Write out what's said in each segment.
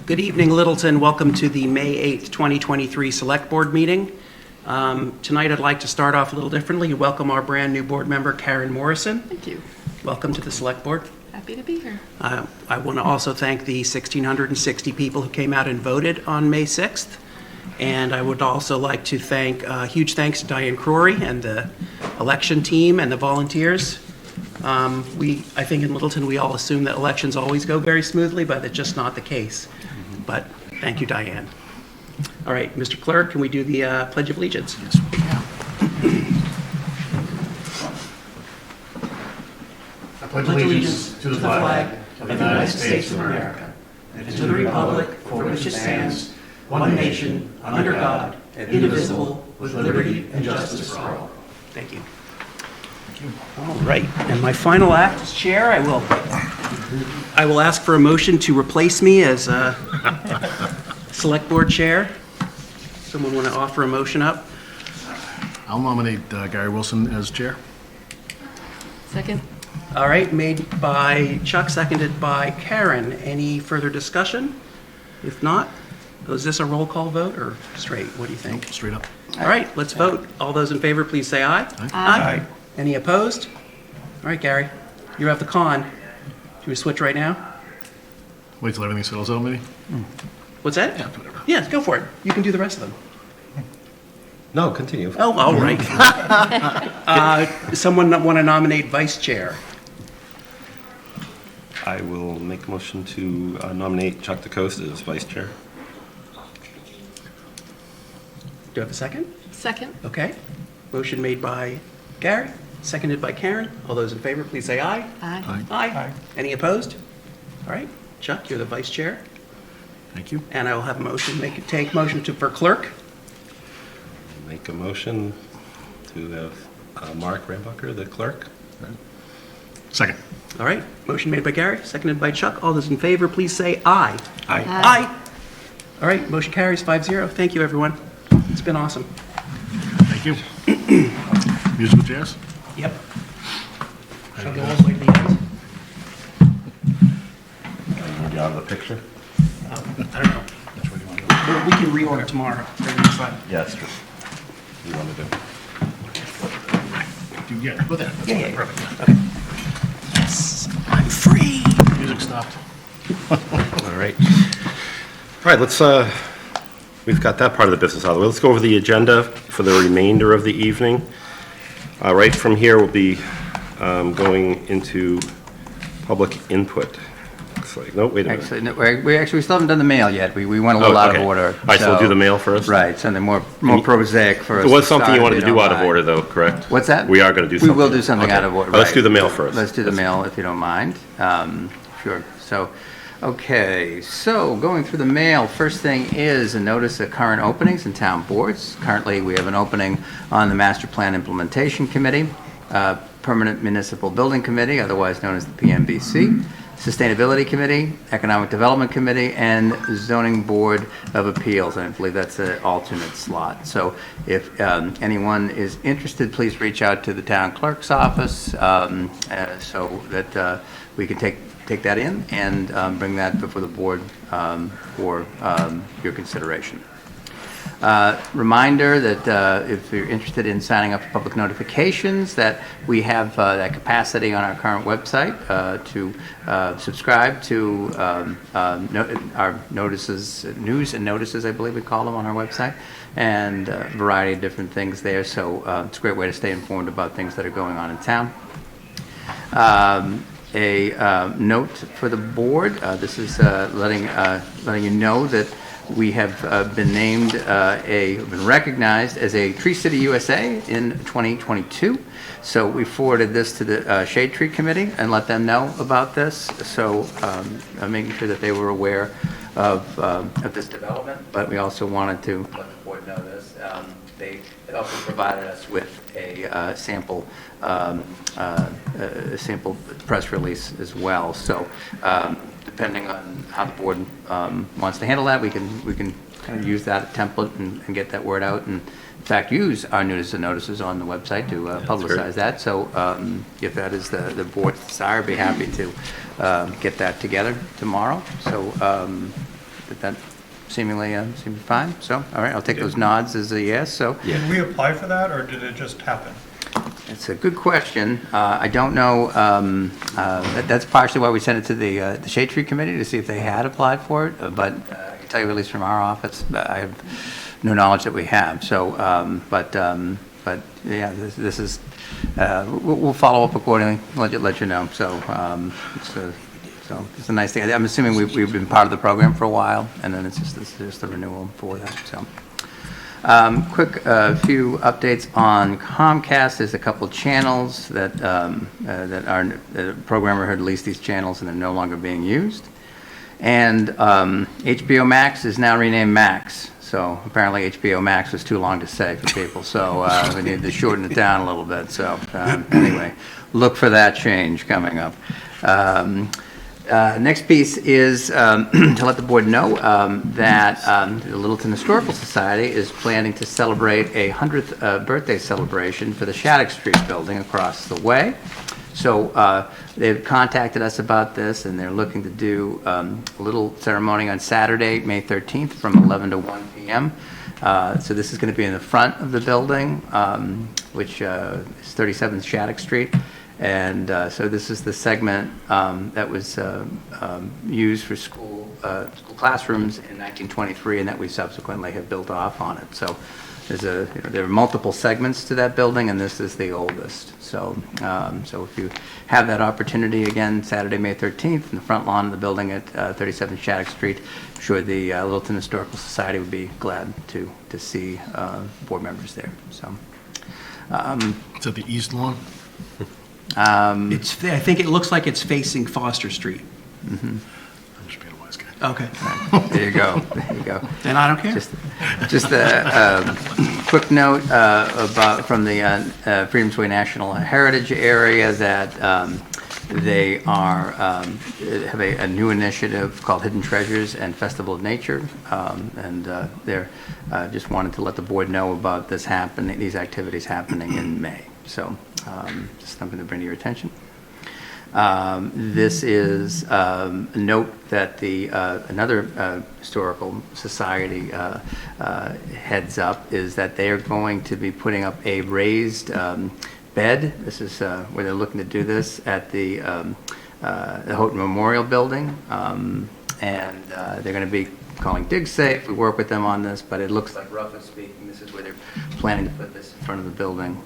Good evening, Littleton. Welcome to the May 8th, 2023 Select Board meeting. Tonight I'd like to start off a little differently. Welcome our brand new board member, Karen Morrison. Thank you. Welcome to the Select Board. Happy to be here. I want to also thank the 1,660 people who came out and voted on May 6th. And I would also like to thank, huge thanks to Diane Crory and the election team and the volunteers. I think in Littleton we all assume that elections always go very smoothly, but it's just not the case. But thank you, Diane. All right, Mr. Clerk, can we do the Pledge of Allegiance? Yes, we can. I pledge allegiance to the flag of the United States of America and to the republic for which it stands, one nation, under God, indivisible, with liberty and justice for all. Thank you. All right, and my final act as chair, I will ask for a motion to replace me as Select Board Chair. Someone want to offer a motion up? I'll nominate Gary Wilson as chair. Second. All right, made by Chuck, seconded by Karen. Any further discussion? If not, is this a roll call vote or straight? What do you think? Nope, straight up. All right, let's vote. All those in favor, please say aye. Aye. Any opposed? All right, Gary, you have the con. Do we switch right now? Wait till everything settles out, maybe? What's that? Yeah, whatever. Yeah, go for it. You can do the rest of them. No, continue. Oh, all right. Someone want to nominate vice chair? I will make a motion to nominate Chuck DeCosta as vice chair. Do you have a second? Second. Okay. Motion made by Gary, seconded by Karen. All those in favor, please say aye. Aye. Aye. Any opposed? All right. Chuck, you're the vice chair. Thank you. And I will have a motion, take motion for clerk. Make a motion to have Mark Rambucker, the clerk. Second. All right. Motion made by Gary, seconded by Chuck. All those in favor, please say aye. Aye. Aye. All right. Motion carries 5-0. Thank you, everyone. It's been awesome. Thank you. Musical chairs? Yep. Shall I go all the way to the end? You out of the picture? I don't know. Which way do you want to go? We can reorder tomorrow. Everything's fine. Yeah, that's true. You want to do? Yeah, go there. That's Yeah. perfect. Okay. Yes, I'm free. Music stopped. All right. All right, let's, we've got that part of the business out of the way. Let's go over the agenda for the remainder of the evening. Right from here, we'll be going into public input. Looks like, no, wait a minute. Actually, no, we still haven't done the mail yet. We went a little out okay. of order. All right, so we'll do the mail first? Right, something more prosaic first. It was something you wanted to do out of order, though, correct? What's that? We are going to do something. We will do something Okay. out of order. Let's right. do the mail first. Let's do the mail, if you don't mind. Sure. So, okay, so going through the mail, first thing is a notice of current openings in town boards. Currently, we have an opening on the Master Plan Implementation Committee, Permanent Municipal Building Committee, otherwise known as the PMBC, Sustainability Committee, Economic Development Committee, and Zoning Board of Appeals. And I believe that's an alternate slot. So if anyone is interested, please reach out to the town clerk's office so that we can take that in and bring that before the board for your consideration. Reminder that if you're interested in signing up for public notifications, that we have that capacity on our current website to subscribe to our notices, news and notices, I believe we call them on our website, and a variety of different things there. So it's a great way to stay informed about things that are going on in town. A note for the board, this is letting you know that we have been named, been recognized as a Tree City USA in 2022. So we forwarded this to the Shade Tree Committee and let them know about this. So making sure that they were aware of this development. But we also wanted to let the board know this. They also provided us with a sample press release as well. So depending on how the board wants to handle that, we can kind of use that template and get that word out, and in fact use our notices on the website to publicize that. So if that is the board's desire, I'd be happy to get that together tomorrow. So that seemingly seems fine? So, all right, I'll take those nods as a yes, so. Did we apply for that, or did it just happen? It's a good question. I don't know, that's partially why we sent it to the Shade Tree Committee to see if they had applied for it, but I can tell you, at least from our office, I have no knowledge that we have. So, but yeah, this is, we'll follow up accordingly, let you know. So, it's a nice thing. I'm assuming we've been part of the program for a while, and then it's just the renewal for that, so. Quick few updates on Comcast. There's a couple channels that the programmer had released these channels and they're no longer being used. And HBO Max is now renamed Max. So apparently HBO Max was too long to say for people. So we need to shorten it down a little bit. So anyway, look for that change coming up. Next piece is to let the board know that the Littleton Historical Society is planning to celebrate a 100th birthday celebration for the Shattuck Street building across the way. So they've contacted us about this, and they're looking to do a little ceremony on Saturday, May 13th, from 11 to 1 p.m. So this is going to be in the front of the building, which is 37th Shattuck Street. And so this is the segment that was used for school classrooms in 1923, and that we subsequently have built off on it. So there are multiple segments to that building, and this is the oldest. So so if you have that opportunity, again, Saturday, May 13th, in the front lawn of the building at 37 Shattuck Street, I'm sure the Littleton Historical Society would be glad to see board members there. So. Is that the east lawn? I think it looks like it's facing Foster Street. I'm just being a wise guy. Okay. There you go. There you go. Then I don't care. Just a quick note from the Freedom's Way National Heritage Area that they have a new initiative called Hidden Treasures and Festival of Nature, and they're just wanted to let the board know about these activities happening in May. So just something to bring to your attention. This is a note that another historical society heads up is that they are going to be putting up a raised bed. This is where they're looking to do this at the Houghton Memorial Building, and they're going to be calling Dig Safe. We work with them on this, but it looks like, roughly speaking, this is where they're planning to put this in front of the building.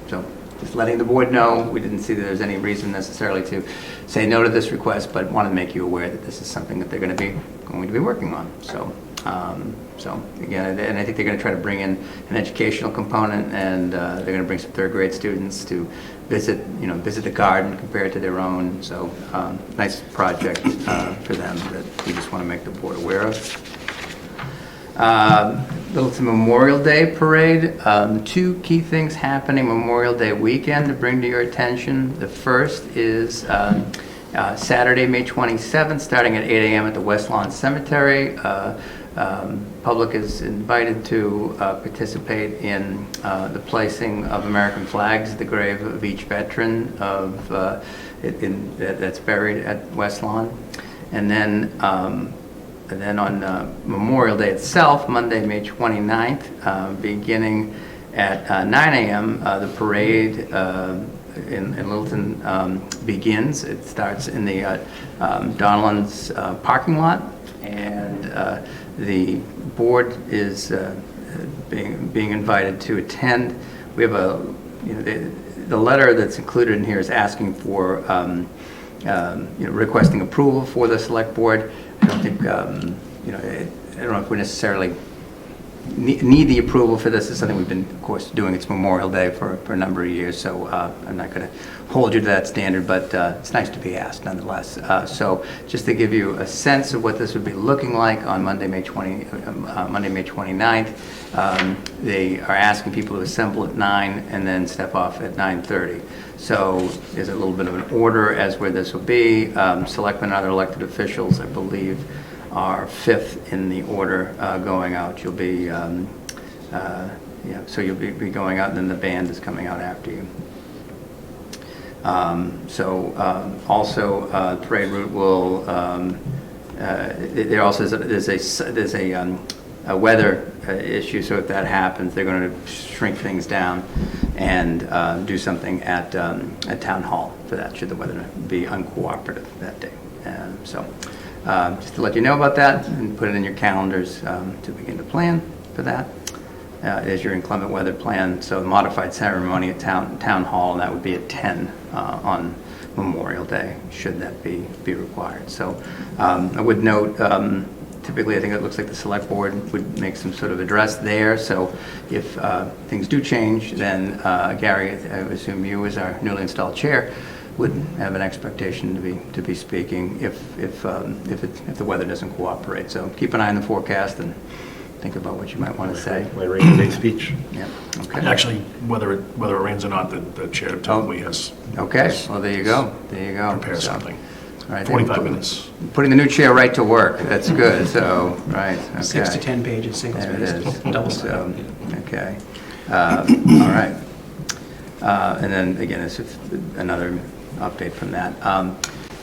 So just letting the board know, we didn't see that there's any reason necessarily to say no to this request, but want to make you aware that this is something that they're going to be working on. So, so again, and I think they're going to try to bring in an educational component, and they're going to bring some third grade students to visit the garden compared to their own. So nice project for them that we just want to make the board aware of. Littleton Memorial Day Parade. Two key things happening Memorial Day weekend to bring to your attention. The first is Saturday, May 27th, starting at 8 a.m. at the West Lawn Cemetery. Public is invited to participate in the placing of American flags at the grave of each veteran that's buried at West Lawn. And then on Memorial Day itself, Monday, May 29th, beginning at 9 a.m., the parade in Littleton begins. It starts in the Donlands parking lot, and the board is being invited to attend. We have the letter that's included in here is asking for requesting approval for the select board. I don't think I don't know if we necessarily need the approval for this. It's something we've been, of course, doing. It's Memorial Day for a number of years, so I'm not going to hold you to that standard, but it's nice to be asked nonetheless. So just to give you a sense of what this would be looking like on Monday, May 29th, they are asking people to assemble at 9 and then step off at 9:30. So there's a little bit of an order as where this will be. Selectmen and other elected officials, I believe, are 5th in the order going out. You'll be, so you'll be going out, and then the band is coming out after you. Also, parade route will, there also there's a weather issue, so if that happens, they're going to shrink things down and do something at Town Hall for that, should the weather be uncooperative that day. Just to let you know about that and put it in your calendars to begin to plan for that. Is your inclement weather plan. So the modified ceremony at Town Hall, and that would be at 10 on Memorial Day, should that be required. So I would note, typically I think it looks like the select board would make some sort of address there. So if things do change, then Gary, I would assume you as our newly installed chair would have an expectation to be speaking if the weather doesn't cooperate. So keep an eye on the forecast and think about what you might want to say. My rainy day speech. Yeah. Okay. Actually, whether it rains or not, the chair typically has. Okay. Well, there you go. There you go. Prepare something. All right. 45 minutes. Putting the new chair right to work. That's good. So, right. Okay. 6 to 10 pages, single There it spaced, is. double So, sided. okay. All right. And then again, this is another update from that.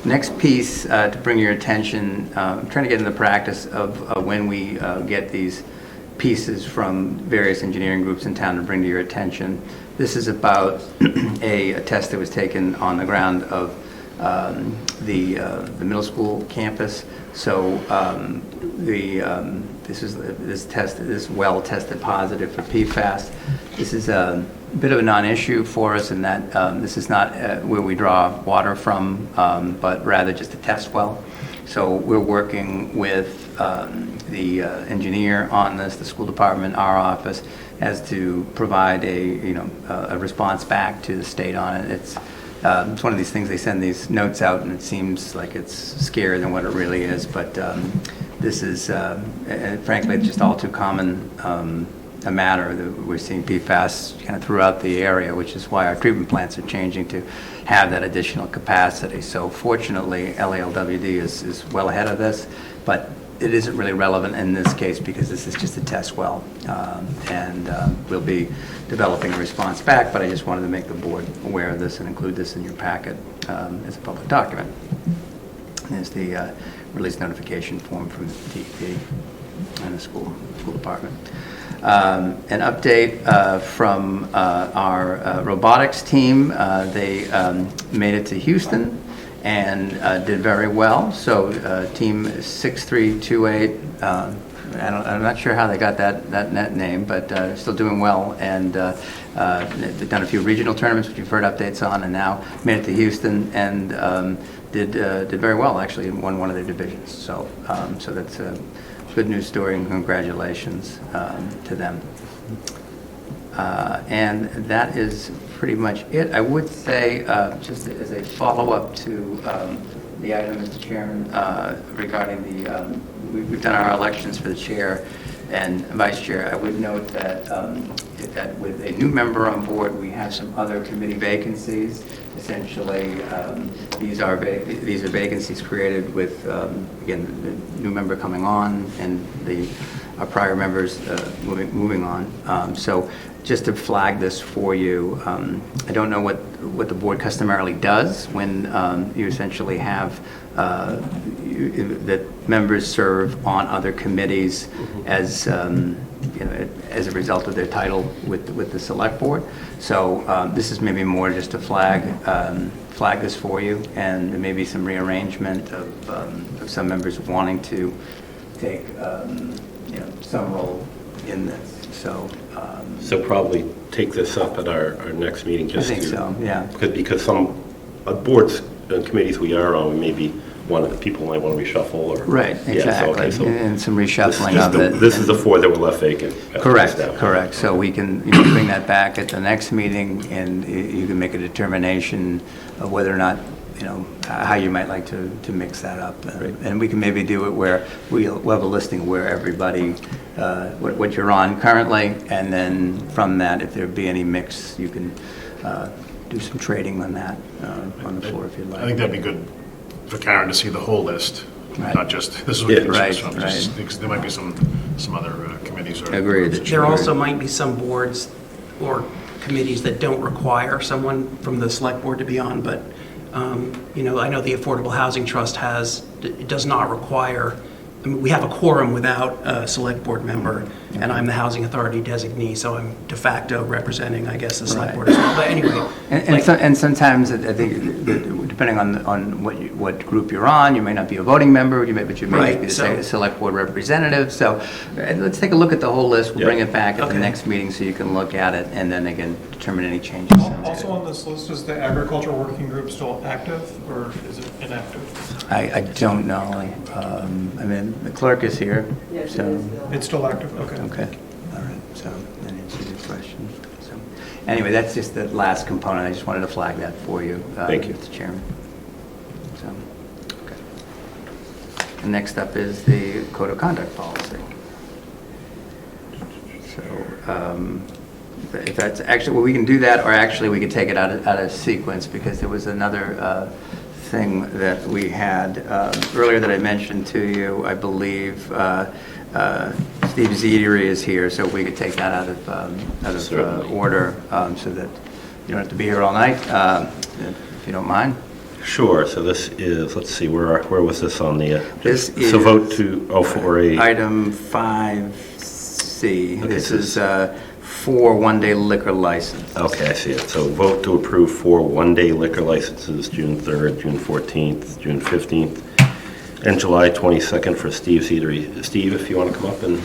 Next piece to bring your attention, I'm trying to get in the practice of when we get these pieces from various engineering groups in town to bring to your attention. This is about a test that was taken on the ground of the middle school campus. So this well tested positive for PFAS. This is a bit of a non-issue for us in that this is not where we draw water from, but rather just a test well. So we're working with the engineer on this, the school department, our office, as to provide a response back to the state on it. It's one of these things, they send these notes out and it seems like it's scarier than what it really is, but this is, frankly, just all too common a matter that we're seeing PFAS kind of throughout the area, which is why our treatment plants are changing to have that additional capacity. So fortunately, LALWD is well ahead of this, but it isn't really relevant in this case because this is just a test well. And we'll be developing a response back, but I just wanted to make the board aware of this and include this in your packet as a public document. There's the release notification form from the DEP and the school department. An update from our robotics team. They made it to Houston and did very well. So team 6328, I'm not sure how they got that net name, but still doing well. And they've done a few regional tournaments, which you've heard updates on, and now made it to Houston and did very well, actually, and won one of their divisions. So that's a good news story, and congratulations to them. And that is pretty much it. I would say, just as a follow-up to the item, Mr. Chairman, regarding the, we've done our elections for the chair and vice chair. I would note that, that with a new member on board, we have some other committee vacancies. Essentially, these are vacancies created with, again, the new member coming on and our prior members moving on. So just to flag this for you, I don't know what the board customarily does when you essentially have that members serve on other committees as as a result of their title with the select board. So this is maybe more just to flag this for you, and there may be some rearrangement of some members wanting to take some role in this. So probably take this up at our next meeting. I think so, yeah. Because some boards and committees we are on, maybe one of the people might want to reshuffle or. Right, exactly, Yeah, so, okay, so and some reshuffling of it. This is the 4 that were left vacant. Correct. So we can bring that back at the next meeting, and you can make a determination of whether or not, how you might like to mix that up. And we can maybe do it where we'll have a listing where everybody, what you're on currently, and then from that, if there be any mix, you can do some trading on that on the floor if you'd like. I think that'd be good for Karen to see the whole list, Right. not just, this is what you can choose from. Right. Just because there might be some other committees or. Agreed. groups that There you- also might be some boards or committees that don't require someone from the select board to be on, but, I know the Affordable Housing Trust it does not require, we have a quorum without a select board member, and I'm the Housing Authority designee, so I'm de facto representing, I guess, the select board as well. But anyway. And sometimes, I think, depending on what group you're on, you may not be a voting member, but you may Right, be so- the select board representative. So let's take a look at the whole list. We'll bring it back at the Okay. next meeting so you can look at it and then again determine any changes. Also on this list, is the agriculture working group still active, or is it inactive? I don't know. The clerk is here, so. It's still active, okay. Okay, all right, so that answers your question. So, anyway, that's just the last component, I just wanted to flag that for you. Thank you. Mr. Chairman. So, okay. And next up is the code of conduct policy. So, if that's actually, well, we can do that, or actually we could take it out of sequence, because there was another thing that we had earlier that I mentioned to you, I believe. Steve Zederi is here, so we could take that out of Certainly. order, so that you don't have to be here all night, if you don't mind. Sure, so this is, let's see, where was this on the? This So is vote to, for a, Item 5C. Okay, This so is for one-day liquor license. okay, I see it. So vote to approve 4 one-day liquor licenses, June 3rd, June 14th, June 15th, and July 22nd for Steve Zederi. Steve, if you want to come up and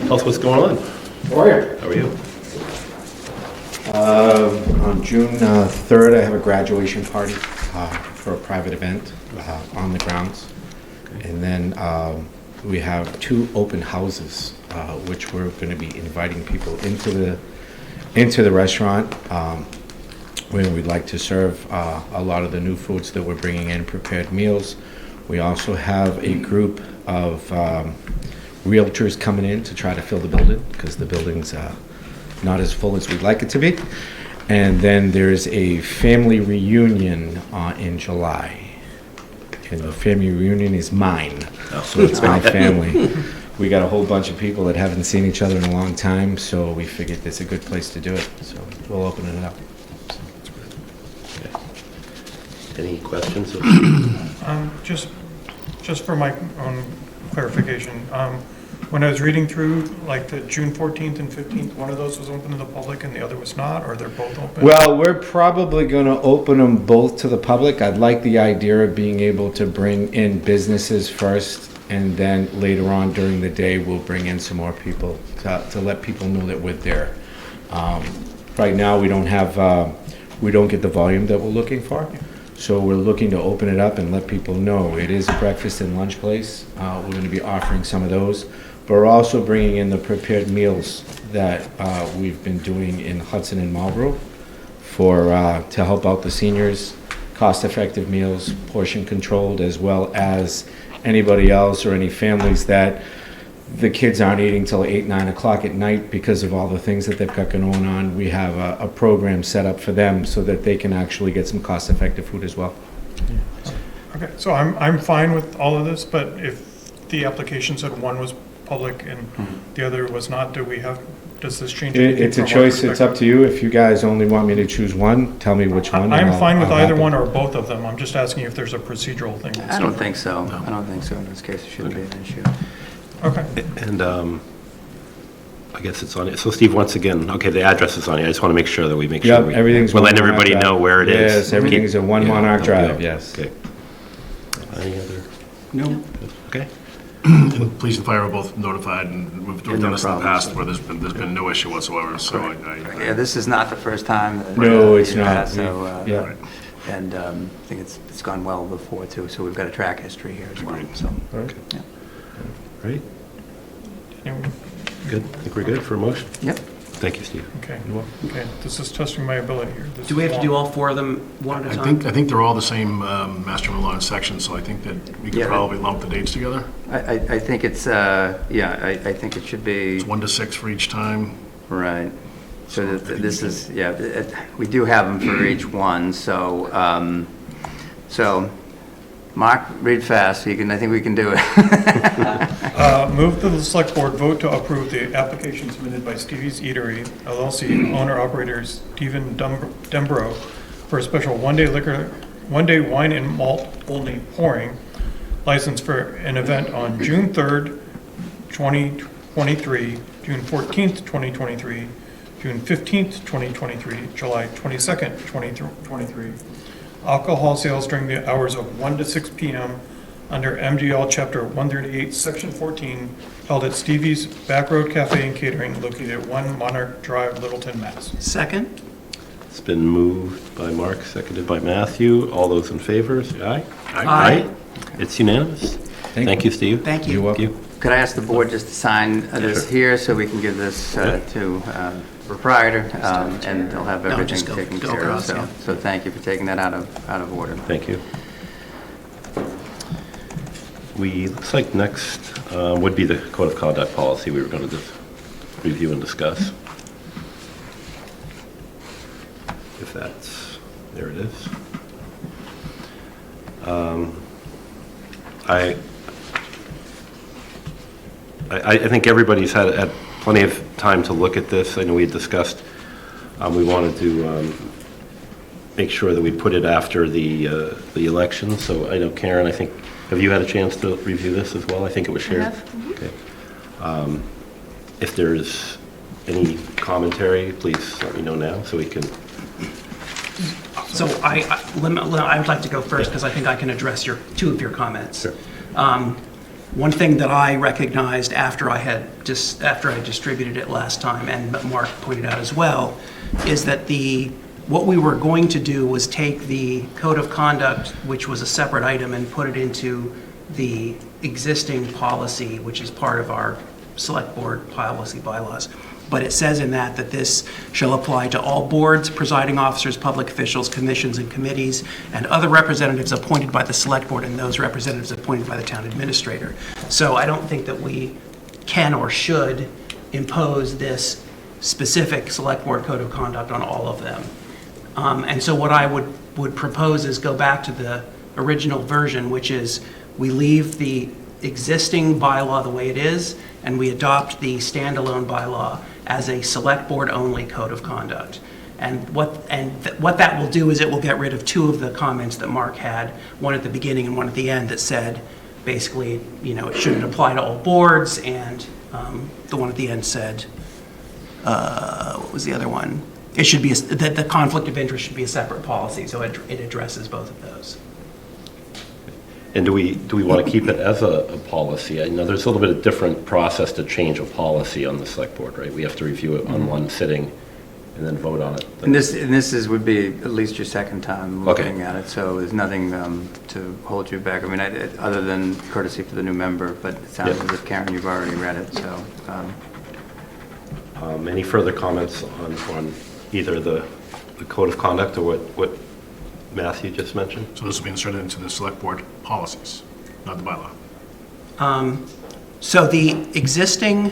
tell us what's going on. How are you? How are you? On June 3rd, I have a graduation party for a private event on the grounds. And then we have 2 open houses, which we're going to be inviting people into the restaurant, where we'd like to serve a lot of the new foods that we're bringing in, prepared meals. We also have a group of realtors coming in to try to fill the building, because the building's not as full as we'd like it to be. And then there's a family reunion in July. And the family reunion is mine, so it's my family. We got a whole bunch of people that haven't seen each other in a long time, so we figured it's a good place to do it. So we'll open it up. Any questions? Just for my own clarification, when I was reading through, like the June 14th and 15th, one of those was open to the public and the other was not, or they're both open? Well, we're probably going to open them both to the public. I'd like the idea of being able to bring in businesses first, and then later on during the day, we'll bring in some more people to let people know that we're there. Right now, we don't get the volume that we're looking for. So we're looking to open it up and let people know it is a breakfast and lunch place. We're going to be offering some of those. But we're also bringing in the prepared meals that we've been doing in Hudson and Marlborough to help out the seniors, cost-effective meals, portion controlled, as well as anybody else or any families that the kids aren't eating till 8, 9 o'clock at night because of all the things that they've got going on. We have a program set up for them so that they can actually get some cost-effective food as well. Okay, so I'm fine with all of this, but if the application said one was public and the other was not, does this change anything? It's a from our choice, it's up perspective? to you. If you guys only want me to choose one, tell me which one. and I'm fine with I'll either happen. one or both of them. I'm just asking if there's a procedural thing. I don't think so. I don't think so. In this case, it shouldn't be an issue. Okay. And I guess it's on it. So Steve, once again, okay, the address is on it. I just want to make sure that we make sure. Yep, everything's. We're letting One Monarch everybody Drive. know where it is. Yes, everything's at One Yeah, Monarch there we Drive, go. yes. Okay. Any other? No. Okay. And police and fire are both notified, and we've no done this in the problem. past where there's been no issue whatsoever, so Yeah, this is not the first time. that- No, it's Yeah, not. So, Yeah. and I think it's gone well before too, so we've got a track history here as well, so. Right. yeah. Right. Anyone? Good. I think we're good for a motion. Yep. Thank you, Steve. Okay, okay, this is testing my ability here. This Do we have is to do long. all 4 of them one at a I time? think they're all the same master general law and section, so I think that we could Yeah. probably lump the dates together. I think it's, I think it should be, It's 1 to 6 for each time. right. So that this is, we do have them for each one, so, Mark, read fast, I think we can do it. Move that the select board vote to approve the application submitted by Stevie's Eatery LLC, owner-operator Stephen Dembro, for a special one-day wine and malt only pouring license for an event on June 3rd, 2023, June 14th, 2023, June 15th, 2023, July 22nd, 2023. Alcohol sales during the hours of 1 to 6 p.m. under MGL Chapter 138, Section 14, held at Stevie's Back Road Cafe and Catering located at 1 Monarch Drive, Littleton, Mass. Second? It's been moved by Mark, seconded by Matthew. All those in favor, say aye. Aye. It's unanimous. Thank you, Steve. Thank you. You're welcome. Thank you. Could I ask the board just to sign this here so we can give this to proprietor, and they'll have No, everything just go taken care of. across, yeah. So thank you for taking that out of order. Thank you. Looks like next would be the code of conduct policy we were going to review and discuss. If that's, there it is. I think everybody's had plenty of time to look at this. I know we had discussed, we wanted to make sure that we put it after the election. So I know, Karen, have you had a chance to review this as well? I think it was shared. I have. Mhm. Okay. If there's any commentary, please let me know now so we can. So I would like to go first because I think I can address two of your comments. Sure. One thing that I recognized after I distributed it last time, and Mark pointed out as well, is that what we were going to do was take the code of conduct, which was a separate item, and put it into the existing policy, which is part of our select board policy bylaws. But it says in that this shall apply to all boards, presiding officers, public officials, commissions, and committees, and other representatives appointed by the select board and those representatives appointed by the town administrator. So I don't think that we can or should impose this specific select board code of conduct on all of them. And so what I would propose is go back to the original version, which is we leave the existing bylaw the way it is, and we adopt the standalone bylaw as a select board only code of conduct. And what that will do is it will get rid of two of the comments that Mark had, one at the beginning and one at the end, that said basically, it shouldn't apply to all boards, and the one at the end said, what was the other one? It should be that the conflict of interest should be a separate policy, so it addresses both of those. And do we want to keep it as a policy? I know there's a little bit of different process to change a policy on the select board, right? We have to review it on one sitting and then vote on it. And this would be at least your second time looking at it, so there's nothing to hold you back. I mean, other than courtesy for the new member, but it sounds as if, Karen, you've already read it, so. Any further comments on either the code of conduct or what Matthew just mentioned? So this will be inserted into the select board policies, not the bylaw. So the existing,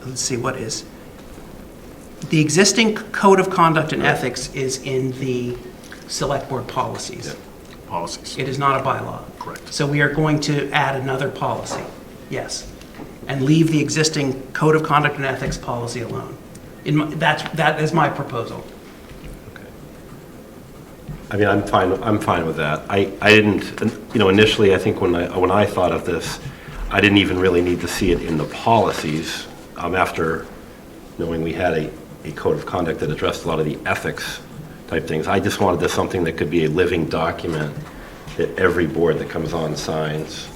let's see, what is? The existing code of conduct and ethics is in the select board policies. Policies. It is not a bylaw. Correct. So we are going to add another policy, yes, and leave the existing code of conduct and ethics policy alone. That is my proposal. I mean, I'm fine with that. I didn't, initially, I think when I thought of this, I didn't even really need to see it in the policies. After knowing we had a code of conduct that addressed a lot of the ethics type things, I just wanted this something that could be a living document that every board that comes on signs.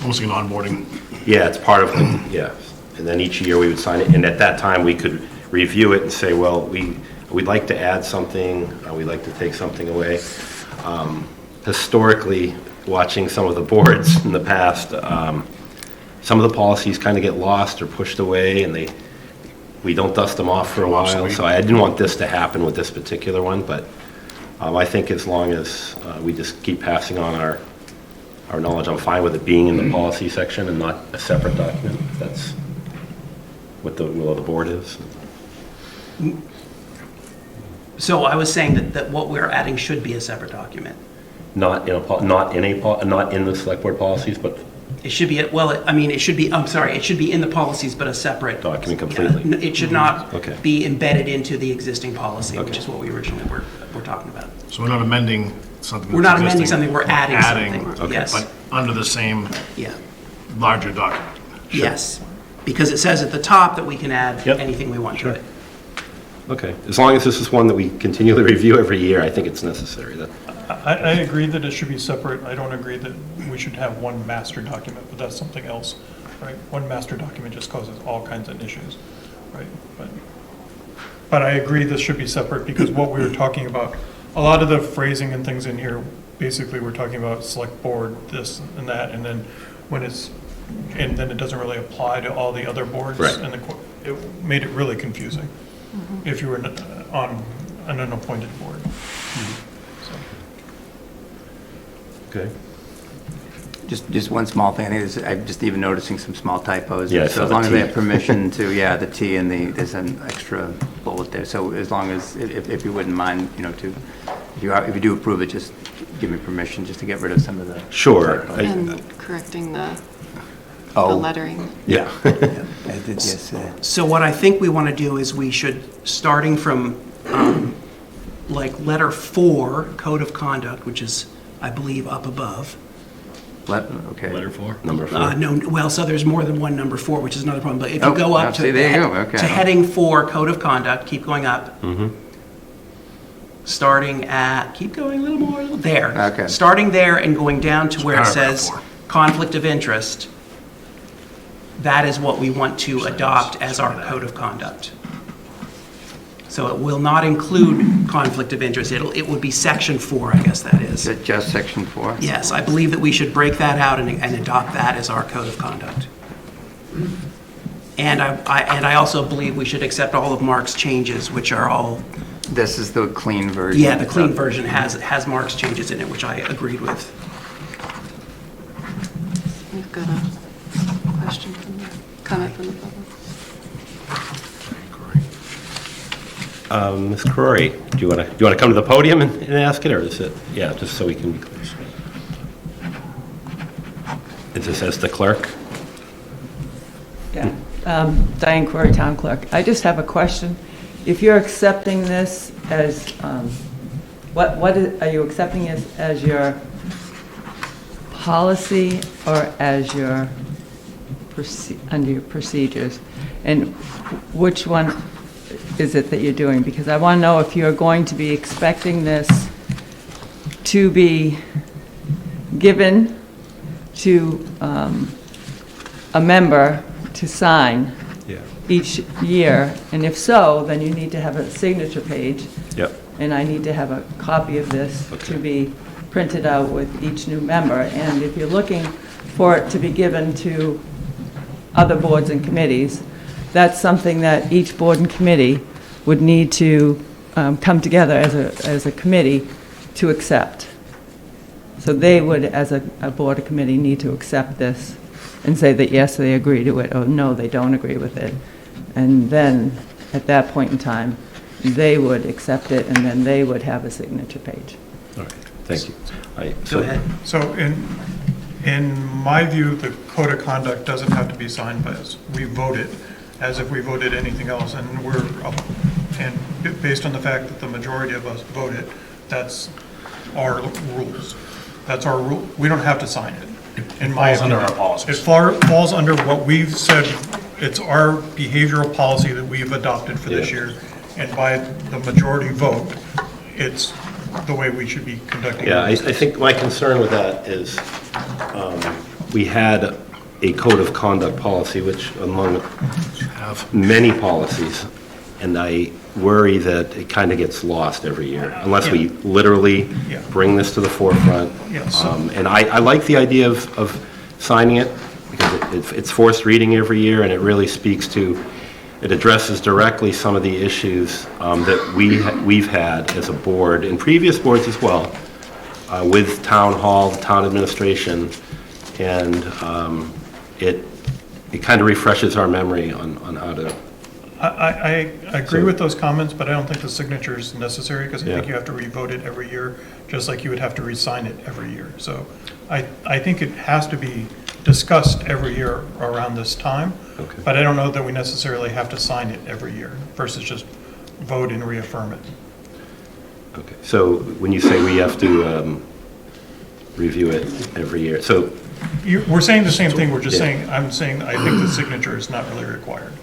Almost like an onboarding. Yeah, it's part of yeah. And then each year we would sign it, and at that time we could review it and say, well, we'd like to add something, we'd like to take something away. Historically, watching some of the boards in the past, some of the policies kind of get lost or pushed away, and we don't dust them off for a while. So I didn't want this to happen with this particular one, but I think as long as we just keep passing on our knowledge, I'm fine with it being in the policy section and not a separate document. If that's what the will of the board is. So I was saying that what we're adding should be a separate document. Not in the select board policies, but It should be, well, I mean, it should be, I'm sorry, it should be in the policies, but a separate. Document completely. Yeah, it should not Okay. be embedded into the existing policy, which Okay. is what we originally were talking about. So we're not amending something We're that's not amending existing, something, we're adding something. Okay. Yes, But under the same yeah, larger document. yes. Because it says at the top that we can add Yep. anything we want to it. okay. As long as this is one that we continually review every year, I think it's necessary. I agree that it should be separate. I don't agree that we should have one master document, but that's something else, right? One master document just causes all kinds of issues, right? But I agree this should be separate because what we were talking about, a lot of the phrasing and things in here, basically we're talking about select board, this and that, and then and then it doesn't really apply to all the other boards. Right. And it made it really confusing if you were on an unappointed board. So. Okay. Just one small thing, I think I'm just even noticing some small typos. Yeah, I So saw as the long as they T. have permission to, yeah, the T and there's an extra bullet there. So as long as, if you wouldn't mind, if you do approve it, just give me permission just to get rid of some of the. Sure. typos. And correcting the Oh. lettering. Yeah. I did, yes. So what I think we want to do is we should, starting from like letter 4, code of conduct, which is, I believe, up above. Okay. Letter 4? Number 4. No, well, so there's more than one number 4, which is another problem. But if Oh, you go up to see, there you go, okay. to heading 4, code of conduct, keep going up. Mm-hmm. Starting at, keep going a little more, there. Okay. Starting there and going down to where it paragraph says 4. conflict of interest. That is what we want to adopt as our code of conduct. So it will not include conflict of interest. It would be section 4, I guess that is. Is it just section 4? Yes, I believe that we should break that out and adopt that as our code of conduct. And I also believe we should accept all of Mark's changes, which are all, This is the clean version. yeah, the clean version has Mark's changes in it, which I agreed with. We've got a question comment from the public. Ms. Crory, do you want to come to the podium and ask it, or is it, yeah, just so we can be clear? Is this as the clerk? Yeah. Diane Corey, Town Clerk. I just have a question. If you're accepting this as, are you accepting it as your policy or as your, under your procedures? And which one is it that you're doing? Because I want to know if you're going to be expecting this to be given to a member to sign Yeah. each year, and if so, then you need to have a signature page, Yep. and I need to have a copy of this Okay. to be printed out with each new member. And if you're looking for it to be given to other boards and committees, that's something that each board and committee would need to come together as a committee to accept. So they would, as a board or committee, need to accept this and say that yes, they agree to it, or no, they don't agree with it. And then, at that point in time, they would accept it, and then they would have a signature page. All right, thank you. Go ahead. So in my view, the code of conduct doesn't have to be signed by us. We vote it as if we voted anything else, and based on the fact that the majority of us voted, that's our rules. That's our rule. We don't have to sign it. In my falls under opinion. our policies. It falls under what we've said. It's our behavioral policy that we've adopted for this Yeah. year, and by the majority vote, it's the way we should be conducting. Yeah, I business. think my concern with that is, we had a code of conduct policy, which among many policies, and I worry that it kind of gets lost every year, unless we literally Yeah. bring this to the forefront. Yeah, so- And I like the idea of signing it, because it's forced reading every year, and it really speaks to, it addresses directly some of the issues that we've had as a board, and previous boards as well, with town hall, town administration, and it kind of refreshes our memory on how to, I agree So- with those comments, but I don't think the signature is necessary, because I think Yeah. you have to re-vote it every year just like you would have to re-sign it every year. So I think it has to be discussed every year around this time, Okay. but I don't know that we necessarily have to sign it every year versus just vote and reaffirm it. Okay, so when you say we have to review it every year, so, We're saying the same thing, we're just Yeah. saying, I'm saying I think the signature is not really required.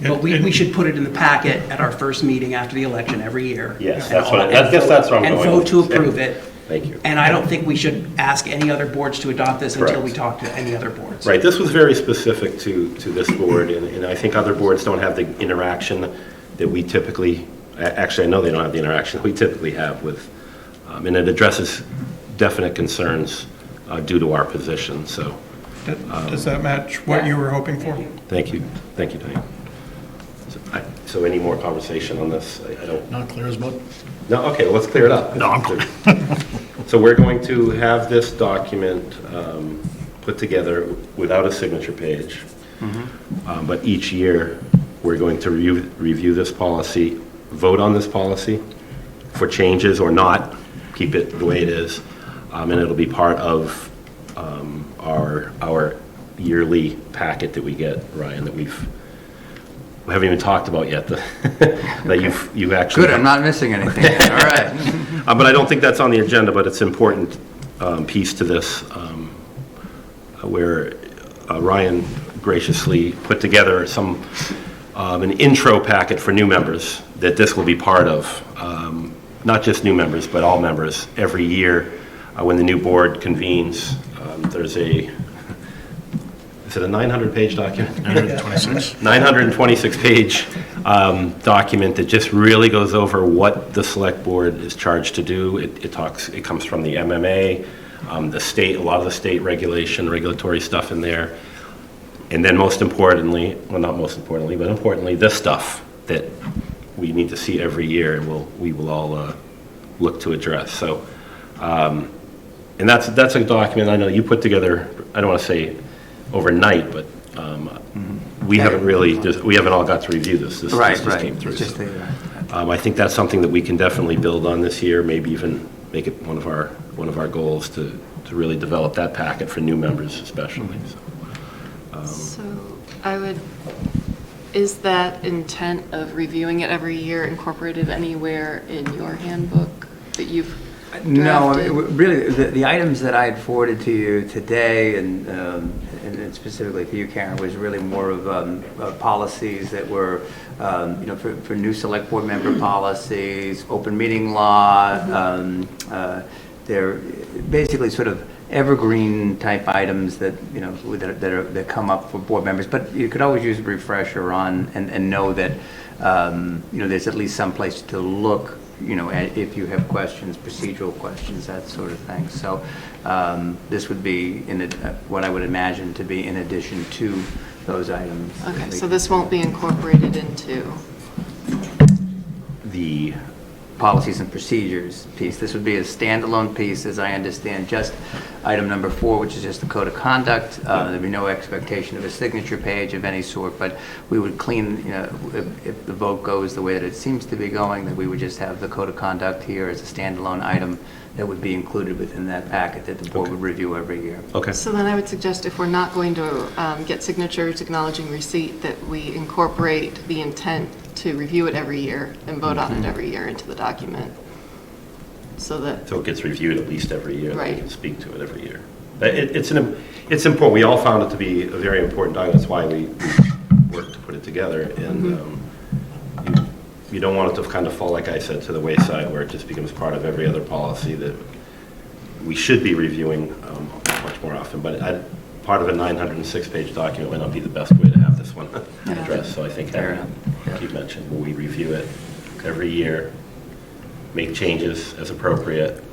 But we should put it in the packet at our first meeting after the election every year. Yes, And that's what I all- guess that's where I'm And going vote with to this. approve it. thank you. And I don't think we should ask any other boards to adopt this until we Correct. talk to any other boards. Right, this was very specific to this board, and I think other boards don't have the interaction that we typically, actually, I know they don't have the interaction we typically have with, and it addresses definite concerns due to our position, so, Does that match what you were hoping for? thank you, Diane. So any more conversation on this? I don't, Not clear as mud? no, okay, let's clear it up. No, I'm clear. So we're going to have this document put together without a signature page. But each year, we're going to review this policy, vote on this policy for changes or not, keep it the way it is. And it'll be part of our yearly packet that we get, Ryan, that we haven't even talked about yet, that you've actually. Good, I'm not missing anything yet, all right. But I don't think that's on the agenda, but it's an important piece to this, where Ryan graciously put together an intro packet for new members that this will be part of. Not just new members, but all members. Every year, when the new board convenes, there's is it a 900-page document? 926. 926-page document that just really goes over what the select board is charged to do. It comes from the MMA, the state, a lot of the state regulatory stuff in there. And then most importantly, well, not most importantly, but importantly, this stuff that we need to see every year and we will all look to address. So, and that's a document I know you put together, I don't want to say overnight, but we haven't all got to review this. This Right, just right. came through. It's just So, the- I think that's something that we can definitely build on this year, maybe even make it one of our goals to really develop that packet for new members especially. So is that intent of reviewing it every year incorporated anywhere in your handbook that you've No, drafted? really, the items that I had forwarded to you today, and specifically for you, Karen, was really more of policies that were, for new select board member policies, open meeting law. They're basically sort of evergreen type items that, that come up for board members. But you could always use a refresher on and know that, there's at least some place to look, if you have questions, procedural questions, that sort of thing. So this would be what I would imagine to be in addition to those items. Okay, so this won't be incorporated into, The policies and procedures piece. This would be a standalone piece, as I understand, just item number 4, which is just the code of conduct. There'd be no expectation of a signature page of any sort, but we would clean, if the vote goes the way that it seems to be going, that we would just have the code of conduct here as a standalone item that would be included within that packet that the board would review every year. Okay. so then I would suggest if we're not going to get signatures acknowledging receipt, that we incorporate the intent to review it every year and vote on it every year into the document. So that, So it gets reviewed at least every year. Right. We can speak to it every year. It's important. We all found it to be a very important document. That's why we worked to put it together. And you don't want it to kind of fall, like I said, to the wayside where it just becomes part of every other policy that we should be reviewing much more often. But part of a 906-page document might not be the best way to have this one addressed. So I think Fair having, enough. like you mentioned, we review it every year, make changes as appropriate,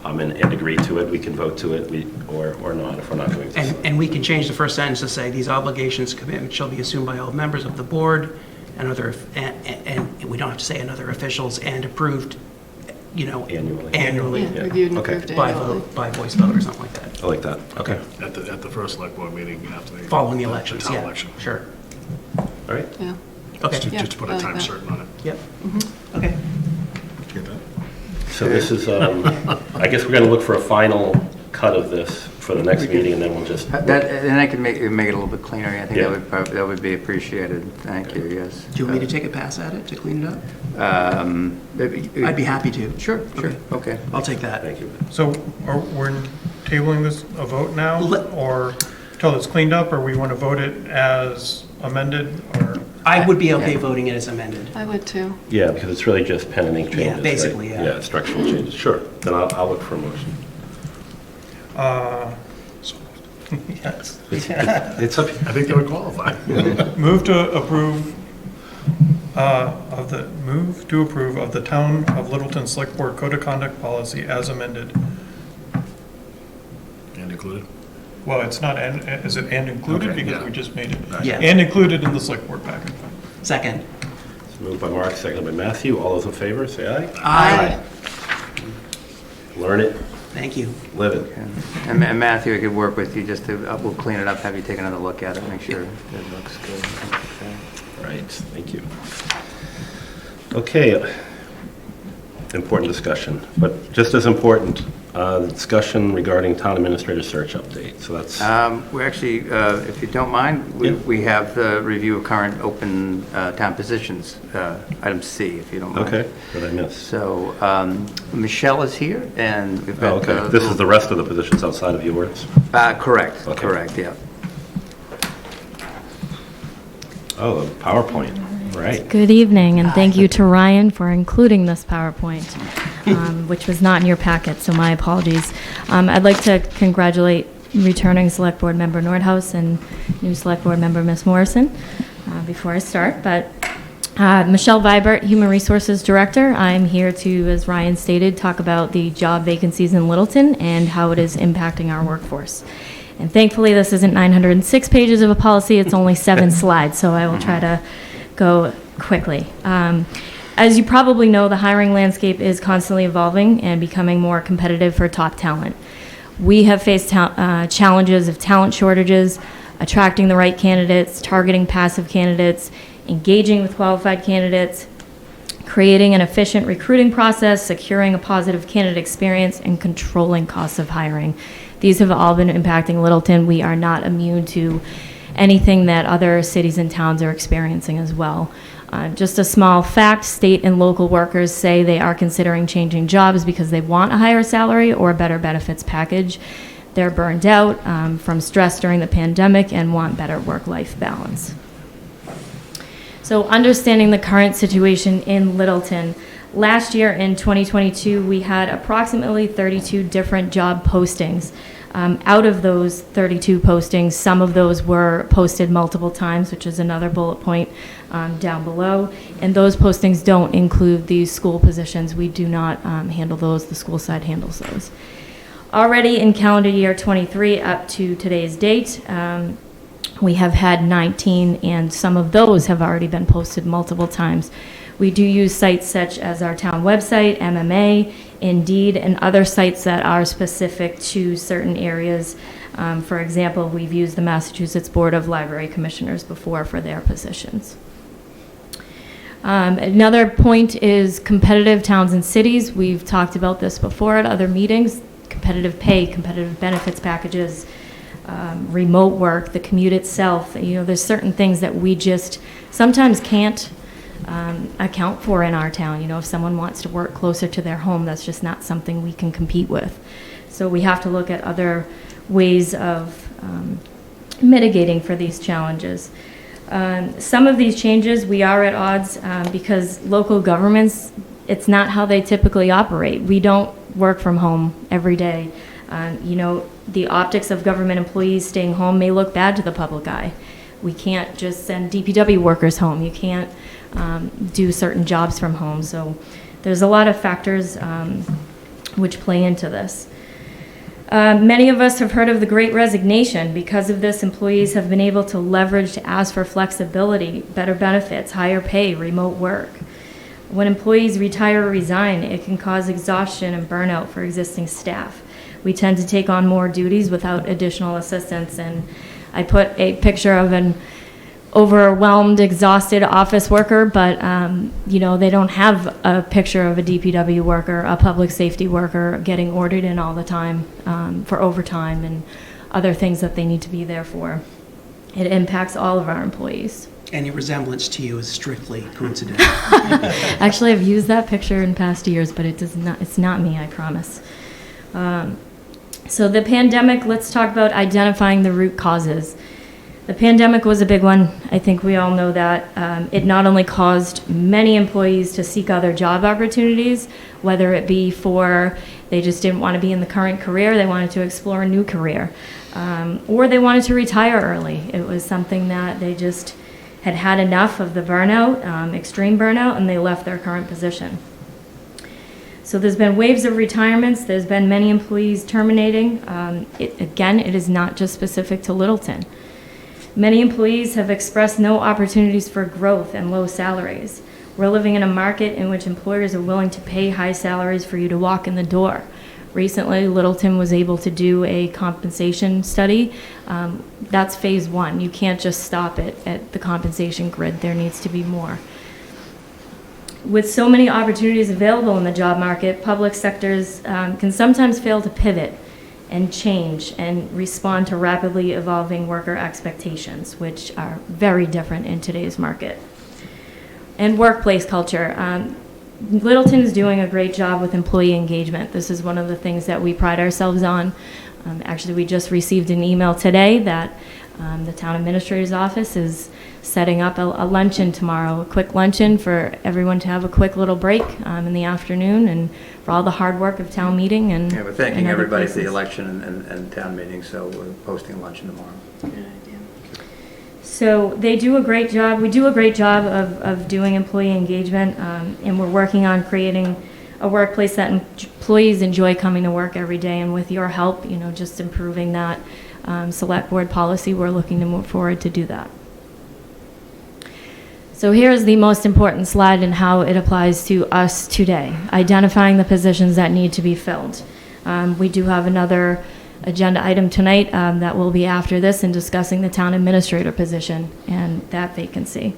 and agree to it. We can vote to it, or not if we're not going to. And we can change the first sentence to say, these obligations, commitments shall be assumed by all members of the board and and we don't have to say and other officials and approved, annually. yeah, reviewed and Okay. approved By annually. vote, by voice vote or something like that. I like that. Okay. At the first select board meeting after the. Following the elections, town yeah. election. Sure. All right. Yeah. Okay. Just to put I a like time that. certain on it. Yep. Okay. Get that? So this is, I guess we're going to look for a final cut of this for the next meeting, and then we'll just... And I can make it a little bit cleaner. I think Yeah. that would be appreciated. Thank you, yes. Do you want me to take a pass at it to clean it up? I'd I'd be happy to. Sure, okay. I'll take that. Thank you. So we're tabling this a vote now, Let- or till it's cleaned up, or we want to vote it as amended, or? I would be okay voting it as amended. I would too. Yeah, because it's really just pen and ink changes, right? basically, yeah. Yeah, structural changes, sure. Then I'll look for a motion. Yes. It's up, I think that would qualify. Move to approve of the Town of Littleton Select Board Code of Conduct Policy as amended. And included. Well, it's not, is it and included? Okay, Because yeah. we just made it. Yeah. And included in the Select Board packet. Second. it's moved by Mark, seconded by Matthew. All those in favor, say aye. Aye. Learn it, Thank you. live it. And Matthew, I could work with you just to, we'll clean it up, have you take another look at it, make sure it looks good. Okay. Right, thank you. Okay, important discussion, but just as important, the discussion regarding town administrator search update. So that's, We actually, if you don't mind, Yeah. we have the review of current open town positions, item C, if you don't mind. okay, what did I miss? So Michelle is here, and we've Oh, got... okay, this is the rest of the positions outside of yours? Correct, Okay. correct, yeah. Oh, the PowerPoint, right. Good evening, and thank you to Ryan for including this PowerPoint, which was not in your packet, so my apologies. I'd like to congratulate returning Select Board Member Nordhaus and new Select Board Member Ms. Morrison before I start. But Michelle Vibert, Human Resources Director, I'm here to, as Ryan stated, talk about the job vacancies in Littleton and how it is impacting our workforce. And thankfully, this isn't 906 pages of a policy, it's only 7 slides, so I will try to go quickly. As you probably know, the hiring landscape is constantly evolving and becoming more competitive for top talent. We have faced challenges of talent shortages, attracting the right candidates, targeting passive candidates, engaging with qualified candidates, creating an efficient recruiting process, securing a positive candidate experience, and controlling costs of hiring. These have all been impacting Littleton. We are not immune to anything that other cities and towns are experiencing as well. Just a small fact, state and local workers say they are considering changing jobs because they want a higher salary or a better benefits package. They're burned out from stress during the pandemic and want better work-life balance. So understanding the current situation in Littleton, last year in 2022, we had approximately 32 different job postings. Out of those 32 postings, some of those were posted multiple times, which is another bullet point down below. And those postings don't include these school positions. We do not handle those. The school side handles those. Already in calendar year 23 up to today's date, we have had 19, and some of those have already been posted multiple times. We do use sites such as our town website, MMA, Indeed, and other sites that are specific to certain areas. For example, we've used the Massachusetts Board of Library Commissioners before for their positions. Another point is competitive towns and cities. We've talked about this before at other meetings. Competitive pay, competitive benefits packages, remote work, the commute itself. You know, there's certain things that we just sometimes can't account for in our town. You know, if someone wants to work closer to their home, that's just not something we can compete with. So we have to look at other ways of mitigating for these challenges. Some of these changes, we are at odds because local governments, it's not how they typically operate. We don't work from home every day. You know, the optics of government employees staying home may look bad to the public eye. We can't just send DPW workers home. You can't do certain jobs from home. So there's a lot of factors which play into this. Many of us have heard of the Great Resignation. Because of this, employees have been able to leverage to ask for flexibility, better benefits, higher pay, remote work. When employees retire or resign, it can cause exhaustion and burnout for existing staff. We tend to take on more duties without additional assistance, and I put a picture of an overwhelmed, exhausted office worker, but, they don't have a picture of a DPW worker, a public safety worker getting ordered in all the time for overtime and other things that they need to be there for. It impacts all of our employees. Any resemblance to you is strictly coincidental. Actually, I've used that picture in past years, but it's not me, I promise. So the pandemic, let's talk about identifying the root causes. The pandemic was a big one. I think we all know that. It not only caused many employees to seek other job opportunities, whether it be for they just didn't want to be in the current career, they wanted to explore a new career, or they wanted to retire early. It was something that they just had enough of the burnout, extreme burnout, and they left their current position. So there's been waves of retirements. There's been many employees terminating. It is not just specific to Littleton. Many employees have expressed no opportunities for growth and low salaries. We're living in a market in which employers are willing to pay high salaries for you to walk in the door. Recently, Littleton was able to do a compensation study. That's phase one. You can't just stop it at the compensation grid. There needs to be more. With so many opportunities available in the job market, public sectors can sometimes fail to pivot and change and respond to rapidly evolving worker expectations, which are very different in today's market. And workplace culture. Littleton is doing a great job with employee engagement. This is one of the things that we pride ourselves on. Actually, we just received an email today that the town administrator's office is setting up a luncheon tomorrow, a quick luncheon for everyone to have a quick little break in the afternoon, and for all the hard work of town meeting and Yeah, we're thanking and other everybody for the places. election and town meeting, so we're posting a luncheon tomorrow. So they do a great job. We do a great job of doing employee engagement, and we're working on creating a workplace that employees enjoy coming to work every day. And with your help, just improving that select board policy, we're looking to move forward to do that. So here's the most important slide and how it applies to us today, identifying the positions that need to be filled. We do have another agenda item tonight that will be after this in discussing the town administrator position and that vacancy.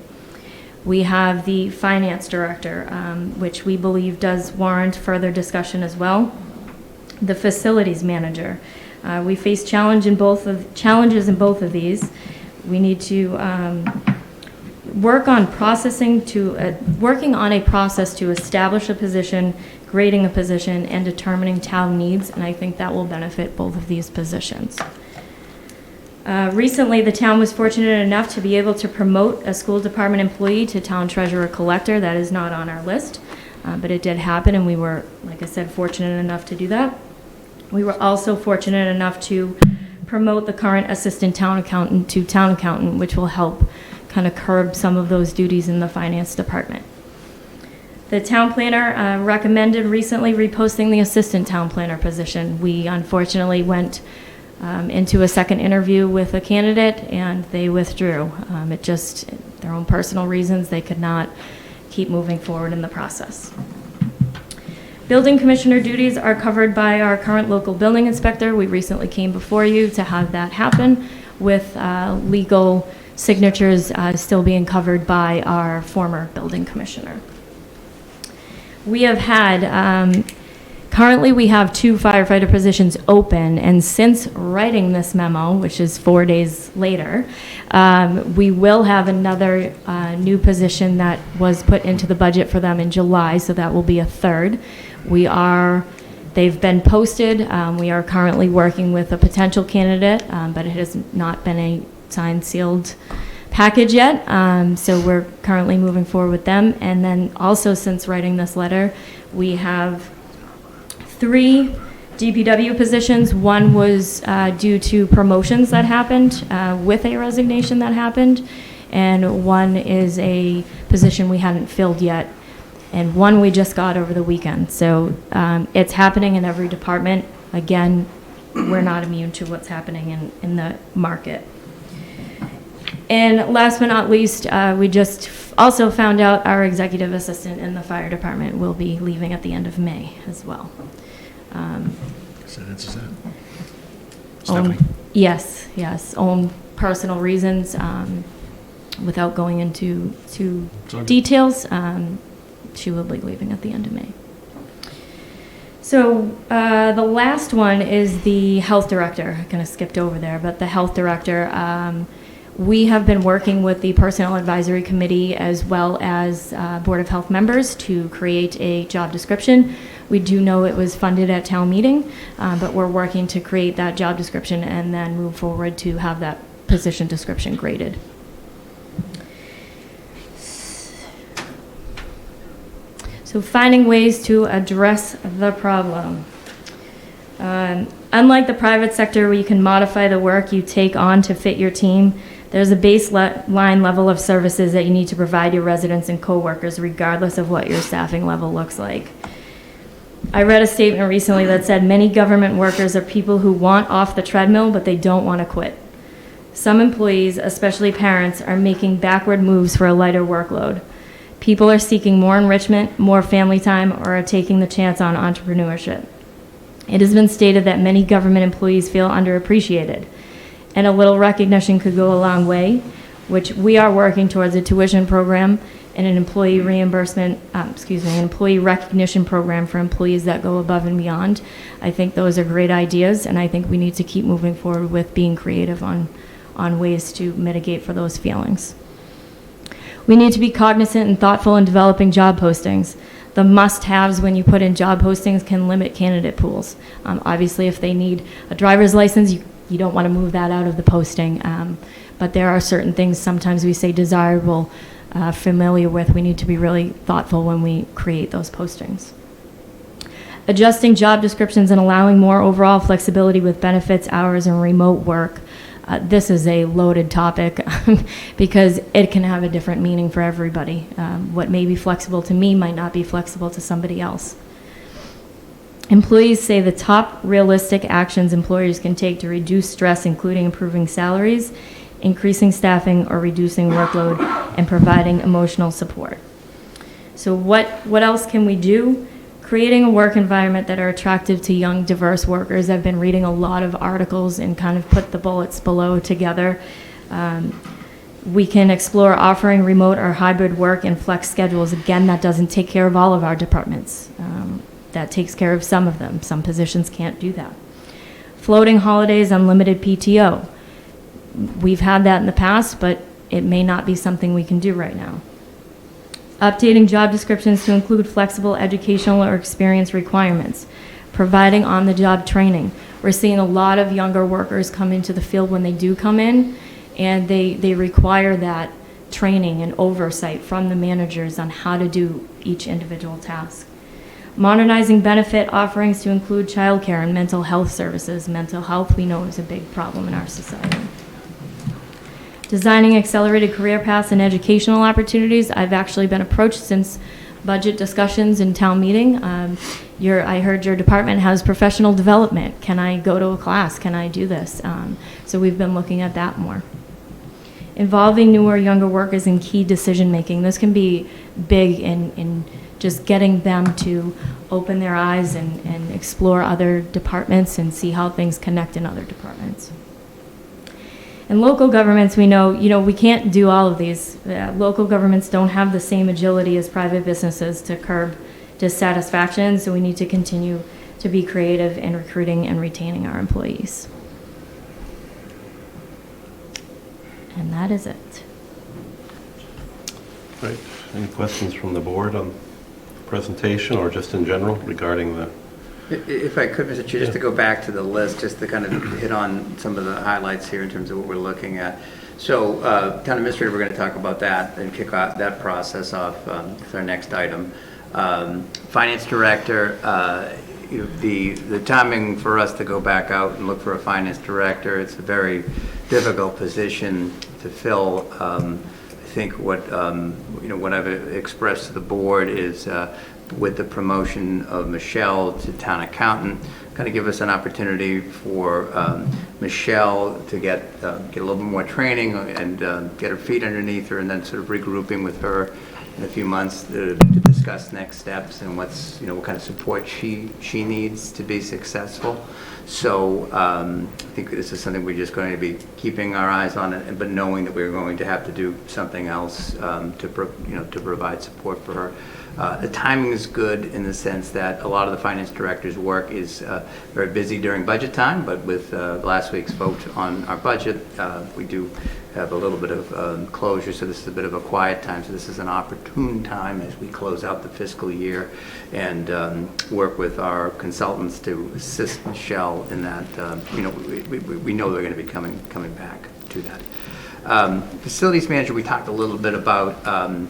We have the finance director, which we believe does warrant further discussion as well. The facilities manager. We face challenges in both of these. We need to working on a process to establish a position, grading a position, and determining town needs, and I think that will benefit both of these positions. Recently, the town was fortunate enough to be able to promote a school department employee to town treasurer collector. That is not on our list, but it did happen, and we were, like I said, fortunate enough to do that. We were also fortunate enough to promote the current assistant town accountant to town accountant, which will help kind of curb some of those duties in the finance department. The town planner recommended recently reposting the assistant town planner position. We unfortunately went into a second interview with a candidate and they withdrew. Their own personal reasons, they could not keep moving forward in the process. Building commissioner duties are covered by our current local building inspector. We recently came before you to have that happen with legal signatures still being covered by our former building commissioner. We have had, currently we have 2 firefighter positions open, and since writing this memo, which is 4 days later, we will have another new position that was put into the budget for them in July, so that will be a third. They've been posted. We are currently working with a potential candidate, but it has not been a signed, sealed package yet, so we're currently moving forward with them. And then also, since writing this letter, we have 3 DPW positions. One was due to promotions that happened with a resignation that happened, and one is a position we hadn't filled yet, and one we just got over the weekend. So it's happening in every department. Again, we're not immune to what's happening in the market. And last but not least, we just also found out our executive assistant in the fire department will be leaving at the end of May as well. So that's that. Own, Stephanie? yes, own personal reasons. without going into okay. details, she will be leaving at the end of May. So the last one is the health director. I kind of skipped over there, but the health director, we have been working with the Personnel Advisory Committee as well as Board of Health members to create a job description. We do know it was funded at town meeting, but we're working to create that job description and then move forward to have that position description graded. So finding ways to address the problem. Unlike the private sector where you can modify the work you take on to fit your team, there's a baseline level of services that you need to provide your residents and coworkers regardless of what your staffing level looks like. I read a statement recently that said many government workers are people who want off the treadmill, but they don't want to quit. Some employees, especially parents, are making backward moves for a lighter workload. People are seeking more enrichment, more family time, or are taking the chance on entrepreneurship. It has been stated that many government employees feel underappreciated, and a little recognition could go a long way, which we are working towards a tuition program and an employee employee recognition program for employees that go above and beyond. I think those are great ideas, and I think we need to keep moving forward with being creative on ways to mitigate for those feelings. We need to be cognizant and thoughtful in developing job postings. The must-haves when you put in job postings can limit candidate pools. Obviously, if they need a driver's license, you don't want to move that out of the posting. But there are certain things sometimes we say desirable, familiar with. We need to be really thoughtful when we create those postings. Adjusting job descriptions and allowing more overall flexibility with benefits, hours, and remote work. This is a loaded topic because it can have a different meaning for everybody. What may be flexible to me might not be flexible to somebody else. Employees say the top realistic actions employers can take to reduce stress, including improving salaries, increasing staffing, or reducing workload, and providing emotional support. So what else can we do? Creating a work environment that are attractive to young, diverse workers. I've been reading a lot of articles and kind of put the bullets below together. We can explore offering remote or hybrid work and flex schedules. Again, that doesn't take care of all of our departments. That takes care of some of them. Some positions can't do that. Floating holidays, unlimited PTO. We've had that in the past, but it may not be something we can do right now. Updating job descriptions to include flexible educational or experience requirements. Providing on-the-job training. We're seeing a lot of younger workers come into the field when they do come in, and they require that training and oversight from the managers on how to do each individual task. Modernizing benefit offerings to include childcare and mental health services. Mental health, we know, is a big problem in our society. Designing accelerated career paths and educational opportunities. I've actually been approached since budget discussions in town meeting. I heard your department has professional development. Can I go to a class? Can I do this? So we've been looking at that more. Involving newer, younger workers in key decision making. This can be big in just getting them to open their eyes and explore other departments and see how things connect in other departments. In local governments, we know, we can't do all of these. Local governments don't have the same agility as private businesses to curb dissatisfaction, so we need to continue to be creative in recruiting and retaining our employees. And that is it. Right. Any questions from the board on the presentation or just in general regarding the... If I could, Mr. Chair, just to go back to the list, just to kind of hit on some of the highlights here in terms of what we're looking at. So, Town Administrator, we're going to talk about that and kick off that process off with our next item. Finance Director, the timing for us to go back out and look for a Finance Director, it's a very difficult position to fill. I think what I've expressed to the board is with the promotion of Michelle to Town Accountant, kind of give us an opportunity for Michelle to get a little bit more training and get her feet underneath her, and then sort of regrouping with her in a few months to discuss next steps and what's, what kind of support she needs to be successful. So I think this is something we're just going to be keeping our eyes on it, but knowing that we're going to have to do something else to provide support for her. The timing is good in the sense that a lot of the finance director's work is very busy during budget time, but with last week's vote on our budget, we do have a little bit of closure, so this is a bit of a quiet time. So this is an opportune time as we close out the fiscal year and work with our consultants to assist Michelle in that. We know they're going to be coming back to that. Facilities manager, we talked a little bit about.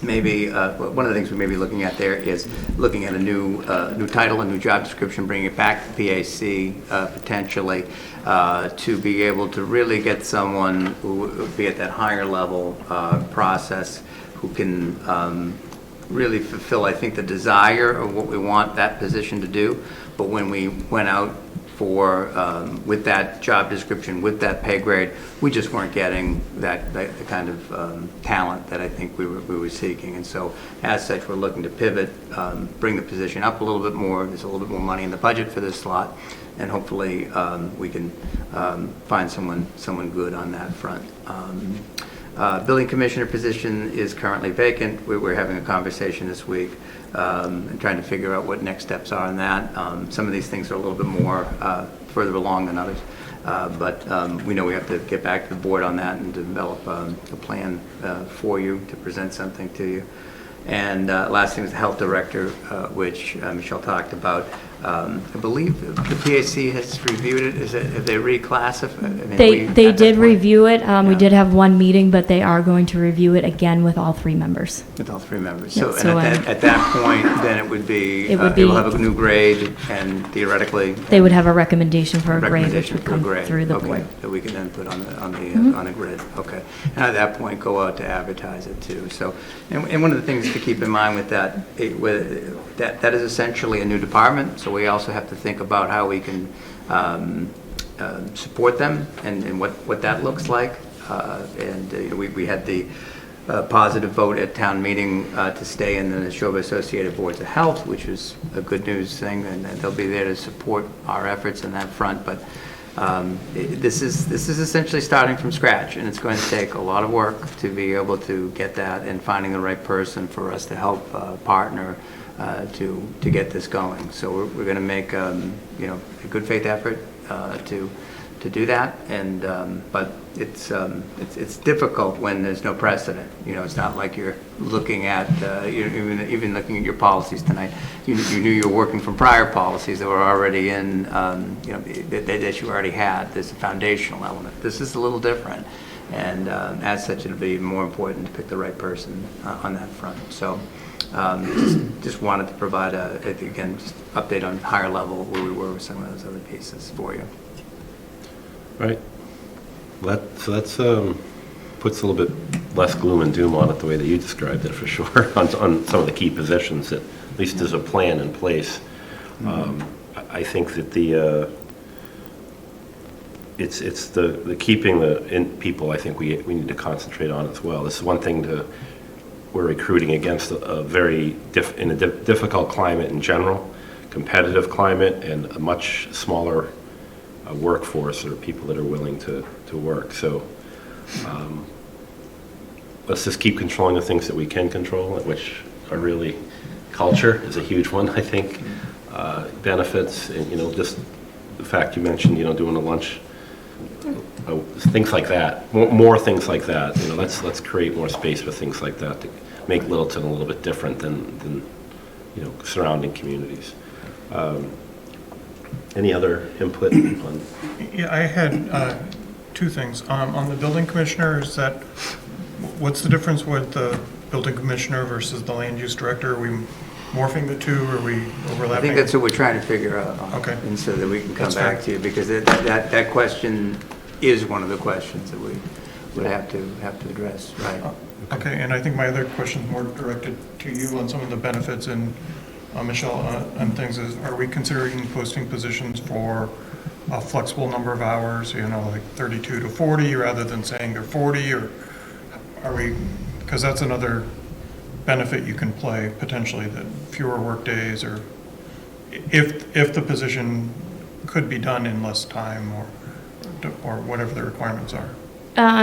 Maybe one of the things we may be looking at there is looking at a new title, a new job description, bringing it back to PAC potentially to be able to really get someone who would be at that higher level process who can really fulfill, I think, the desire of what we want that position to do. But when we went out for with that job description, with that pay grade, we just weren't getting the kind of talent that I think we were seeking. And so as such, we're looking to pivot, bring the position up a little bit more. There's a little bit more money in the budget for this slot, and hopefully we can find someone good on that front. Building commissioner position is currently vacant. We're having a conversation this week and trying to figure out what next steps are on that. Some of these things are a little bit more further along than others, but we know we have to get back to the board on that and develop a plan for you to present something to you. And last thing is the health director, which Michelle talked about. I believe the PAC has reviewed it. Have they reclassified? I mean, They did review it. We did have one meeting, but they are going to review it again with all 3 members. With all 3 members. Yep, So, at that point, then it would be, It would they will be- have a new grade, and theoretically. They would have a recommendation for a grade, which recommendation would for a come grade. through the Okay, board. that we can then put on the grid. Okay. And at that point, go out to advertise it too. So, and one of the things to keep in mind with that, that is essentially a new department. So we also have to think about how we can support them and what that looks like. We had the positive vote at town meeting to stay in the Neshoba Associated Boards of Health, which was a good news thing, and they'll be there to support our efforts in that front. But this is essentially starting from scratch, and it's going to take a lot of work to be able to get that and finding the right person for us to help partner to get this going. So we're going to make a good faith effort to do that, and but it's difficult when there's no precedent. It's not like you're looking at even looking at your policies tonight. You knew you were working from prior policies that were already in that you already had. There's a foundational element. This is a little different, and as such, it'll be more important to pick the right person on that front. So. Just wanted to provide again, just update on higher level where we were with some of those other pieces for you. Right. So that's puts a little bit less gloom and doom on it the way that you described it, for sure, on some of the key positions. That at least there's a plan in place. I think that it's the keeping the people. I think we need to concentrate on as well. This is one thing we're recruiting against a very difficult climate in general, competitive climate, and a much smaller workforce, or people that are willing to work. So let's just keep controlling the things that we can control, which are really culture is a huge one, I think. Benefits, and just the fact you mentioned, doing a lunch, things like that, more things like that. Let's create more space for things like that to make Littleton a little bit different than surrounding communities. Any other input on? Yeah, I had 2 things. On the building commissioner, what's the difference with the building commissioner versus the land use director? Are we morphing the 2? Are we overlapping? I think that's what we're trying to figure out. Okay. And so that we can come That's back fair. to you, because that question is one of the questions that we would have to address, right? Okay, and I think my other question is more directed to you on some of the benefits, and Michelle, on things is, are we considering posting positions for a flexible number of hours, like 32 to 40, rather than saying they're 40, or are we, because that's another benefit you can play potentially, that fewer work days, or if the position could be done in less time, or whatever the requirements are.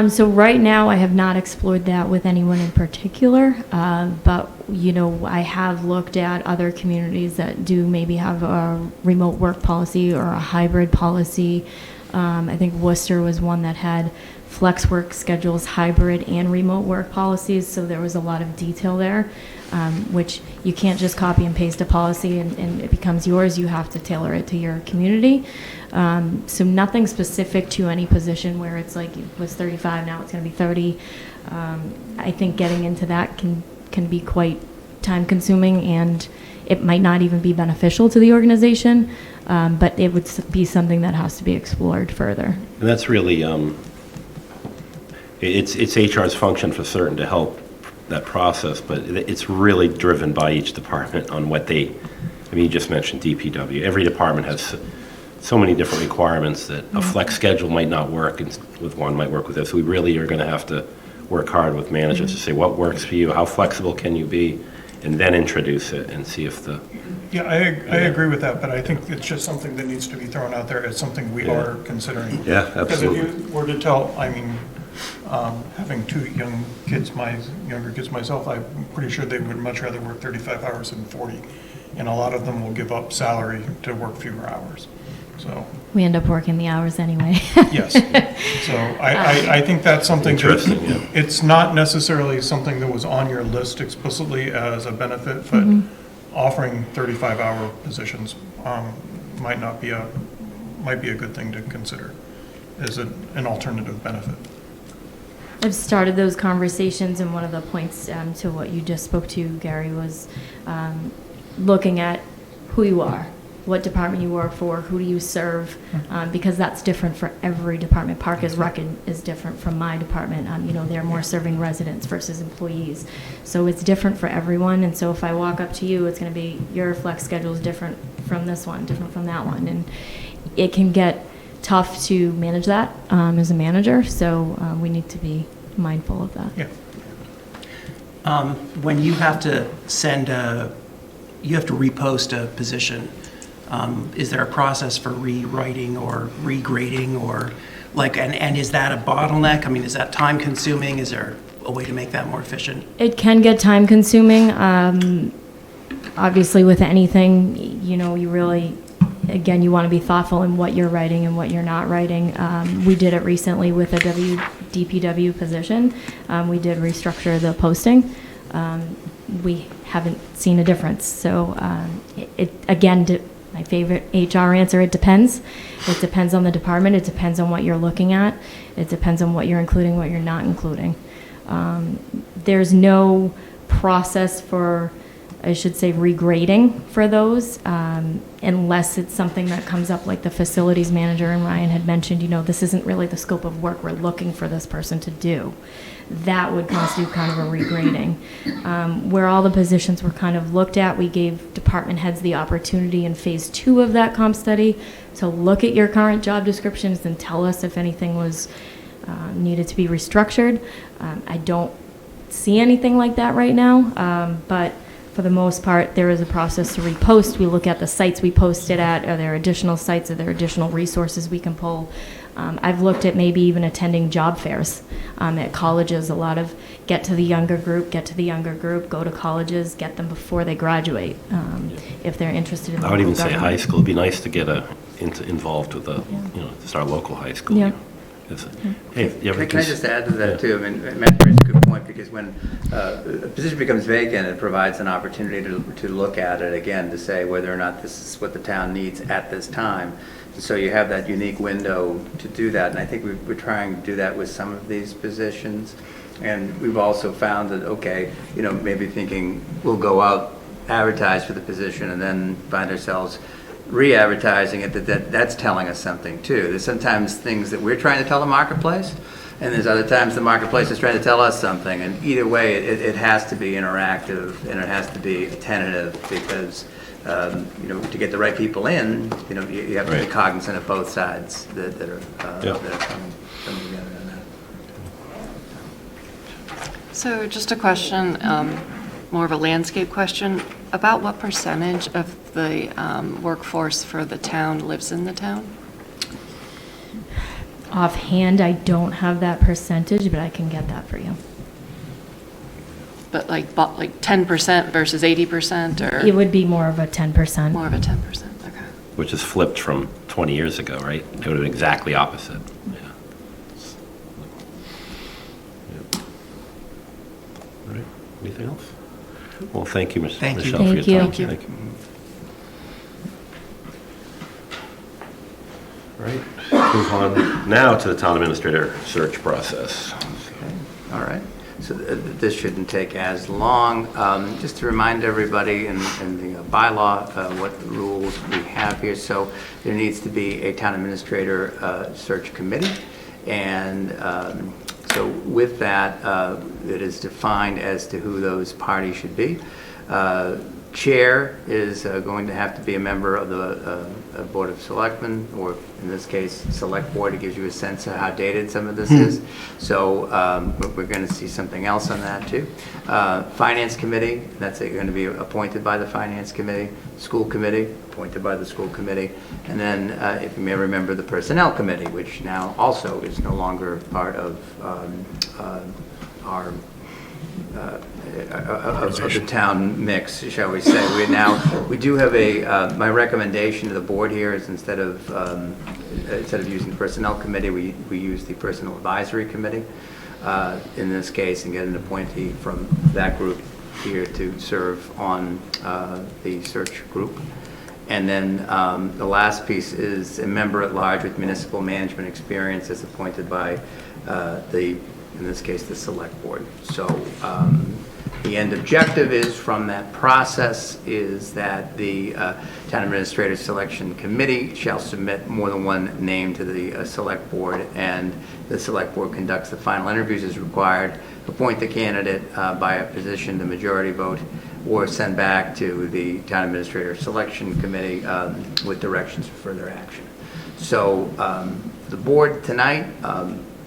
So right now, I have not explored that with anyone in particular, but, you know, I have looked at other communities that do maybe have a remote work policy or a hybrid policy. I think Worcester was one that had flex work schedules, hybrid and remote work policies, so there was a lot of detail there, which you can't just copy and paste a policy and it becomes yours. You have to tailor it to your community. So nothing specific to any position where it's like it was 35, now it's going to be 30. I think getting into that can be quite time consuming, and it might not even be beneficial to the organization, but it would be something that has to be explored further. And that's really, it's HR's function for certain to help that process, but it's really driven by each department on what they, I mean, you just mentioned DPW. Every department has so many different requirements that a flex schedule might not work and with one, might work with this. We really are going to have to work hard with managers to say what works for you, how flexible can you be, and then introduce it and see if the... Yeah, I agree with that, but I think it's just something that needs to be thrown out there as something we are considering. Yeah, absolutely. Because if you were to tell, I mean, having two younger kids myself, I'm pretty sure they would much rather work 35 hours than 40. And a lot of them will give up salary to work fewer hours. So We end up working the hours anyway. yes. So I think that's something Interesting, that, yeah. it's not necessarily something that was on your list explicitly as a benefit, but offering 35-hour positions might be a good thing to consider as an alternative benefit. I've started those conversations, and one of the points to what you just spoke to, Gary, was looking at who you are, what department you work for, who do you serve, because that's different for every department. Parker's Rec is different from my department. You know, they're more serving residents versus employees. So it's different for everyone, and so if I walk up to you, it's going to be your flex schedule is different from this one, different from that one, and it can get tough to manage that as a manager, so we need to be mindful of that. Yeah. When you have to you have to repost a position, is there a process for rewriting or regrading, or like, and is that a bottleneck? I mean, is that time consuming? Is there a way to make that more efficient? It can get time consuming. Obviously, with anything, you know, you really, again, you want to be thoughtful in what you're writing and what you're not writing. We did it recently with a DPW position. We did restructure the posting. We haven't seen a difference. So my favorite HR answer, it depends. It depends on the department. It depends on what you're looking at. It depends on what you're including, what you're not including. There's no process for, I should say, regrading for those, unless it's something that comes up like the facilities manager and Ryan had mentioned, you know, this isn't really the scope of work we're looking for this person to do. That would constitute kind of a regrading. Where all the positions were kind of looked at, we gave department heads the opportunity in phase 2 of that comp study to look at your current job descriptions and tell us if anything was needed to be restructured. I don't see anything like that right now, but for the most part, there is a process to repost. We look at the sites we posted at. Are there additional sites? Are there additional resources we can pull? I've looked at maybe even attending job fairs at colleges. A lot of get to the younger group, go to colleges, get them before they graduate, if they're interested in the I would even local say government. high school. It'd be nice to get involved with start local high school. Yeah. Hey, you ever Can I just add to that, too? I mean, Matt raised a good point, because when a position becomes vacant, it provides an opportunity to look at it again, to say whether or not this is what the town needs at this time. And so you have that unique window to do that, and I think we're trying to do that with some of these positions. And we've also found that, okay, you know, maybe thinking we'll go out, advertise for the position, and then find ourselves re-advertising it, that's telling us something too. There's sometimes things that we're trying to tell the marketplace, and there's other times the marketplace is trying to tell us something, and either way it has to be interactive and it has to be tentative, because you know, to get the right people in, you know, you have to be cognizant of both sides that are coming together on that. So just a question. more of a landscape question. About what percentage of the workforce for the town lives in the town? Offhand, I don't have that percentage, but I can get that for you. But like 10% versus 80%, or? It would be more of a 10%. More of a 10%, okay. Which is flipped from 20 years ago, right? Go to exactly opposite. Yeah. Yep. All right. Anything else? Well, thank you, Thank you. Michelle, for your Thank you. time. Thank Thank you. All right. Move on now to the town administrator search process. All right, so this shouldn't take as long. Just to remind everybody in the bylaw what the rules we have here. So there needs to be a town administrator search committee. And so with that, it is defined as to who those parties should be. Chair is going to have to be a member of the Board of Selectmen, or in this case, Select Board. It gives you a sense of how dated some of this is. So we're going to see something else on that too. Finance Committee, that's going to be appointed by the Finance Committee. School Committee, appointed by the School Committee. And then, if you may remember, the Personnel Committee, which now also is no longer part of our of the town mix, shall we say. We do have my recommendation to the board here is instead of using the Personnel Committee, we use the Personnel Advisory Committee in this case, and get an appointee from that group here to serve on the search group. And then the last piece is a member at large with municipal management experience as appointed by in this case, the Select Board. So the end objective is from that process is that the Town Administrator Selection Committee shall submit more than one name to the Select Board, and the Select Board conducts the final interviews as required, appoint the candidate by a position to majority vote, or send back to the Town Administrator Selection Committee with directions for further action. So the board tonight,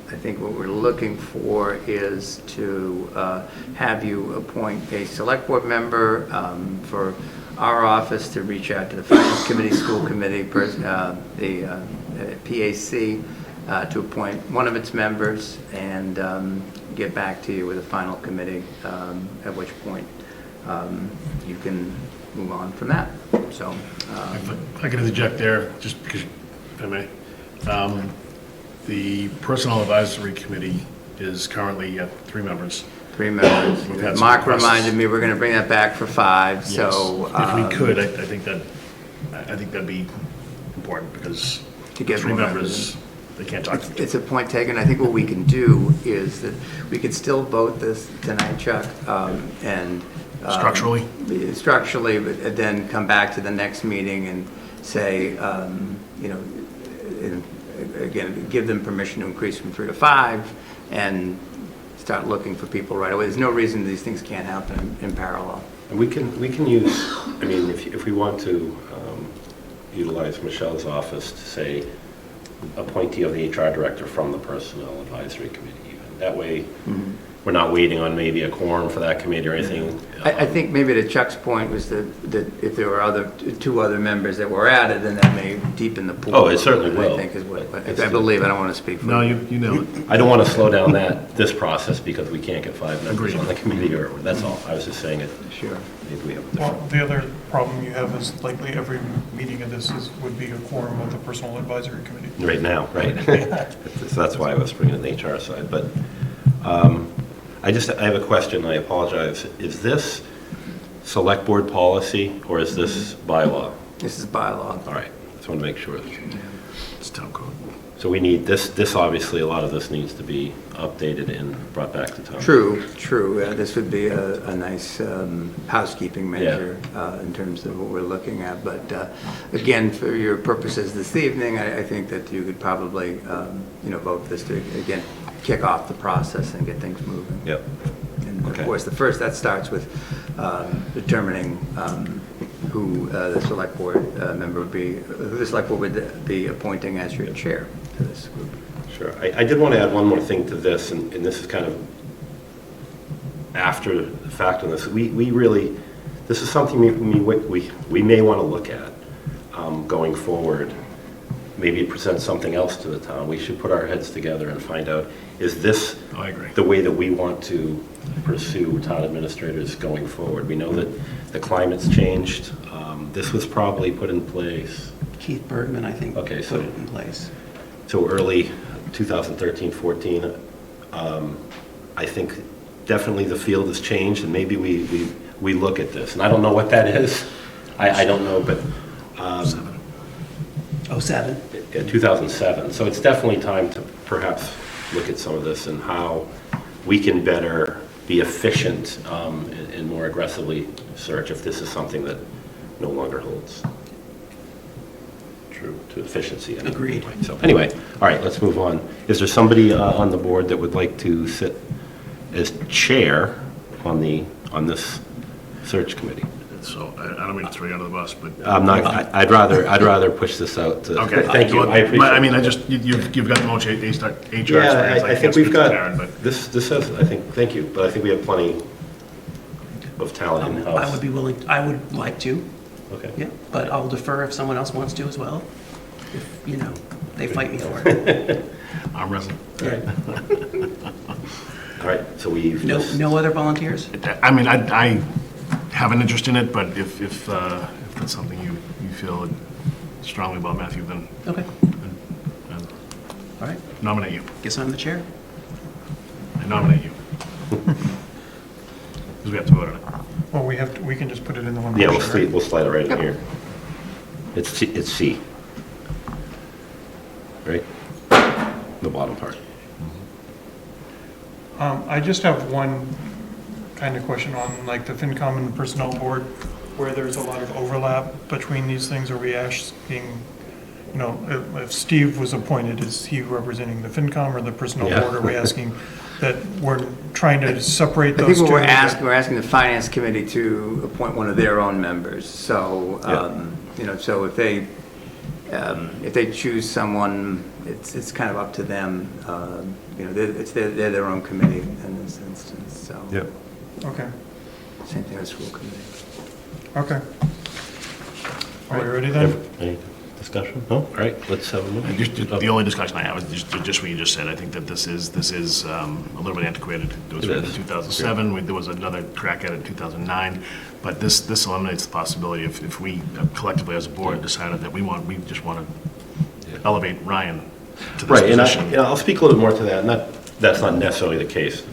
I think what we're looking for is to have you appoint a select board member for our office to reach out to the Finance Committee, School Committee, the PAC to appoint one of its members and get back to you with a final committee, at which point you can move on from that. So If I can interject there, just because, if I may. The Personnel Advisory Committee is currently at 3 members. 3 members. We've had some Mark requests. reminded me we're going to bring that back for 5. Yes. So If we could, I think that'd be important, because To get 3 more members, they can't talk to each other. it's a point taken. I think what we can do is that we could still vote this tonight, Chuck, and Structurally? Structurally, but then come back to the next meeting and say, again, give them permission to increase from 3 to 5 and start looking for people right away. There's no reason these things can't happen in parallel. And we can use, I mean, if we want to utilize Michelle's office to say, appointee of the HR director from the Personnel Advisory Committee even. That way, we're not waiting on maybe a quorum for that committee or anything. I think maybe to Chuck's point was that if there were 2 other members that were added, then that may deepen the pool. Oh, it certainly will. I think is what, I believe, I don't want to speak for No, you. you know it. I don't want to slow down this process because we can't get 5 members Agreed. on the committee, or that's all. I was just saying it. Sure. Maybe we have a Well, different. the other problem you have is likely every meeting of this would be a quorum of the Personal Advisory Committee. Right now, right? So that's why I was bringing the HR side. But I have a question. I apologize. Is this select board policy or is this bylaw? This is bylaw. All right. Just want to make sure. It's town code. So we need this obviously, a lot of this needs to be updated and brought back to town. True. This would be a nice housekeeping measure in terms of what we're looking at. But again, for your purposes this evening, I think that you could probably, vote this to, again, kick off the process and get things moving. Yep. And of Okay. course, that starts with determining who the select board member would be, who the select board would be appointing as your chair to this group. Sure. I did want to add one more thing to this, and this is kind of after the fact on this. We really, this is something we may want to look at going forward. Maybe present something else to the town. We should put our heads together and find out, is this I agree. the way that we want to pursue town administrators going forward? We know that the climate's changed. This was probably put in place. Keith Bergman, I think, Okay, so- put it in place. So early 2013, 14, I think definitely the field has changed, and maybe we look at this. And I don't know what that is. I don't know, but 07. 2007. So it's definitely time to perhaps look at some of this and how we can better be efficient and more aggressively search if this is something that no longer holds true to efficiency. Agreed. So anyway, all right, let's move on. Is there somebody on the board that would like to sit as chair on this search committee? So I don't mean to throw you under the bus, but. I'm not, I'd rather push this out to. Okay. Thank you, I appreciate it. I mean, you've got the most HR experience. Yeah, I think can't we've speak to got, Karen, but- this has, I think, thank you, but I think we have plenty of talent in-house. I would be willing, I would like to, Okay. yeah, but I'll defer if someone else wants to as well, if, they fight me for it. Arm wrestling. All right, so we've. No other volunteers? I mean, I have an interest in it, but if that's something you feel strongly about, Matthew, then Okay, I all right, nominate you. guess I'm the chair. I nominate you. Because we have to vote on it. Well, we can just put it in the one. Yeah, motion, right? we'll slide it right in here. It's C. Right? The bottom part. I just have one kind of question on like the FinCom and the Personnel Board, where there's a lot of overlap between these things. Are we asking, if Steve was appointed, is he representing the FinCom or the Personnel Yeah. Board? Are we asking that we're trying to separate I those think two? what we're asking the Finance Committee to appoint one of their own members. So, so if they choose someone, it's kind of up to them. They're their own committee in this instance, so. Yep. Okay, Same thing as school committee. okay. Are we ready then? Any discussion? No? All right, let's have a And move. the only discussion I have is just what you just said. I think that this is a little bit antiquated. It was It written in is. 2007. There was another crack at it in 2009. But this eliminates the possibility if we collectively as a board decided that we just want to elevate Ryan to this Right, and position. I'll speak a little bit more to that, and that's not necessarily the case.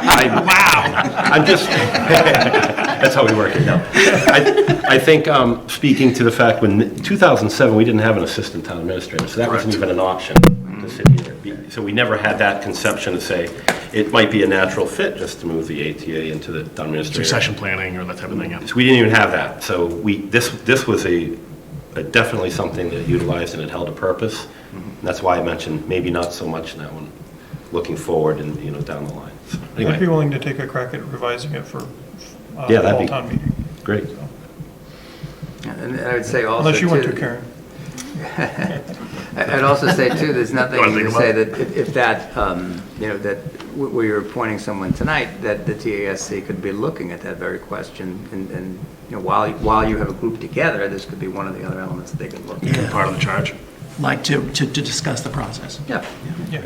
I'm just, that's how we work it now. I think, speaking to the fact, when 2007, we didn't have an assistant town administrator, so that wasn't even an option to sit here. So we never had that conception to say, it might be a natural fit just to move the ATA into the town administrator. Succession planning or that type of thing, yeah. So we didn't even have that. So this was definitely something that utilized and it held a purpose. And that's why I mentioned maybe not so much now when looking forward and, down the line. So, I'd be anyway, willing to take a crack at revising it for Yeah, that'd fall be town meeting. great. And I would say also. Unless you want too- to, Karen. I'd also say too, there's nothing You wanna to think say about that if that, that where you're appointing someone tonight, that the TASC could be looking at that very question. And while you have a group together, this could be one of the other elements that they can look at. Part of the charge. Like to discuss the process. Yeah. Yeah.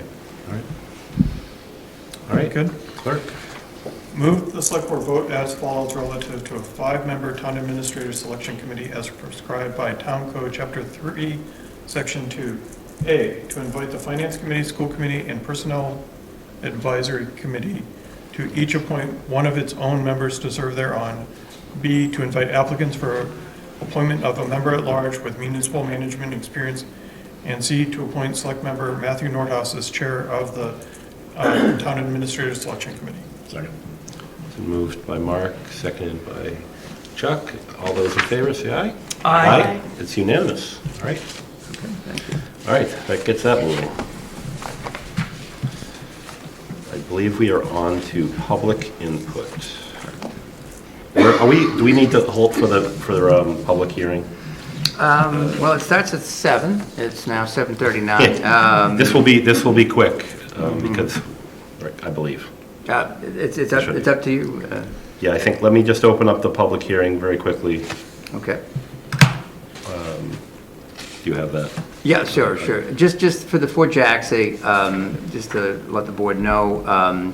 All right, Good. clerk. Move the select board vote as follows relative to a 5-member town administrator selection committee as prescribed by Town Code Chapter 3, Section 2. A, to invite the Finance Committee, School Committee, and Personnel Advisory Committee to each appoint one of its own members to serve thereon. B, to invite applicants for appointment of a member at large with municipal management experience. And C, to appoint select member Matthew Nordhaus as chair of the Town Administrator Selection Committee. Second. Moved by Mark, seconded by Chuck. All those in favor, say aye. Aye. It's unanimous. All right. All right, that gets that moving. I believe we are on to public input. Do we need to hold for the public hearing? Well, it starts at 7. It's now 7:39. This will be quick, because, right, I believe. It's up to you. Yeah, I think, let me just open up the public hearing very quickly. Okay. Do you have that? Yeah, sure. Just for the Fort Jackson, just to let the board know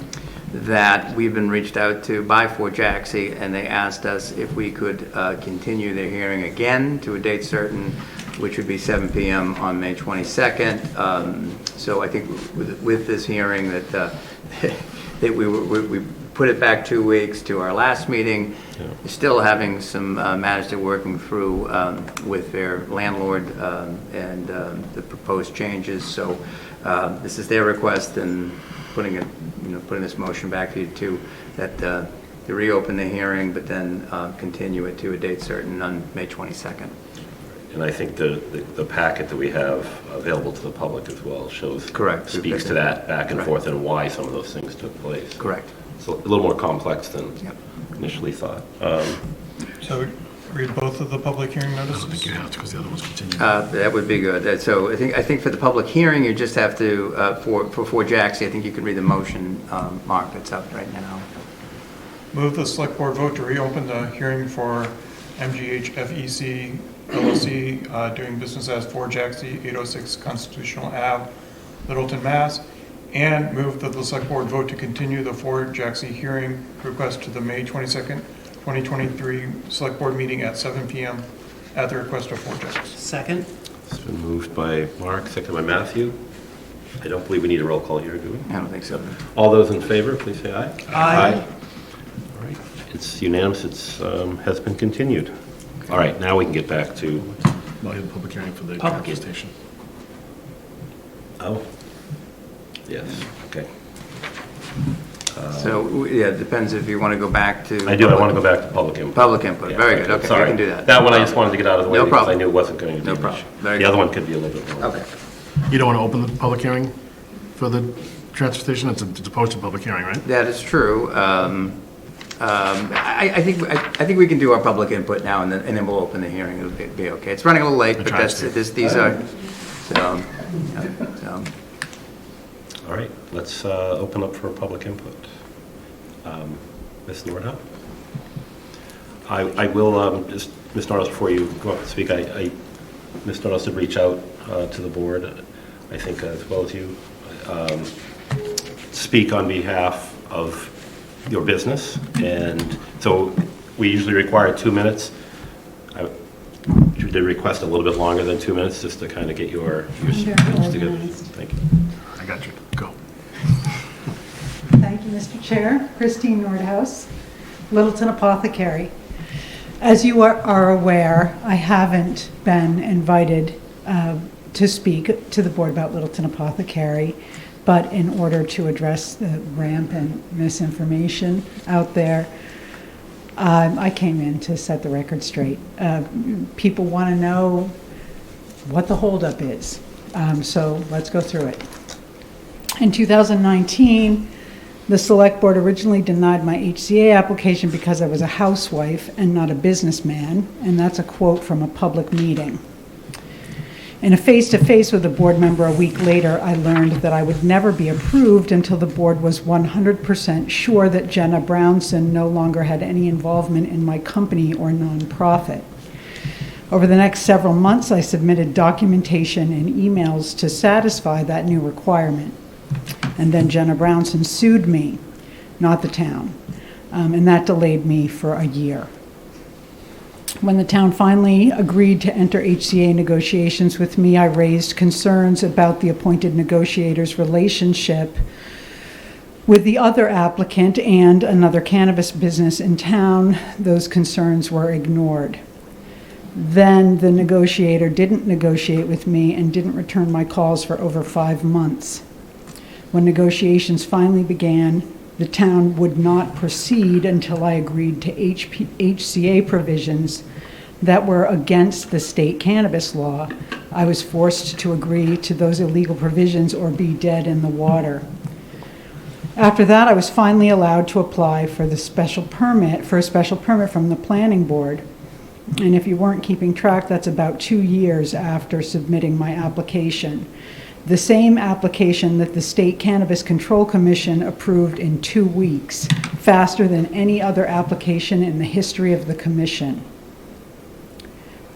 that we've been reached out to by Fort Jackson, and they asked us if we could continue their hearing again to a date certain, which would be 7 p.m. on May 22nd. So I think with this hearing that that we put it back 2 weeks to our last meeting. Yeah. Still having some matters they're working through with their landlord and the proposed changes. So this is their request, and putting this motion back to you too, that to reopen the hearing, but then continue it to a date certain on May 22nd. And I think the packet that we have available to the public as well shows. Correct. Speaks to that back and Correct. forth and why some of those things took place. Correct. So a little more complex than initially thought. So read both of the public hearing I don't think notices? you have to, because the other one's continued. That would be good. So I think for the public hearing, you just have to, for Fort Jackson, I think you could read the motion, Mark, that's up right now. Move the select board vote to reopen the hearing for MGH FEC LLC, doing business as 4 Jackson, 806 Constitutional Ave, Littleton, Mass. And move that the select board vote to continue the 4 Jackson hearing request to the May 22nd, 2023 select board meeting at 7 p.m. at the request of 4 Jackson. Second? It's been moved by Mark, seconded by Matthew. I don't believe we need a roll call here, do we? I don't think so. All those in favor, please say aye. Aye. All right, it's unanimous, it's, has been continued. All right, now we can get back to, Well, you have a public hearing for the Public transfer station. oh, yes, okay. So, yeah, it depends if you want to go back to. I do, I want to go back to public input. Public input, Yeah, very good, okay, we sorry. can do that. That one I just wanted to get out of the way No because I problem. knew it wasn't going to be No an problem. issue. Very The good. other one could be a little bit more. Okay. You don't want to open the public hearing for the transfer station? It's a posted public hearing, right? That is true. I think we can do our public input now, and then we'll open the hearing. It'll be okay. It's running a little late, but try that's, to. these are, so. All right, let's open up for public input. Ms. Nordhoff? I will, just, Ms. Nordhoff, before you go up and speak, Ms. Nordhoff did reach out to the board, I think as well as you, speak on behalf of your business, and so we usually require 2 minutes. I did request a little bit longer than 2 minutes, just to kind of get your speech together. Thank you. I got you. Go. Thank you, Mr. Chair. Christine Nordhaus, Littleton Apothecary. As you are aware, I haven't been invited to speak to the board about Littleton Apothecary, but in order to address the rampant misinformation out there, I came in to set the record straight. People want to know what the holdup is, so let's go through it. In 2019, the select board originally denied my HCA application because I was a housewife and not a businessman, and that's a quote from a public meeting. In a face-to-face with a board member a week later, I learned that I would never be approved until the board was 100% sure that Jenna Brownson no longer had any involvement in my company or nonprofit. Over the next several months, I submitted documentation and emails to satisfy that new requirement. And then Jenna Brownson sued me, not the town, and that delayed me for a year. When the town finally agreed to enter HCA negotiations with me, I raised concerns about the appointed negotiator's relationship with the other applicant and another cannabis business in town. Those concerns were ignored. Then the negotiator didn't negotiate with me and didn't return my calls for over 5 months. When negotiations finally began, the town would not proceed until I agreed to HCA provisions that were against the state cannabis law. I was forced to agree to those illegal provisions or be dead in the water. After that, I was finally allowed to apply for a special permit from the planning board. And if you weren't keeping track, that's about 2 years after submitting my application. the same application that the State Cannabis Control Commission approved in 2 weeks, faster than any other application in the history of the commission.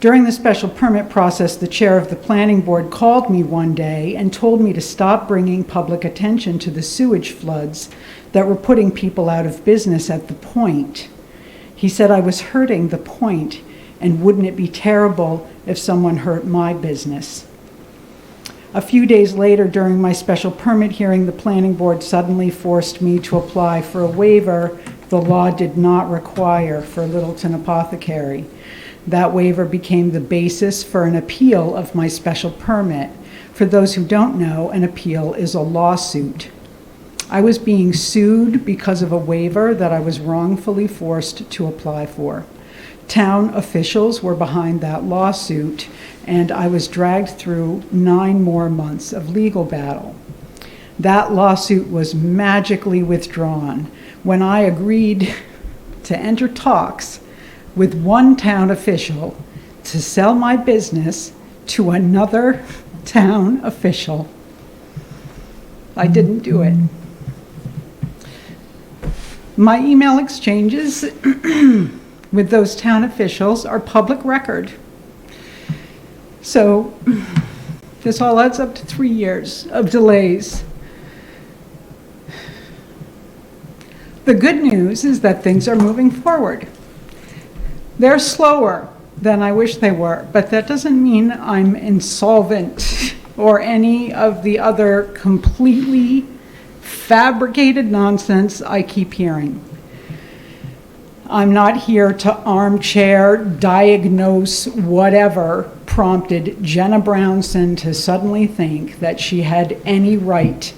During the special permit process, the chair of the planning board called me one day and told me to stop bringing public attention to the sewage floods that were putting people out of business at the point. He said I was hurting the point, and wouldn't it be terrible if someone hurt my business? A few days later, during my special permit hearing, the planning board suddenly forced me to apply for a waiver the law did not require for Littleton Apothecary. That waiver became the basis for an appeal of my special permit. For those who don't know, an appeal is a lawsuit. I was being sued because of a waiver that I was wrongfully forced to apply for. Town officials were behind that lawsuit, and I was dragged through 9 more months of legal battle. That lawsuit was magically withdrawn when I agreed to enter talks with one town official to sell my business to another town official. I didn't do it. My email exchanges with those town officials are public record. So this all adds up to 3 years of delays. The good news is that things are moving forward. They're slower than I wish they were, but that doesn't mean I'm insolvent or any of the other completely fabricated nonsense I keep hearing. I'm not here to armchair diagnose whatever prompted Jenna Brownson to suddenly think that she had any right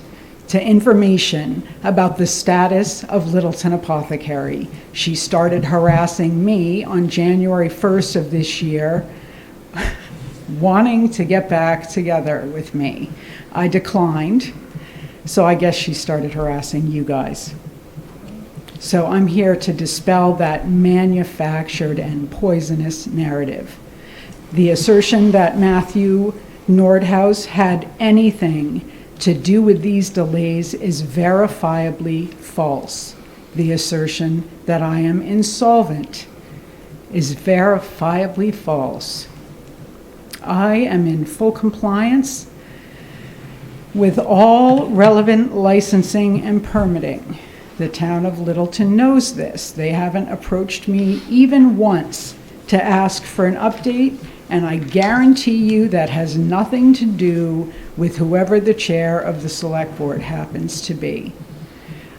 to information about the status of Littleton Apothecary. She started harassing me on January 1st of this year, wanting to get back together with me. I declined, so I guess she started harassing you guys. So I'm here to dispel that manufactured and poisonous narrative. The assertion that Matthew Nordhaus had anything to do with these delays is verifiably false. The assertion that I am insolvent is verifiably false. I am in full compliance with all relevant licensing and permitting. The town of Littleton knows this. They haven't approached me even once to ask for an update, and I guarantee you that has nothing to do with whoever the chair of the select board happens to be.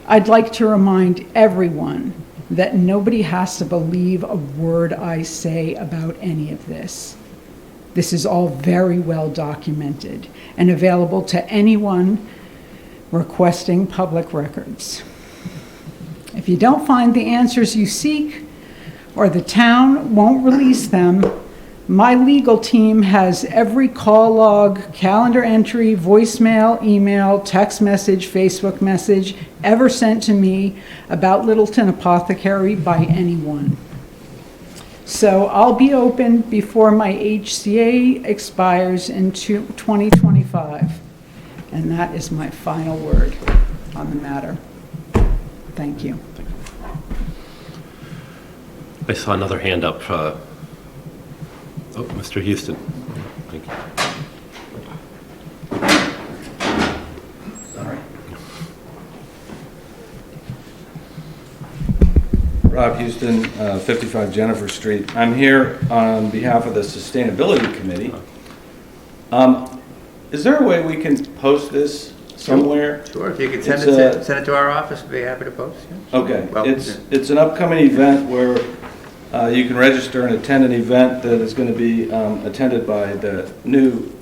I'd like to remind everyone that nobody has to believe a word I say about any of this. This is all very well documented and available to anyone requesting public records. If you don't find the answers you seek, or the town won't release them, my legal team has every call log, calendar entry, voicemail, email, text message, Facebook message ever sent to me about Littleton Apothecary by anyone. So I'll be open before my HCA expires in 2025. And that is my final word on the matter. Thank you. I saw another hand up. Mr. Houston. Thank you. Sorry. Rob Houston, 55 Jennifer Street. I'm here on behalf of the Sustainability Committee. Is there a way we can post this somewhere? Sure, if you could send it to our office, we'd be happy to post. Yeah. Okay, Well, it's an upcoming event where you can register and attend an event that is going to be attended by the new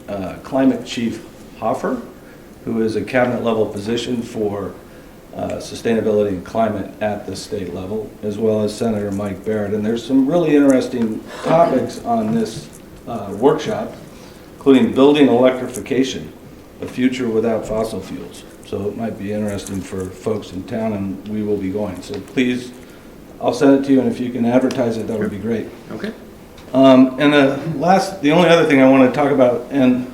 Climate Chief Hoffer, who is a cabinet level position for sustainability and climate at the state level, as well as Senator Mike Barrett. And there's some really interesting topics on this workshop, including building electrification, a future without fossil fuels. So it might be interesting for folks in town, and we will be going. So please, I'll send it to you, and if you can advertise it, that would be great. Okay. And the only other thing I want to talk about, and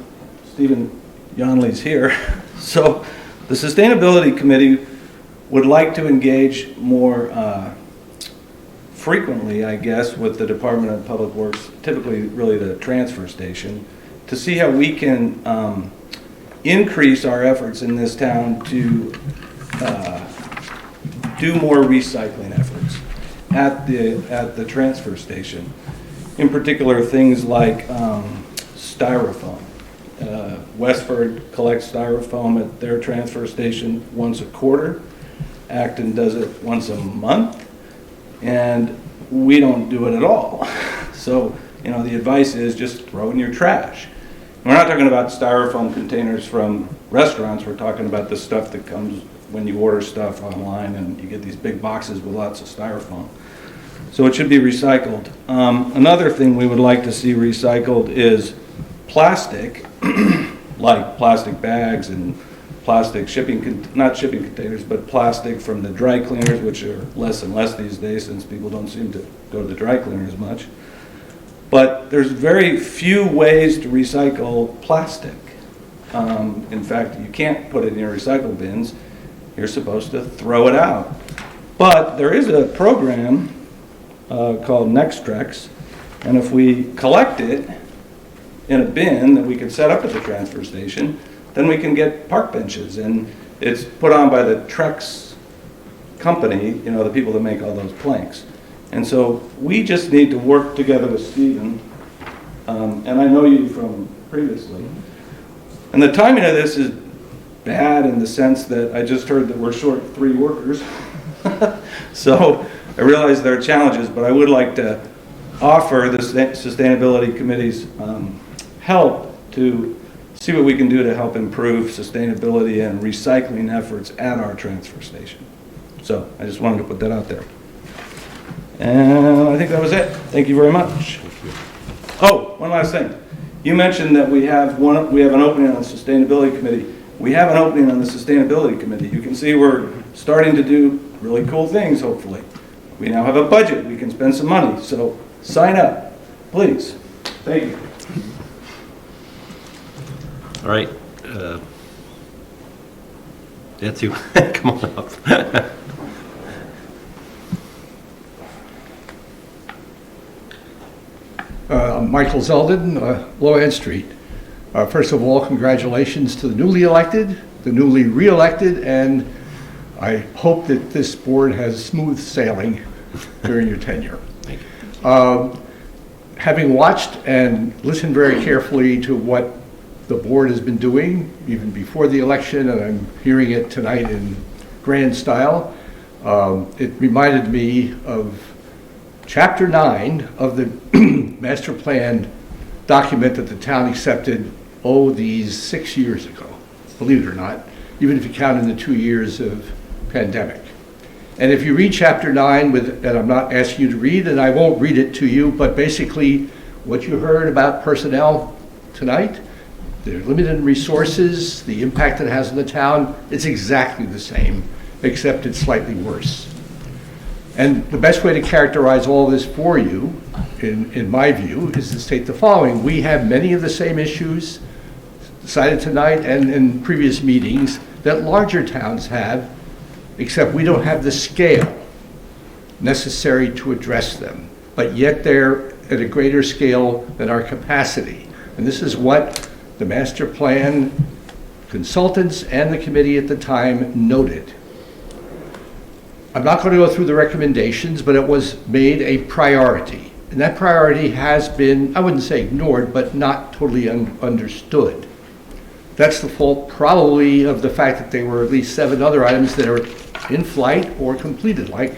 Stephen, Jan Lee's here. So the Sustainability Committee would like to engage more frequently, I guess, with the Department of Public Works, typically really the transfer station, to see how we can increase our efforts in this town to do more recycling efforts at the transfer station. In particular, things like styrofoam. Westford collects styrofoam at their transfer station once a quarter. Acton does it once a month, and we don't do it at all. So, you know, the advice is just throw in your trash. And we're not talking about styrofoam containers from restaurants. We're talking about the stuff that comes when you order stuff online and you get these big boxes with lots of styrofoam. So it should be recycled. Another thing we would like to see recycled is plastic, like plastic bags and plastic not shipping containers, but plastic from the dry cleaners, which are less and less these days since people don't seem to go to the dry cleaner as much. But there's very few ways to recycle plastic. In fact, you can't put it in your recycle bins. You're supposed to throw it out. But there is a program called Nextrex, and if we collect it in a bin that we can set up at the transfer station, then we can get park benches, and it's put on by the Trex company, you know, the people that make all those planks. And so we just need to work together with Stephen, and I know you from previously. And the timing of this is bad in the sense that I just heard that we're short 3 workers. So I realize there are challenges, but I would like to offer the Sustainability Committee's help to see what we can do to help improve sustainability and recycling efforts at our transfer station. So I just wanted to put that out there. And I think that was it. Thank you very much. Oh, one last thing. You mentioned that we have an opening on the Sustainability Committee. We have an opening on the Sustainability Committee. You can see we're starting to do really cool things, hopefully. We now have a budget. We can spend some money. So sign up, please. Thank you. All right. That's you. Come on up. Michael Zeldin, Low End Street. First of all, congratulations to the newly elected, the newly re-elected, and I hope that this board has smooth sailing during your tenure. Thank you. Having watched and listened very carefully to what the board has been doing, even before the election, and I'm hearing it tonight in grand style, it reminded me of Chapter 9 of the master plan document that the town accepted, these 6 years ago, believe it or not, even if you count in the 2 years of pandemic. And if you read Chapter 9, and I'm not asking you to read, and I won't read it to you, but basically what you heard about personnel tonight, their limited resources, the impact it has on the town, it's exactly the same, except it's slightly worse. And the best way to characterize all this for you, in my view, is to state the following. We have many of the same issues cited tonight and in previous meetings that larger towns have, except we don't have the scale necessary to address them. But yet they're at a greater scale than our capacity. And this is what the master plan consultants and the committee at the time noted. I'm not going to go through the recommendations, but it was made a priority. And that priority has been, I wouldn't say ignored, but not totally understood. That's the fault probably of the fact that there were at least 7 other items that are in flight or completed, like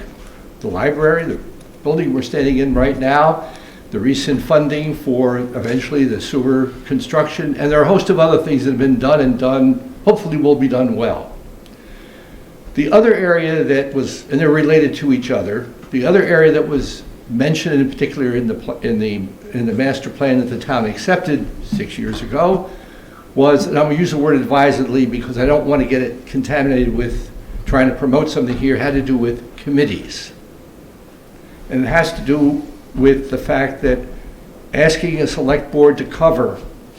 the library, the building we're standing in right now, the recent funding for eventually the sewer construction, and there are a host of other things that have been done and hopefully will be done well. The other area that was, and they're related to each other, the other area that was mentioned in particular in the master plan that the town accepted 6 years ago was, and I'm going to use the word advisedly because I don't want to get it contaminated with trying to promote something here, had to do with committees. And it has to do with the fact that asking a select board to cover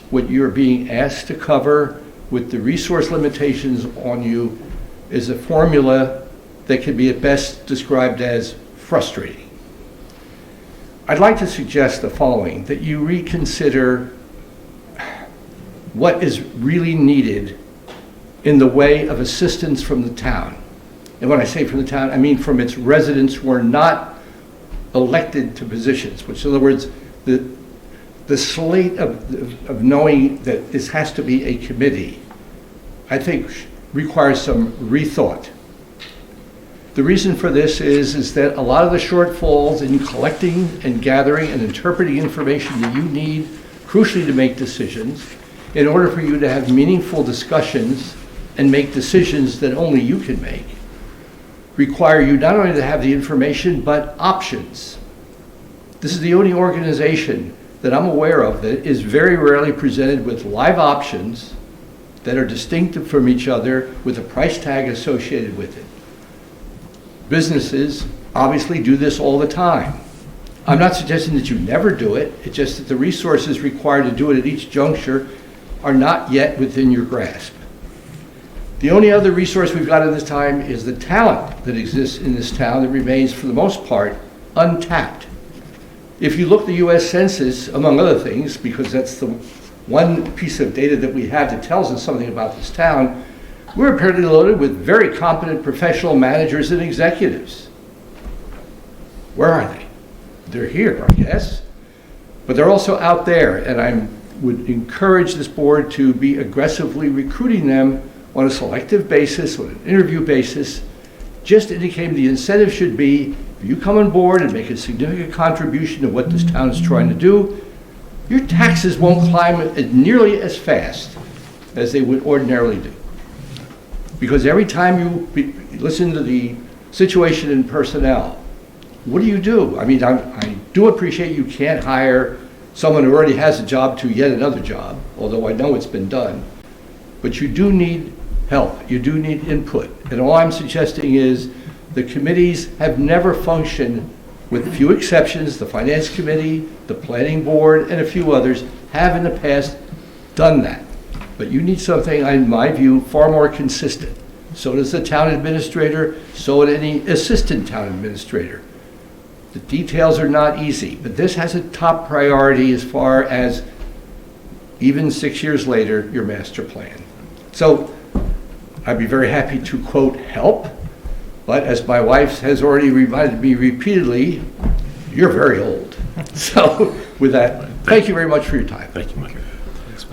what you're being asked to cover with the resource limitations on you is a formula that can be at best described as frustrating. I'd like to suggest the following, that you reconsider what is really needed in the way of assistance from the town. And when I say from the town, I mean from its residents who are not elected to positions, which in other words, the slate of knowing that this has to be a committee, I think requires some rethought. The reason for this is that a lot of the shortfalls in collecting and gathering and interpreting information that you need crucially to make decisions, in order for you to have meaningful discussions and make decisions that only you can make, require you not only to have the information, but options. This is the only organization that I'm aware of that is very rarely presented with live options that are distinctive from each other with a price tag associated with it. Businesses obviously do this all the time. I'm not suggesting that you never do it, it's just that the resources required to do it at each juncture are not yet within your grasp. The only other resource we've got at this time is the talent that exists in this town that remains, for the most part, untapped. If you look at the US Census, among other things, because that's the one piece of data that we have that tells us something about this town, we're apparently loaded with very competent professional managers and executives. Where are they? They're here, I guess. But they're also out there, and I would encourage this board to be aggressively recruiting them on a selective basis, on an interview basis, just indicating the incentive should be, if you come on board and make a significant contribution to what this town is trying to do, your taxes won't climb nearly as fast as they would ordinarily do. Because every time you listen to the situation in personnel, what do? I mean, I do appreciate you can't hire someone who already has a job to yet another job, although I know it's been done. But you do need help, you do need input. And all I'm suggesting is the committees have never functioned, with few exceptions, the Finance Committee, the Planning Board, and a few others have in the past done that. But you need something, in my view, far more consistent. So does the town administrator, so would any assistant town administrator. The details are not easy, but this has a top priority as far as, even 6 years later, your master plan. So I'd be very happy to, quote, help, but as my wife has already reminded me repeatedly, you're very old. So with that, thank you very much for your time. Thank you, Mike.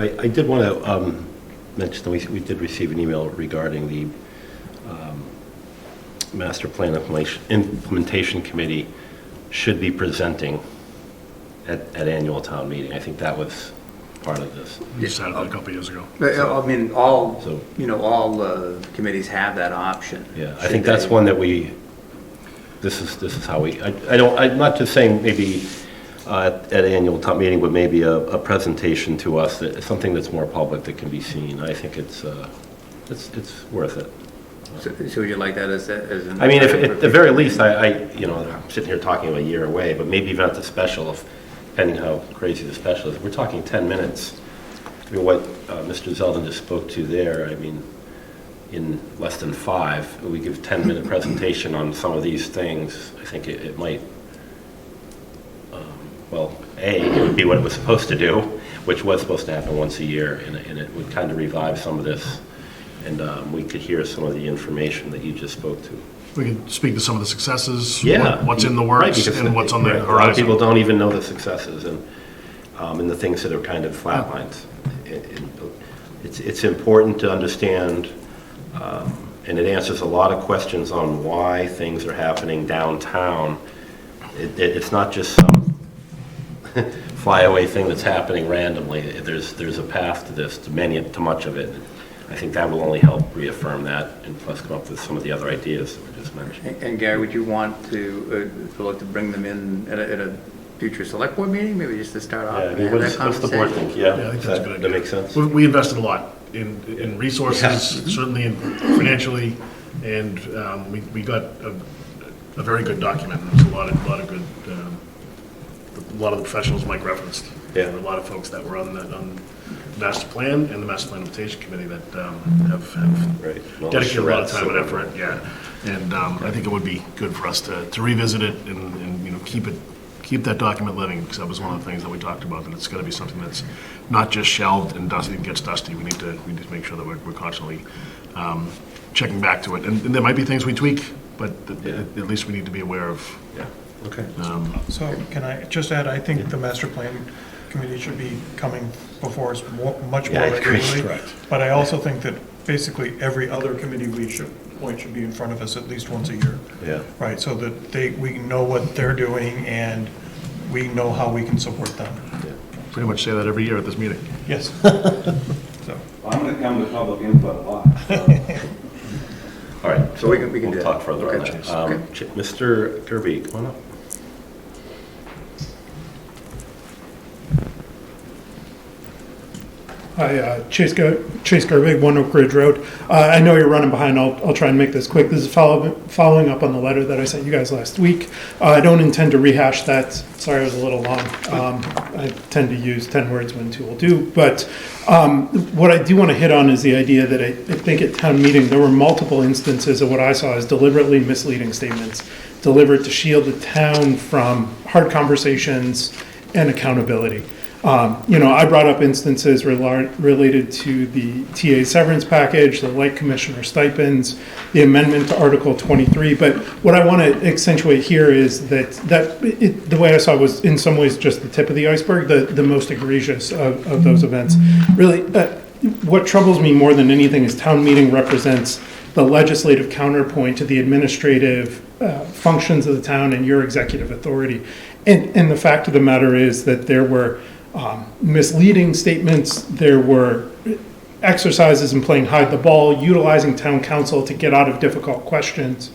I did want to mention that we did receive an email regarding the Master Plan Implementation Committee should be presenting at annual town meeting. I think that was part of this. We just had it a couple years ago. I mean, all committees have that option. Yeah, I think that's one that this is how I'm not just saying maybe at annual town meeting, but maybe a presentation to us, something that's more public that can be seen. I think it's worth it. So would you like that as an... I mean, if at the very least, I'm sitting here talking about a year away, but maybe even at the special, depending how crazy the special is, we're talking 10 minutes. I mean, what Mr. Zeldin just spoke to there, I mean, in less than 5, we give 10-minute presentation on some of these things. I think it might, it would be what it was supposed to do, which was supposed to happen once a year, and it would kind of revive some of this. And we could hear some of the information that you just spoke to. We can speak to some of the successes, yeah, what's in the works, right, and what's on the horizon. A lot of people don't even know the successes and the things that are kind of flatlines. It's important to understand, and it answers a lot of questions on why things are happening downtown. It's not just some flyaway thing that's happening randomly. There's a path to this, to much of it. I think that will only help reaffirm that, and plus come up with some of the other ideas that were just mentioned. And Gary, would you want to look to bring them in at a future select board meeting, maybe just to start off? Yeah, I mean, what's the board think? Yeah, I think that's a good idea. That makes sense. We invested a lot in resources, certainly financially, and we got a very good document. There's a lot of good, a lot of the professionals Mike referenced. Yeah. There were a lot of folks that were on master plan and the master plan implementation committee that have Right. Well, dedicated a lot of charrettes time and and- effort, yeah. And I think it would be good for us to revisit it and, you know, keep that document living, because that was one of the things that we talked about, that it's gotta be something that's not just shelved and dusty and gets dusty. We need to make sure that we're constantly checking back to it. And there might be things we tweak, but at least we need to be aware of. Yeah, okay. So can I just add, I think the master plan committee should be coming before us much more Yeah, I agree. regularly. Correct. But I also think that basically every other committee should be in front of us at least once a year. Yeah. Right, so that we know what they're doing and we know how we can support them. Pretty much say that every year at this meeting. Yes. So, Well, I'm going to come to public input a lot. So. All right, so we can do we'll that. talk further on Okay. that. Mr. Kirby, come on up. Hi, Chase Gerbig, One Oak Ridge Road. I know you're running behind. I'll try and make this quick. This is following up on the letter that I sent you guys last week. I don't intend to rehash that. Sorry, it was a little long. I tend to use 10 words when two will do. But what I do want to hit on is the idea that I think at town meeting there were multiple instances of what I saw as deliberately misleading statements delivered to shield the town from hard conversations and accountability. I brought up instances related to the TA severance package, the light commissioner stipends, the amendment to Article 23. But what I want to accentuate here is that the way I saw it was in some ways just the tip of the iceberg, the most egregious of those events. Really, what troubles me more than anything is town meeting represents the legislative counterpoint to the administrative functions of the town and your executive authority. And the fact of the matter is that there were misleading statements, there were exercises in playing hide the ball, utilizing town council to get out of difficult questions.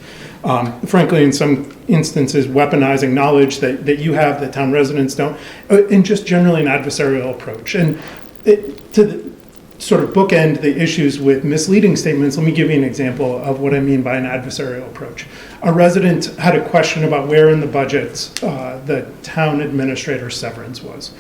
Frankly, in some instances, weaponizing knowledge that you have that town residents don't, and just generally an adversarial approach. And to sort of bookend the issues with misleading statements, let me give you an example of what I mean by an adversarial approach. A resident had a question about where in the budget the town administrator severance was.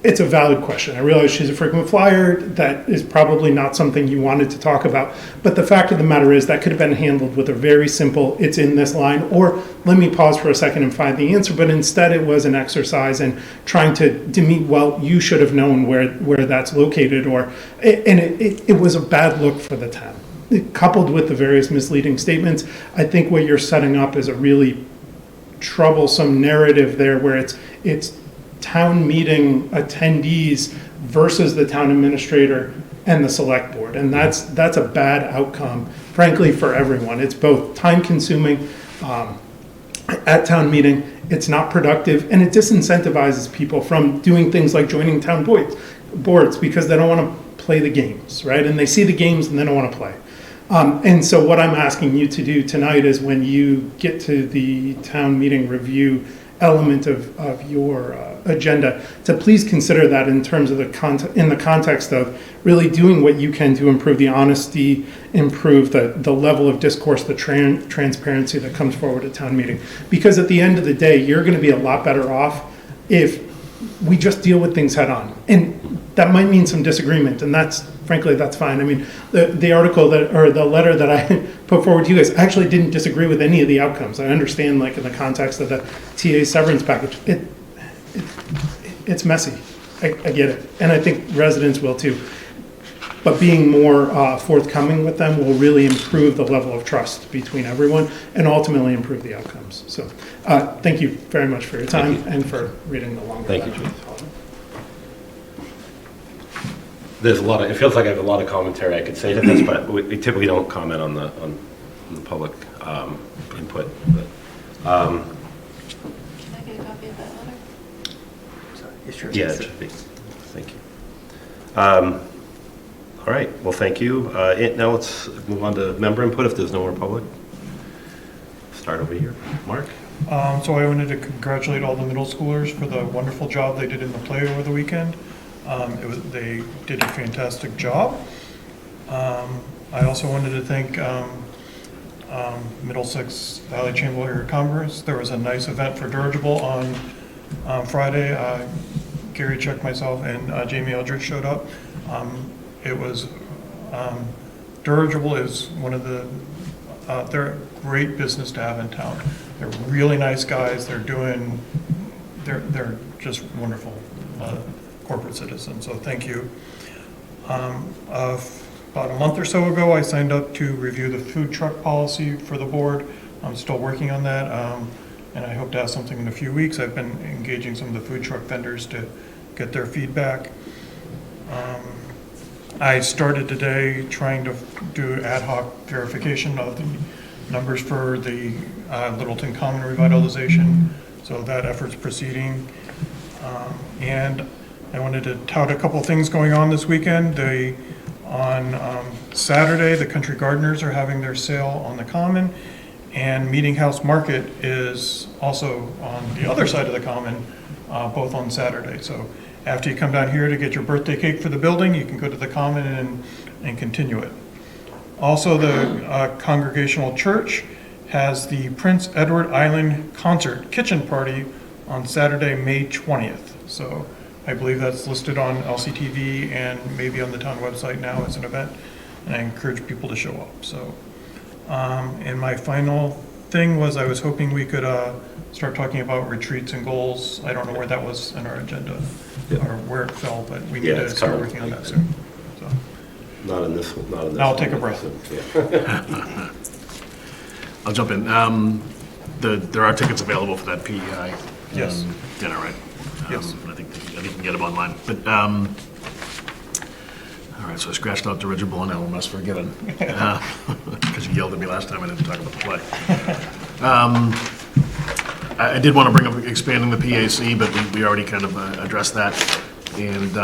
It's a valid question. I realize she's a frequent flyer. That is probably not something you wanted to talk about. But the fact of the matter is that could have been handled with a very simple, it's in this line, or let me pause for a second and find the answer. But instead it was an exercise in trying to demean, well, you should have known where that's located, it was a bad look for the town. Coupled with the various misleading statements, I think what you're setting up is a really troublesome narrative there where it's town meeting attendees versus the town administrator and the select board. And that's a bad outcome, frankly, for everyone. It's both time consuming at town meeting, it's not productive, and it disincentivizes people from doing things like joining town boards because they don't want to play the games, right? And they see the games and they don't want to play. And so what I'm asking you to do tonight is when you get to the town meeting review element of your agenda, to please consider that in terms of in the context of really doing what you can to improve the honesty, improve the level of discourse, the transparency that comes forward at town meeting. Because at the end of the day, you're going to be a lot better off if we just deal with things head on. And that might mean some disagreement, and frankly, that's fine. I mean, the article or the letter that I put forward to you guys, I actually didn't disagree with any of the outcomes. I understand, like, in the context of the TA severance package, it's messy. I get it. And I think residents will too. But being more forthcoming with them will really improve the level of trust between everyone and ultimately improve the outcomes. So thank you very much for your time and for reading the longer letter. Thank you, Chief. There's it feels like I have a lot of commentary I could say to this, but we typically don't comment on the public input. But, Can I get a copy of that letter? Sure. yeah, it should be. Thank you. All right, well, thank you. Now let's move on to member input if there's no more public. Start over here. Mark? So I wanted to congratulate all the middle schoolers for the wonderful job they did in the play over the weekend. They did a fantastic job. I also wanted to thank Middlesex Valley Chamber of Commerce. There was a nice event for Dirigible on Friday. Gary Chuck, myself, and Jamie Eldridge showed up. It was, Dirigible is one of the, they're a great business to have in town. They're really nice guys. They're just wonderful corporate citizens, so thank you. About a month or so ago, I signed up to review the food truck policy for the board. I'm still working on that, and I hope to have something in a few weeks. I've been engaging some of the food truck vendors to get their feedback. I started today trying to do ad hoc verification of the numbers for the Littleton Common revitalization, so that effort's proceeding. And I wanted to tout a couple things going on this weekend. On Saturday, the Country Gardeners are having their sale on the Common, and Meeting House Market is also on the other side of the Common, both on Saturday. So after you come down here to get your birthday cake for the building, you can go to the Common and continue it. Also, the Congregational Church has the Prince Edward Island Concert Kitchen Party on Saturday, May 20th. So I believe that's listed on LCTV and maybe on the town website now as an event, and I encourage people to show up. So, and my final thing was I was hoping we could start talking about retreats and goals. I don't know where that was in our agenda or where it fell, but we need to start working on that soon. So. Not in this one, not in this I'll one. take a breath. Yeah. I'll jump in. There are tickets available for that PEI Yes. dinner, right? Yes. I think you can get them online. But all right, so I scratched out Dirigible and LMS for given because you yelled at me last time I didn't talk about the play. I did want to bring up expanding the PAC, but we already kind of addressed that, and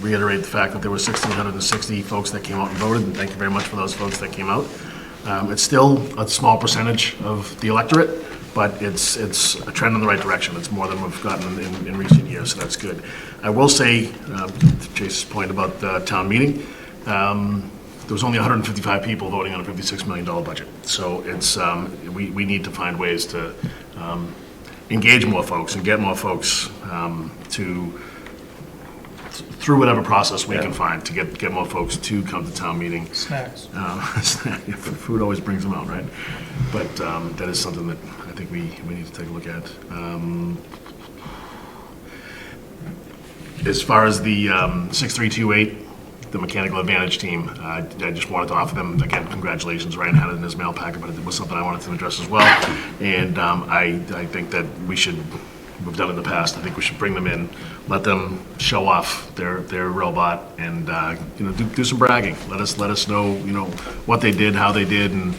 reiterate the fact that there were 1,660 folks that came out and voted, and thank you very much for those folks that came out. It's still a small percentage of the electorate, but it's a trend in the right direction. It's more than we've gotten in recent years, so that's good. I will say, to Chase's point about the town meeting, there was only 155 people voting on a $56 million budget. So it's we need to find ways to engage more folks and get more folks through whatever process we can find to get more folks to come to town meeting. Snacks. Food always brings them out, right? But that is something that I think we need to take a look at. As far as the 6328, the Mechanical Advantage team, I just wanted to offer them, again, congratulations. Ryan had it in his mail packet, but it was something I wanted to address as well. And I think that we've done it in the past, I think we should bring them in, let them show off their robot, and do some bragging. Let us know what they did, how they did, and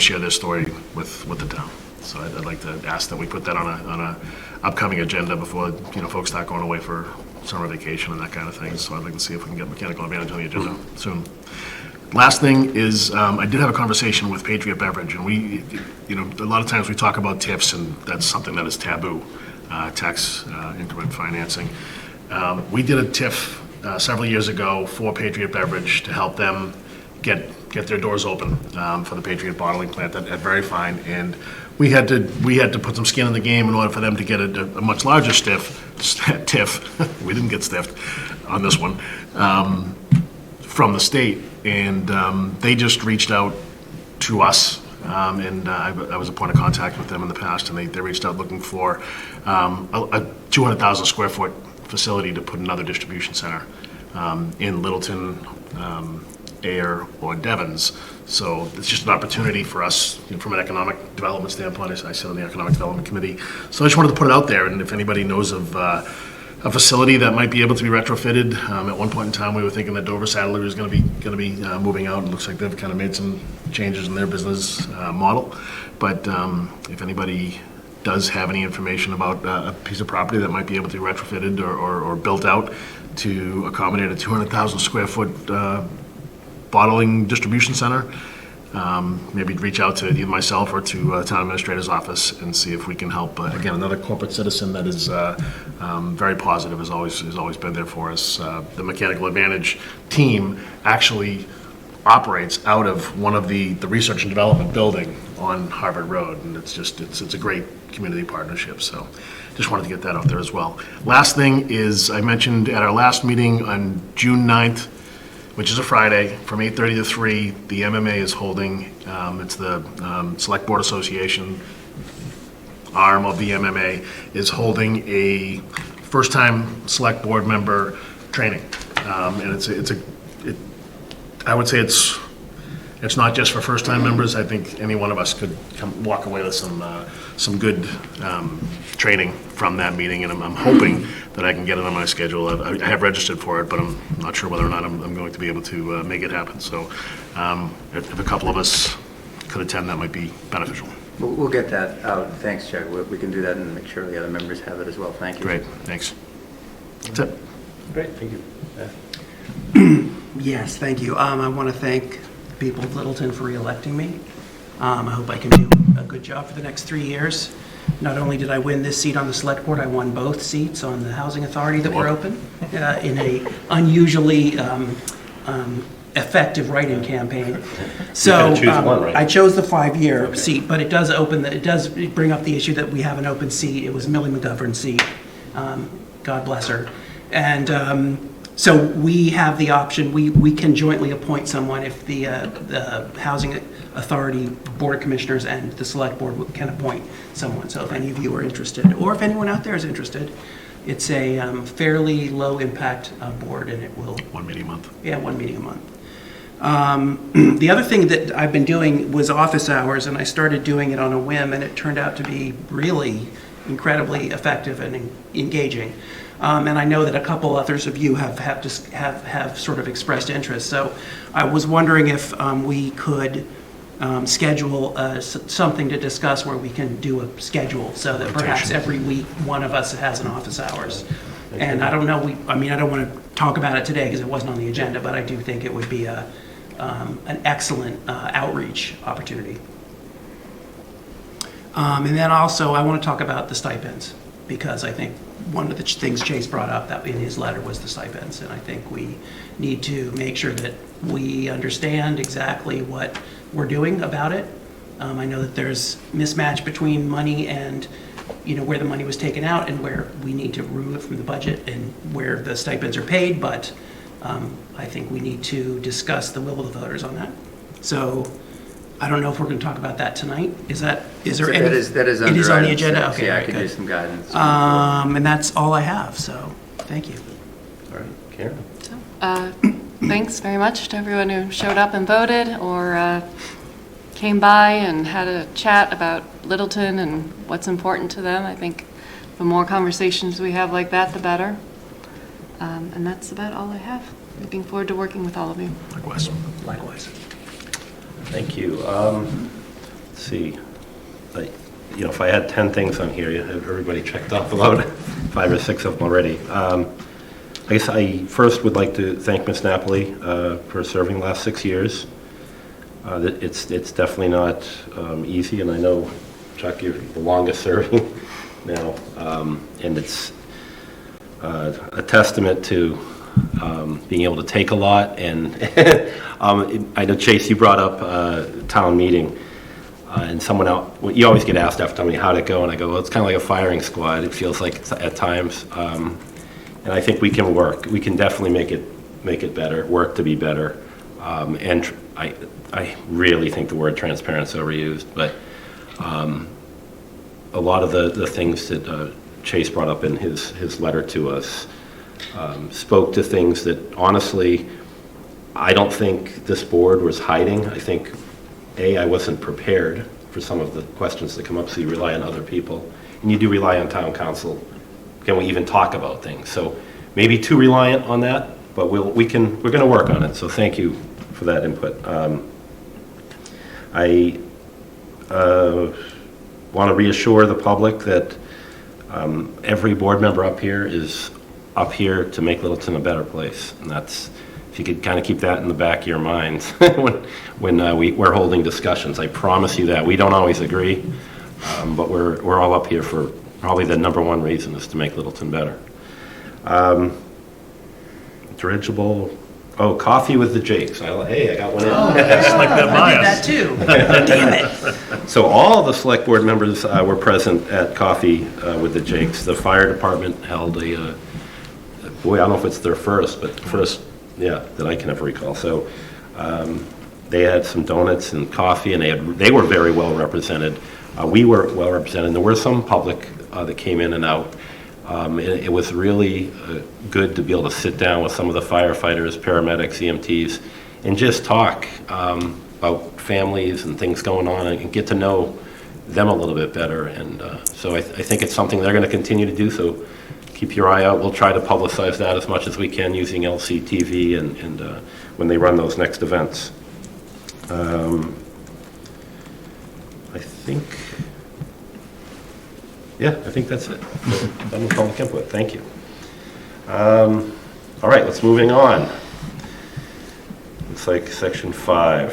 share their story with the town. So I'd like to ask that we put that on a upcoming agenda before folks start going away for summer vacation and that kind of thing. So I'd like to see if we can get Mechanical Advantage on the agenda soon. Last thing is, I did have a conversation with Patriot Beverage, and we, a lot of times we talk about TIFs, and that's something that is taboo, tax increment financing. We did a TIF several years ago for Patriot Beverage to help them get their doors open for the Patriot bottling plant at Very Fine, and we had to put some skin in the game in order for them to get a much larger TIF. We didn't get stiffed on this one from the state, and they just reached out to us, and I was a point of contact with them in the past, and they reached out looking for a 200,000 square foot facility to put another distribution center in Littleton, Ayer, or Devons. So it's just an opportunity for us from an economic development standpoint. I sit on the Economic Development Committee. So I just wanted to put it out there, and if anybody knows of a facility that might be able to be retrofitted. At one point in time, we were thinking that Dover Saddler was going to be moving out. It looks like they've kind of made some changes in their business model. But if anybody does have any information about a piece of property that might be able to be retrofitted or built out to accommodate a 200,000 square foot bottling distribution center, maybe reach out to either myself or to town administrator's office and see if we can help. Again, another corporate citizen that is very positive, has always been there for us. The Mechanical Advantage team actually operates out of one of the research and development building on Harvard Road, and it's a great community partnership, so just wanted to get that out there as well. Last thing is, I mentioned at our last meeting on June 9th, which is a Friday, from 8:30 to 3, the MMA is holding, it's the Select Board Association arm of the MMA, is holding a first-time Select Board member training. And I would say it's not just for first-time members. I think any one of us could walk away with some good training from that meeting, and I'm hoping that I can get it on my schedule. I have registered for it, but I'm not sure whether or not I'm going to be able to make it happen. So if a couple of us could attend, that might be beneficial. We'll get that out. Thanks, Chuck. We can do that and make sure the other members have it as well. Thank you. Great, thanks. That's it. Great, thank you. Yes, thank you. I want to thank the people of Littleton for re-electing me. I hope I can do a good job for the next 3 years. Not only did I win this seat on the Select Board, I won both seats on the Housing Authority that were open in a unusually effective write-in campaign. So You gotta choose one, right? I chose the 5-year seat, but it does bring up the issue that we have an open seat. It was Millie McGovern's seat. God bless her. And so we have the option, we can jointly appoint someone if the Housing Authority Board of Commissioners and the Select Board can appoint someone. So if any of you are interested, or if anyone out there is interested, it's a fairly low-impact board, and it will... 1 meeting a month. Yeah, 1 meeting a month. The other thing that I've been doing was office hours, and I started doing it on a whim, and it turned out to be really incredibly effective and engaging. And I know that a couple others of you have sort of expressed interest. So I was wondering if we could schedule something to discuss where we can do a schedule so that perhaps every week one of us has an office hours. And I don't know, I don't want to talk about it today because it wasn't on the agenda, but I do think it would be an excellent outreach opportunity. And then also I want to talk about the stipends, because I think one of the things Chase brought up that in his letter was the stipends, and I think we need to make sure that we understand exactly what we're doing about it. I know that there's mismatch between money and where the money was taken out and where we need to remove it from the budget and where the stipends are paid, but I think we need to discuss the will of the voters on that. So I don't know if we're going to talk about that tonight. Is there any? That is It is on the agenda? Okay, Okay, I can good. do some guidance. And that's all I have, so thank you. All right, Karen? Thanks very much to everyone who showed up and voted or came by and had a chat about Littleton and what's important to them. I think the more conversations we have like that, the better. And that's about all I have. Looking forward to working with all of you. Likewise. Likewise. Thank you. Let's see. If I had 10 things on here, you'd have everybody checked off about 5 or 6 of them already. I guess I first would like to thank Ms. Napoli for serving the last 6 years. It's definitely not easy, and I know, Chuck, you're the longest serving now, and it's a testament to being able to take a lot. And I know, Chase, you brought up town meeting, and someone else, you always get asked after me, how'd it go? And I go, well, it's kind of like a firing squad. It feels like at times. And I think we can work. We can definitely make it better, work to be better. And I really think the word transparent is overused, but a lot of the things that Chase brought up in his letter to us spoke to things that, honestly, I don't think this board was hiding. I think, I wasn't prepared for some of the questions that come up, so you rely on other people. And you do rely on town council. Can we even talk about things? So maybe too reliant on that, but we're going to work on it. So thank you for that input. I want to reassure the public that every board member up here is up here to make Littleton a better place. And that's, if you could kind of keep that in the back of your minds when we're holding discussions. I promise you that. We don't always agree, but we're all up here for probably the #1 reason is to make Littleton better. Dirigible, Oh, Coffee with the Jakes. Hey, I got one in. Like that I did bias. that too. Damn it. So all the select board members were present at Coffee with the Jakes. The fire department held a, boy, I don't know if it's their first, but first, yeah, that I can ever recall. So they had some donuts and coffee, and they were very well represented. We were well represented. There were some public that came in and out. It was really good to be able to sit down with some of the firefighters, paramedics, EMTs, and just talk about families and things going on and get to know them a little bit better. And so I think it's something they're going to continue to do. So keep your eye out. We'll try to publicize that as much as we can using LCTV and when they run those next events. I think that's it. Done with public input. Thank you. All right, let's moving on. Looks like section 5.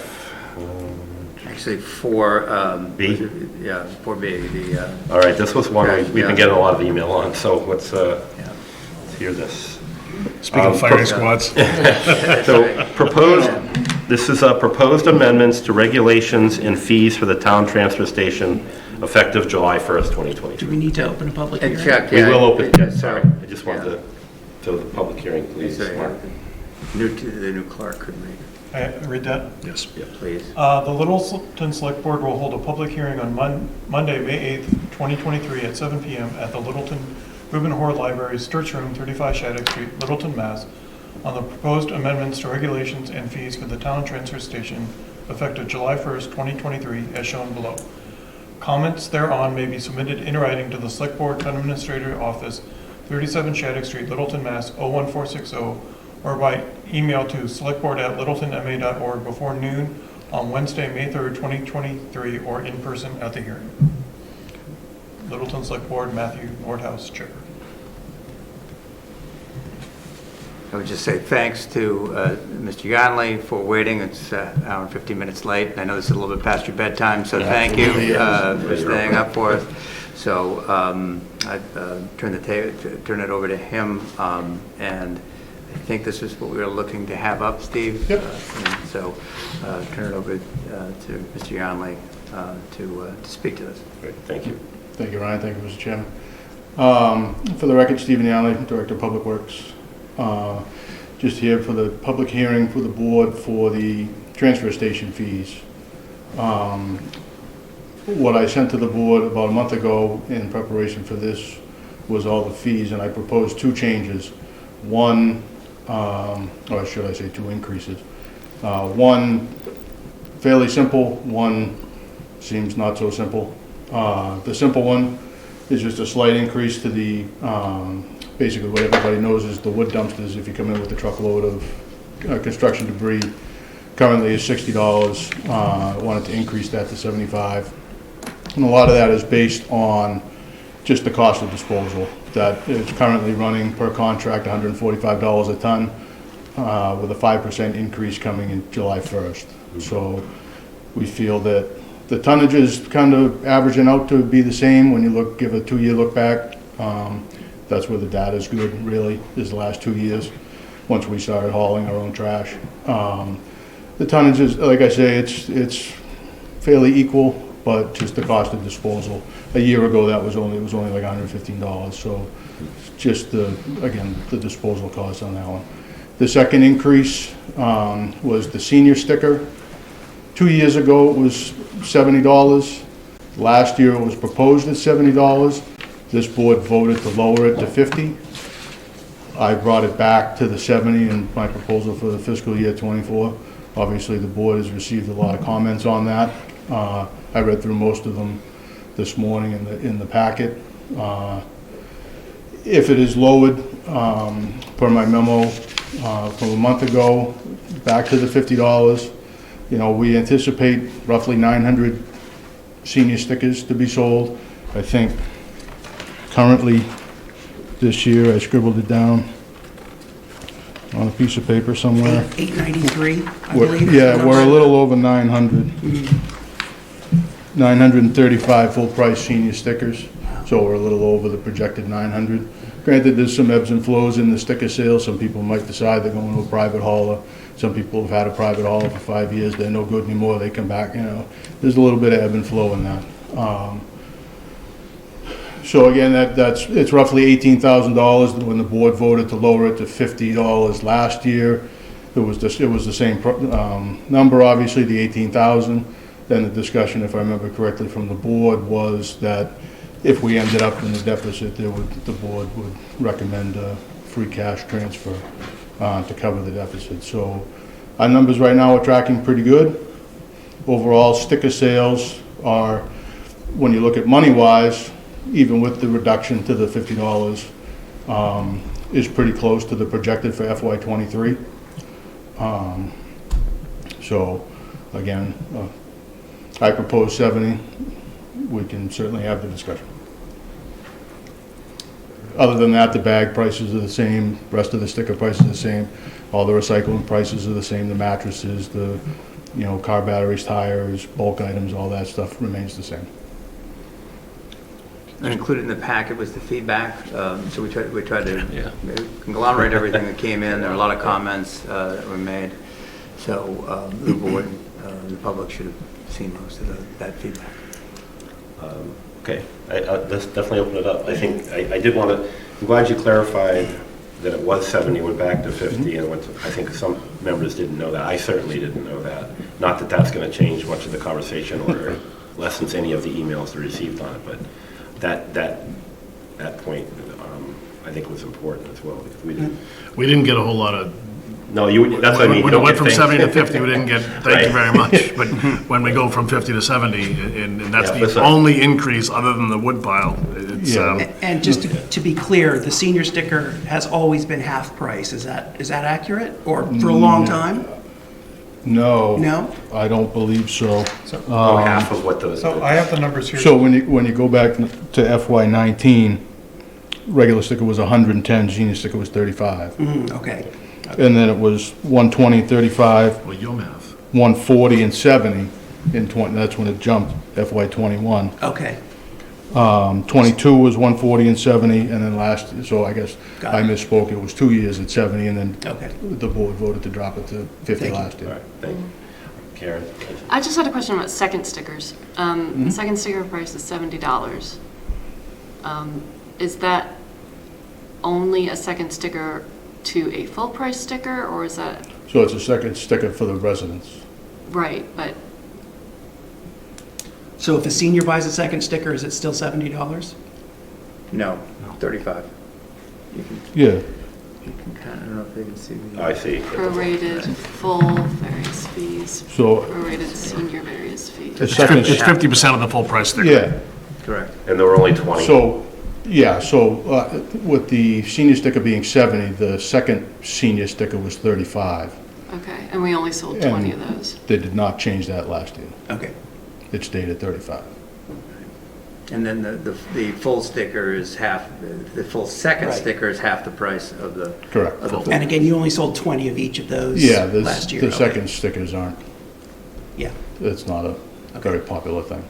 Actually, 4B. Yeah, 4B. All right, this was one we've yeah. been getting a lot of email on, so let's hear this. Speaking of firing squads. So this is proposed amendments to regulations and fees for the town transfer station effective July 1st, 2022. Do we need to open a public hearing? Check, We yeah. will open, Yeah, sorry, I just wanted to, so the public hearing, please, Mark. The new clerk could read, Read that. Yes. please. The Littleton Select Board will hold a public hearing on Monday, May 8th, 2023 at 7 p.m. at the Littleton Reuben Hoare Library, Sturts Room, 35 Shattuck Street, Littleton, Mass. on the proposed amendments to regulations and fees for the town transfer station effective July 1st, 2023, as shown below. Comments thereon may be submitted in writing to the Select Board Town Administrator Office, 37 Shattuck Street, Littleton, Mass. 01460, or by email to selectboard@littletonma.org before noon on Wednesday, May 3rd, 2023, or in person at the hearing. Littleton Select Board, Matthew Nordhaus, Chair. I would just say thanks to Mr. Yonley for waiting. It's an hour and 15 minutes late. I know this is a little bit past your bedtime, so thank you for staying up for us. So I'd turn it over to him, and I think this is what we were looking to have up, Steve. Yep. And so turn it over to Mr. Yonley to speak to this. Great, thank you. Thank you, Ryan. Thank you, Mr. Chairman. For the record, Stephen Yonley, Director of Public Works. Just here for the public hearing for the board for the transfer station fees. What I sent to the board about a month ago in preparation for this was all the fees, and I proposed 2 changes. One, or should I say 2 increases. One fairly simple, one seems not so simple. The simple one is just a slight increase to the basically what everybody knows is the wood dumpsters. If you come in with a truckload of construction debris, currently is $60. Wanted to increase that to $75. And a lot of that is based on just the cost of disposal. That is currently running per contract $145 a ton, with a 5% increase coming in July 1st. So we feel that the tonnage is kind of averaging out to be the same when you give a 2-year look back. That's where the data is good, really, is the last 2 years, once we started hauling our own trash. The tonnage is, like I say, it's fairly equal, but just the cost of disposal. A year ago, it was only like $115, so just again, the disposal cost on that one. The second increase was the senior sticker. 2 years ago, it was $70. Last year, it was proposed at $70. This board voted to lower it to $50. I brought it back to the $70 in my proposal for the fiscal year '24. Obviously, the board has received a lot of comments on that. I read through most of them this morning in the packet. If it is lowered, per my memo from a month ago, back to the $50, we anticipate roughly 900 senior stickers to be sold. I think currently this year, I scribbled it down on a piece of paper somewhere. 893, I believe. Yeah, we're a little over 900. 935 full-price senior stickers, so we're a little over the projected 900. Granted, there's some ebbs and flows in the sticker sales. Some people might decide they're going to a private hauler. Some people have had a private hauler for 5 years, they're no good anymore, they come back, you know. There's a little bit of ebb and flow in that. So again, it's roughly $18,000. When the board voted to lower it to $50 last year, it was the same number, obviously, the 18,000. Then the discussion, if I remember correctly from the board, was that if we ended up in the deficit, the board would recommend a free cash transfer to cover the deficit. So our numbers right now are tracking pretty good. Overall, sticker sales are, when you look at money-wise, even with the reduction to the $50, is pretty close to the projected for FY23. So again, I propose 70. We can certainly have the discussion. Other than that, the bag prices are the same, rest of the sticker prices are the same, all the recycling prices are the same, the mattresses, the, you know, car batteries, tires, bulk items, all that stuff remains the same. And included in the packet was the feedback, so we tried to conglomerate everything that came in. There were a lot of comments that were made, so the board and the public should have seen most of that feedback. Okay, let's definitely open it up. I think, I did want to, I'm glad you clarified that it was 70, went back to 50, and went to, I think some members didn't know that. I certainly didn't know that. Not that that's going to change much of the conversation or lessens any of the emails they received on it, but that point, I think was important as well, because we didn't get a whole lot of. No, that's what I mean. When it went from 70 to 50, we didn't get, thank you very much. But Mm-hmm. when we go from 50 to 70, and that's the only increase other than the wood pile, it's. And just to be clear, the senior sticker has always been half price. Is that accurate? Or for a long time? No. No? I don't believe so. Half of what those. So I have the numbers here. So when you go back to FY19, regular sticker was 110, senior sticker was 35. Okay. And then it was 120, 35, Well, your math. 140, and 70 in 20, that's when it jumped, FY21. Okay. 22 was 140 and 70, and then last, so I guess Got I it. misspoke, it was 2 years at 70, and then Okay. the board voted to drop it to 50 Thank you. last All year. right, thank you. Karen? I just had a question about second stickers. The second sticker price is $70. Is that only a second sticker to a full price sticker, or is that, So it's a second sticker for the residents. right, but, So if a senior buys a second sticker, is it still $70? No, 35. You can Yeah, kind of, I don't know if they can see the. I see. prorated full various fees, so, prorated senior various fees? the second, It's 50% of the full price sticker. yeah, Correct. And there were only 20. so, yeah, so with the senior sticker being 70, the second senior sticker was 35. Okay, and we only sold 20 of those. They did not change that last year. Okay. It stayed at 35. And then the full sticker is half, the full second Right. sticker is half the price of the. Correct. Of the full. And again, you only sold 20 of each of those Yeah, last year. the Okay. second stickers aren't, Yeah. it's not a very popular thing.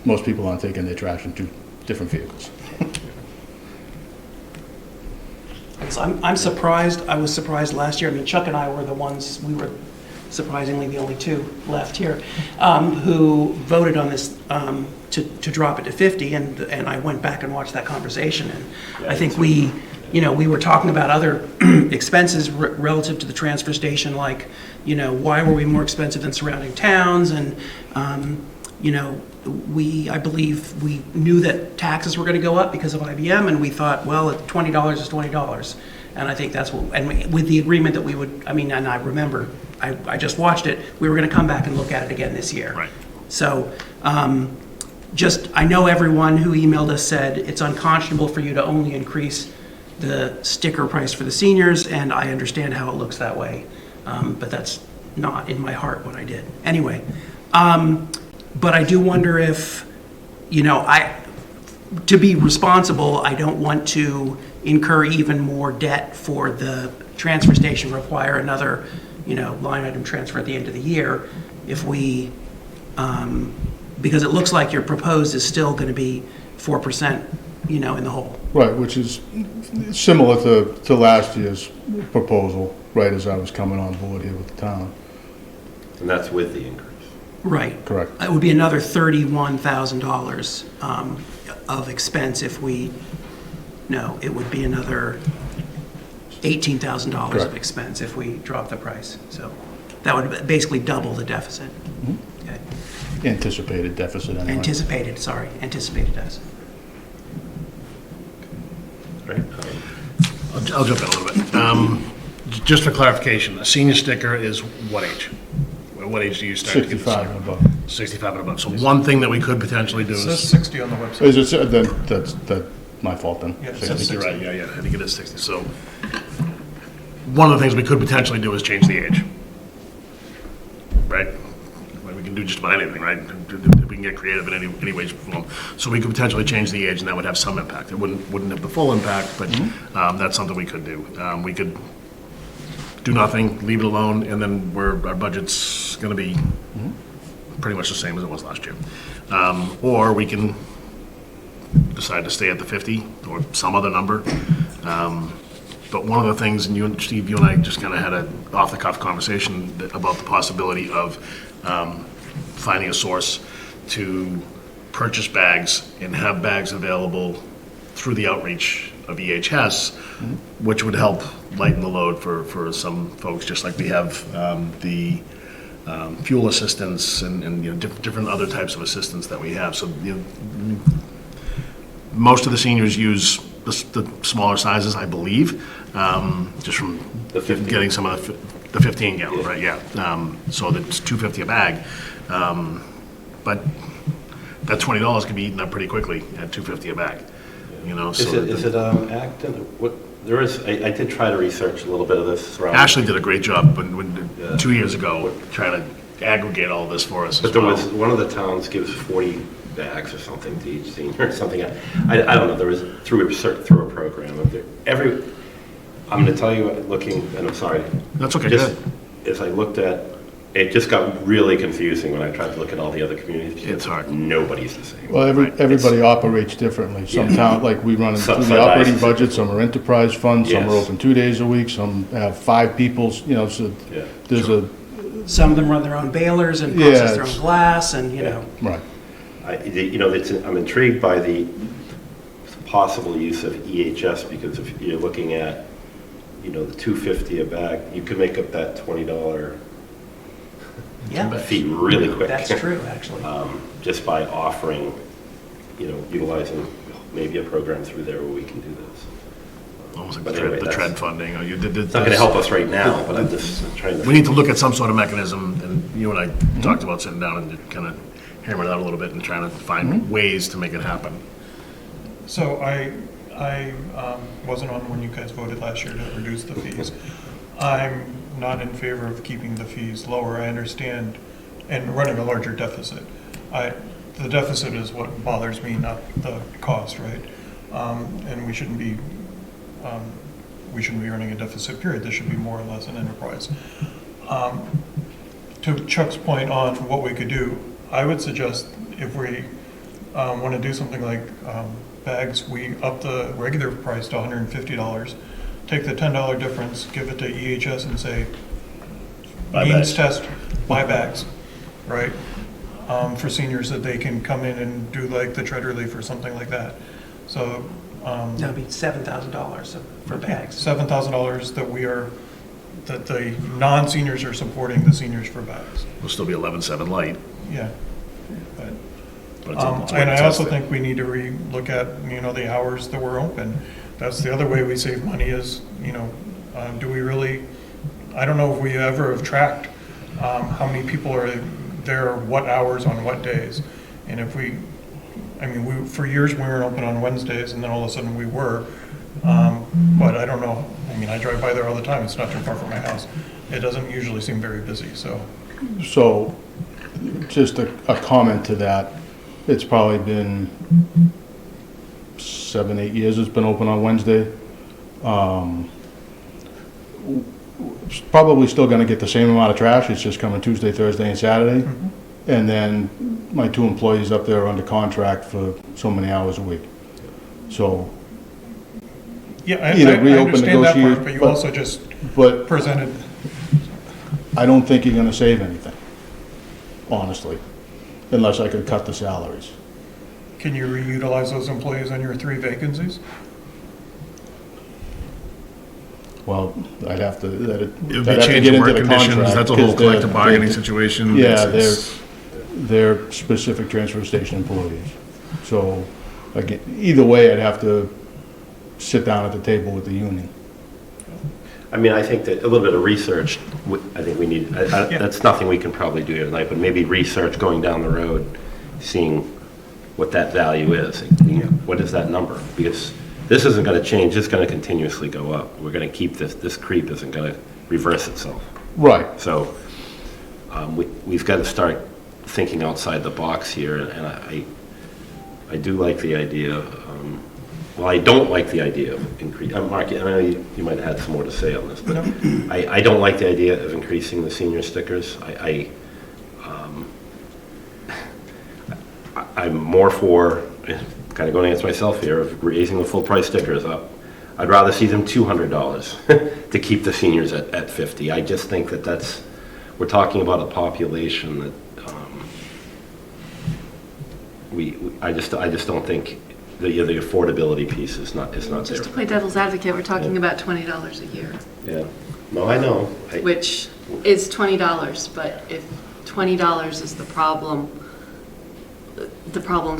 Most people aren't taking their trash in 2 different vehicles. So I'm surprised, I was surprised last year, I mean, Chuck and I were the ones, we were surprisingly the only 2 left here, who voted on this to drop it to 50, and I went back and watched that conversation, and I think we were talking about other expenses relative to the transfer station, like, why were we more expensive than surrounding towns, and, I believe we knew that taxes were going to go up because of IBM, and we thought, well, $20 is $20. And I think that's what, and with the agreement that we would, and I remember, I just watched it, we were going to come back and look at it again this year. Right. So, I know everyone who emailed us said it's unconscionable for you to only increase the sticker price for the seniors, and I understand how it looks that way. But that's not in my heart what I did. Anyway, but I do wonder if, to be responsible, I don't want to incur even more debt for the transfer station, require another, line item transfer at the end of the year, if we, because it looks like your proposed is still going to be 4% in the hole. Right, which is similar to last year's proposal, right as I was coming on board here with the town. And that's with the increase. Right. Correct. It would be another $31,000 of expense if we, no, it would be another $18,000 of Correct. expense if we drop the price. So that would basically double the deficit. Okay. Anticipated deficit anyway. Anticipated deficit. Right? I'll jump in a little bit. Just for clarification, a senior sticker is what age? What age do you start to get the 65 and sticker? above. 65 and above. So one thing that we could potentially do It says is, 60 on the website. Is it, then, that's my fault then. Yeah, it I says think you're 60. right, yeah, I think it is 60. So one of the things we could potentially do is change the age. Right? Well, we can do just about anything, right? We can get creative in any way, shape, or form. So we could potentially change the age, and that would have some impact. It wouldn't have the full impact, but that's something we could do. We could do nothing, leave it alone, and then our budget's going to be pretty much the same as it was last year. Or we can decide to stay at the 50 or some other number. But one of the things, and Steve, you and I just kind of had an off-the-cuff conversation about the possibility of finding a source to purchase bags and have bags available through the outreach of EHS, which would help lighten the load for some folks, just like we have the fuel assistance and different other types of assistance that we have. So most of the seniors use the smaller sizes, I believe, just from getting some of the 15 gallon, right? Yeah. So that's $2.50 a bag, but that $20 can be eaten up pretty quickly at $2.50 a bag. Is it Acton? What there is? I did try to research a little bit of this. Ashley did a great job when 2 years ago trying to aggregate all this for us. But there was one of the towns gives 40 bags or something to each senior or something. I don't know. There was through a program. I'm going to tell you, looking, and I'm sorry. That's okay. Just as I looked at, it just got really confusing when I tried to look at all the other communities. It's hard. Nobody's the same. Well, everybody operates differently. Some town, like we run through the Subsidized. operating budget, some are enterprise funds, some are Yes. open 2 days a week, some have 5 people, so Yeah. there's Some of them run their own balers and Yeah, process their own glass, and right. I'm intrigued by the possible use of EHS, because if you're looking at, the $2.50 a bag, you could make up that $20 fee really quick. That's true, actually. Just by offering, utilizing maybe a program through there where we can do this. Almost like But the anyway, tread funding. It's not going to help us right now, but I'm just trying to. We need to look at some sort of mechanism, and you and I talked about sitting down and kind of hammer it out a little bit and trying to find ways to make it happen. So I wasn't on when you guys voted last year to reduce the fees. I'm not in favor of keeping the fees lower. I understand, and running a larger deficit. The deficit is what bothers me, not the cost, right? And we shouldn't be running a deficit, period. This should be more or less an enterprise. To Chuck's point on what we could do, I would suggest if we want to do something like bags, we up the regular price to $150, take the $10 difference, give it to EHS and say, means test, buy bags, right? For seniors that they can come in and do like the tread relief or something like that. So That would be $7,000 for bags. $7,000 that the non-seniors are supporting the seniors for bags. We'll still be 11.7 light. Yeah. But it's a way And to I test also it. think we need to re-look at, the hours that we're open. That's the other way we save money is, do we really, I don't know if we ever have tracked how many people are there, what hours on what days. And if for years we weren't open on Wednesdays, and then all of a sudden we were. But I don't know. I drive by there all the time. It's not too far from my house. It doesn't usually seem very busy, so. So, just a comment to that, it's probably been 7-8 years it's been open on Wednesday. It's probably still gonna get the same amount of trash, it's just coming Tuesday, Thursday, and Saturday. And then my 2 employees up there are under contract for so many hours a week. So Yeah, I Either reopen understand that part, negotiate, but you but- also just but presented, I don't think you're gonna save anything, honestly, unless I could cut the salaries. can you reutilize those employees on your 3 vacancies? Well, I'd have to, It would be I'd have to changing get into work the conditions, contract. that's a whole 'cause collective bargaining they're- situation. Yeah, It's- they're specific transfer station employees. So, again, either way, I'd have to sit down at the table with the union. I mean, I think that a little bit of research, I think we need, Yeah. that's nothing we can probably do tonight, but maybe research going down the road, seeing what that value is. You know, what is that number? Because this isn't going to change, it's going to continuously go up. We're going to keep this creep isn't going to reverse itself. Right. So we've got to start thinking outside the box here, and I do like the idea, well, I don't like the idea of increase, Mark, I know you might have had some more to say on this, but I don't like the idea of increasing the senior stickers. I'm more for, kind of going against myself here, of raising the full price stickers up. I'd rather see them $200 to keep the seniors at 50. I just think that we're talking about a population that I just don't think the affordability piece is not there. Just to play devil's advocate, we're talking about $20 a year, Yeah, no, I know. which is $20, but if $20 is the problem's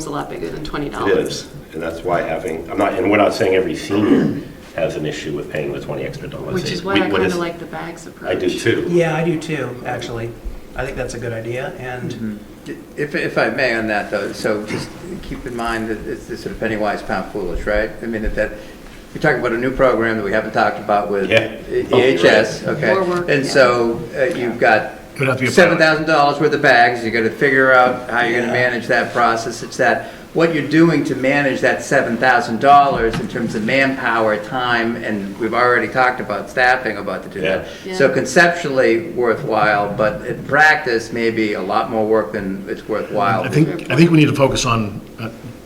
a lot bigger than $20. It is, and that's why and we're not saying every senior has an issue with paying the $20 extra. Which is why I kind of like the bags approach. I do too. Yeah, I do too, actually. I think that's a good idea, and If I may on that, though, so just keep in mind that it's sort of penny wise, pound foolish, right? I mean, that you're talking about a new program that we haven't talked about with EHS, okay? More work, And yeah. so you've got It would have to be a $7,000 worth of bags, you gotta figure out how you're gonna manage that process. It's that, what you're doing to manage that $7,000 in terms of manpower, time, and we've already talked about staffing, about to do that. Yeah. So conceptually worthwhile, but in practice, maybe a lot more work than it's worthwhile. I think we need to focus on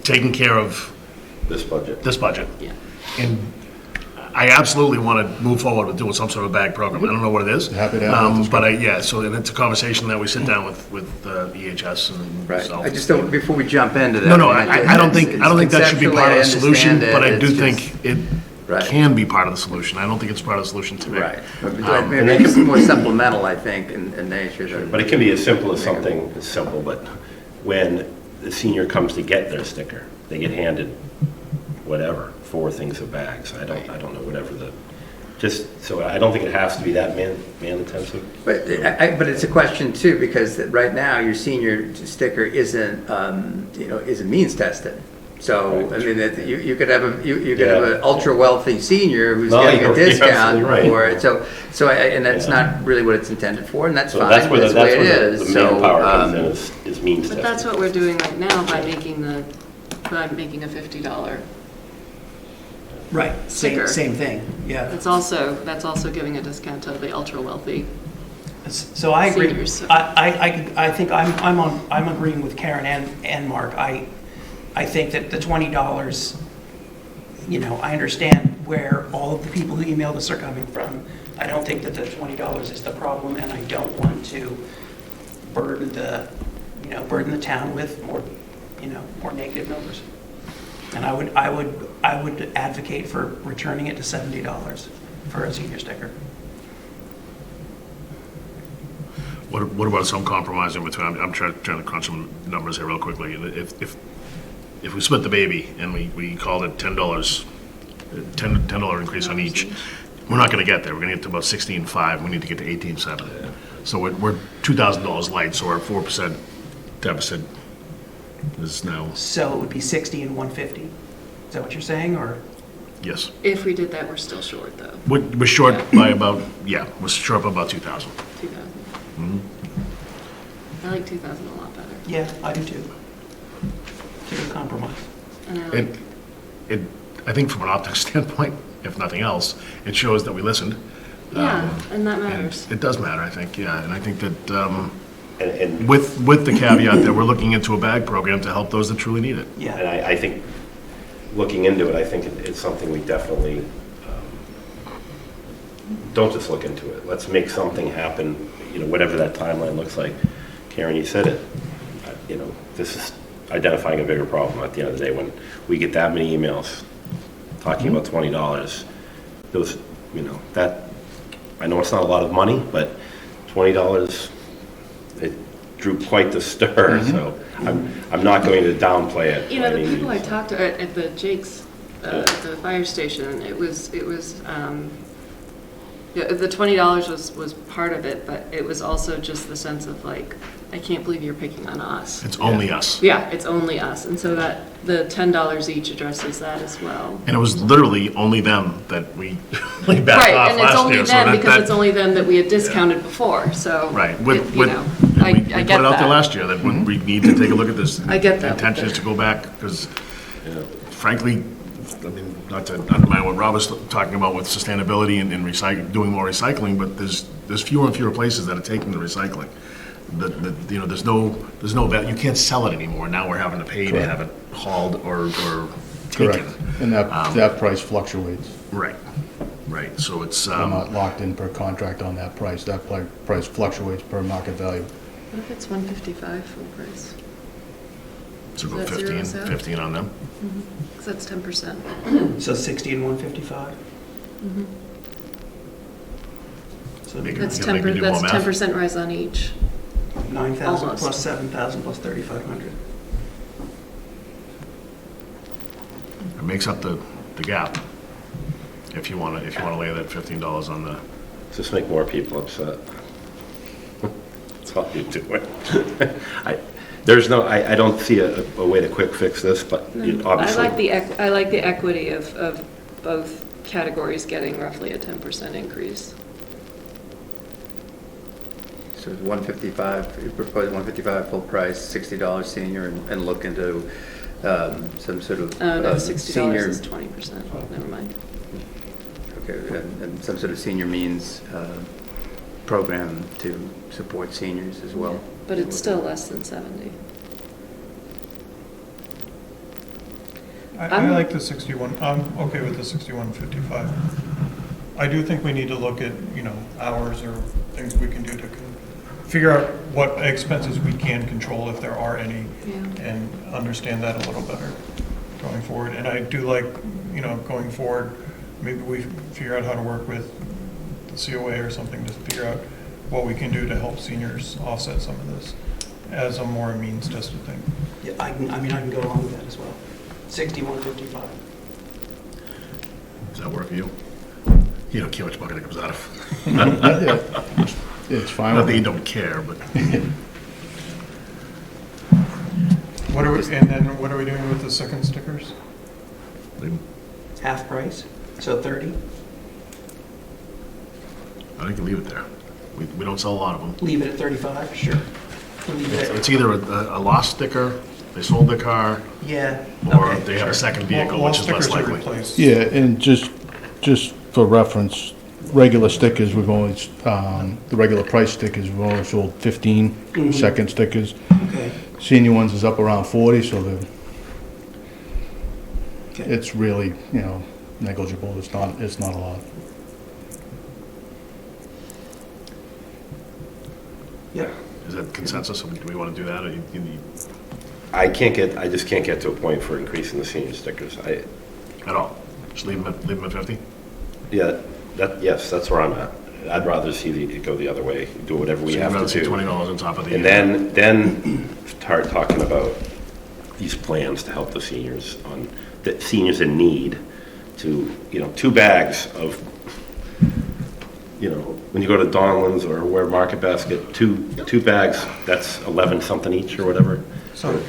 taking care of This budget. this budget. Yeah. And I absolutely want to move forward with doing some sort of bag program. I don't know what it is. Happy to have that But so it's a conversation that we sit down with EHS and Right, yourself. I just don't, before we jump into that. No, I don't think that should be part of the solution, Conceptually, I but I do understand it, think it Right. can be part of the solution. I don't think it's part of the solution today. Right, but maybe it's more supplemental, I think, in nature. than- But it can be as simple as something as simple, but when the senior comes to get their sticker, they get handed whatever, 4 things of bags. I don't know, whatever so I don't think it has to be that man intensive. But but it's a question too, because right now, your senior sticker isn't, isn't means tested. So, I mean, you could have an ultra wealthy senior who's No, getting a you're discount absolutely right. for it. And that's not really what it's intended for, and that's So fine. that's where the way it is. the So, manpower comes in, is means But testing. that's what we're doing right now by making a $50. right, Sticker. same thing, yeah. That's also giving a discount to the ultra wealthy. So I agree. Seniors. I think I'm agreeing with Karen and Mark. I think that the $20, I understand where all of the people who emailed us are coming from. I don't think that the $20 is the problem, and I don't want to burden the town with more negative numbers. And I would advocate for returning it to $70 for a senior sticker. What about some compromise in between? I'm trying to crunch some numbers here real quickly. If we split the baby and we called it $10 increase on each, we're not going to get there. We're going to get to about 16.5. We need to get to 18.7. So we're $2,000 light. So our 4% deficit is now, So it would be 60 and 150. Is that what you're saying, or? yes. If we did that, we're still short, though. We're short by about, we're short by about 2,000. 2,000. I like 2,000 a lot better. Yeah, I do too. It's a good compromise. And I like, I think from an optics standpoint, if nothing else, it shows that we listened. yeah, and that And matters. it does matter, I think, yeah. And I think that And with the caveat that we're looking into a bag program to help those that truly need it. Yeah. And I think looking into it, I think it's something we definitely, don't just look into it. Let's make something happen, whatever that timeline looks like. Karen, you said it. This is identifying a bigger problem at the end of the day. When we get that many emails talking about $20, those, that, I know it's not a lot of money, but $20, it drew quite the stir. So I'm not going to downplay it. The people I talked to at the Jake's, the fire station, it was the $20 was part of it, but it was also just the sense of like, I can't believe you're picking on us. It's only us. Yeah, it's only us. And so that the $10 each addresses that as well. And it was literally only them that we backed Right, off and it's last only year. them because it's only them that we had discounted before, so. Right. I We get put it out there last year that we need to take a look at this. I get that. The intention is to go back because frankly, I mean, not to undermine what Rob was talking about with sustainability and doing more recycling, but there's fewer and fewer places that are taking the recycling. There's no value. You can't sell it anymore. Now we're having to pay to have it hauled or taken. Correct. And that price fluctuates. Right. So it's We're not locked in per contract on that price. That price fluctuates per market value. What if it's $155 full price? So go Is that zero 15 on them. Because that's 10%. So 60 and 155? So That's You gotta make me do more math. 10% rise on each. 9,000 Almost. plus 7,000 plus 3,500. It makes up the gap. If you want to lay that $15 on the. Just make more people upset. That's all you do. I don't see a way to quick fix this, but obviously. I like the equity of both categories getting roughly a 10% increase. So it's 155, you propose 155 full price, $60 senior, and look into some sort of No, $60 senior. is 20%, never mind. Okay, and some sort of senior means program to support seniors as well. But it's still less than 70. I like the 61, I'm okay with the 6155. I do think we need to look at, hours or things we can do to figure out what expenses we can control if there are any, and understand that a little better going forward. And I do like, going forward, maybe we figure out how to work with the COA or something to figure out what we can do to help seniors offset some of this as a more means-tested thing. Yeah, I can go along with that as well. 60, 155. Does that work for you? You don't care which bucket it comes out of. It's fine. Not that you don't care, but. What are we doing with the second stickers? Half price, so 30. I think you leave it there. We don't sell a lot of them. Leave it at 35, sure. Leave it at, It's either a lost sticker, they sold their car, yeah. or okay, they have a sure. second vehicle, Wall which is less stickers are likely. replaced. Yeah, and just for reference, regular stickers, we've only, the regular price stickers, we've only sold 15 second stickers. Okay. Senior ones is up around 40, so Okay. it's really, negligible. It's not a lot. Yeah. Is that consensus? Do we want to do that? Or I just can't get to a point for increasing the senior stickers. at all? Just leave them at 50? Yeah, yes, that's where I'm at. I'd rather see it go the other way, do whatever we So you'd have rather to see do. $20 on top of the. And then start talking about these plans to help the seniors in need to, 2 bags of, when you go to Donlands or where Market Basket, two bags, that's 11 something each or whatever. So,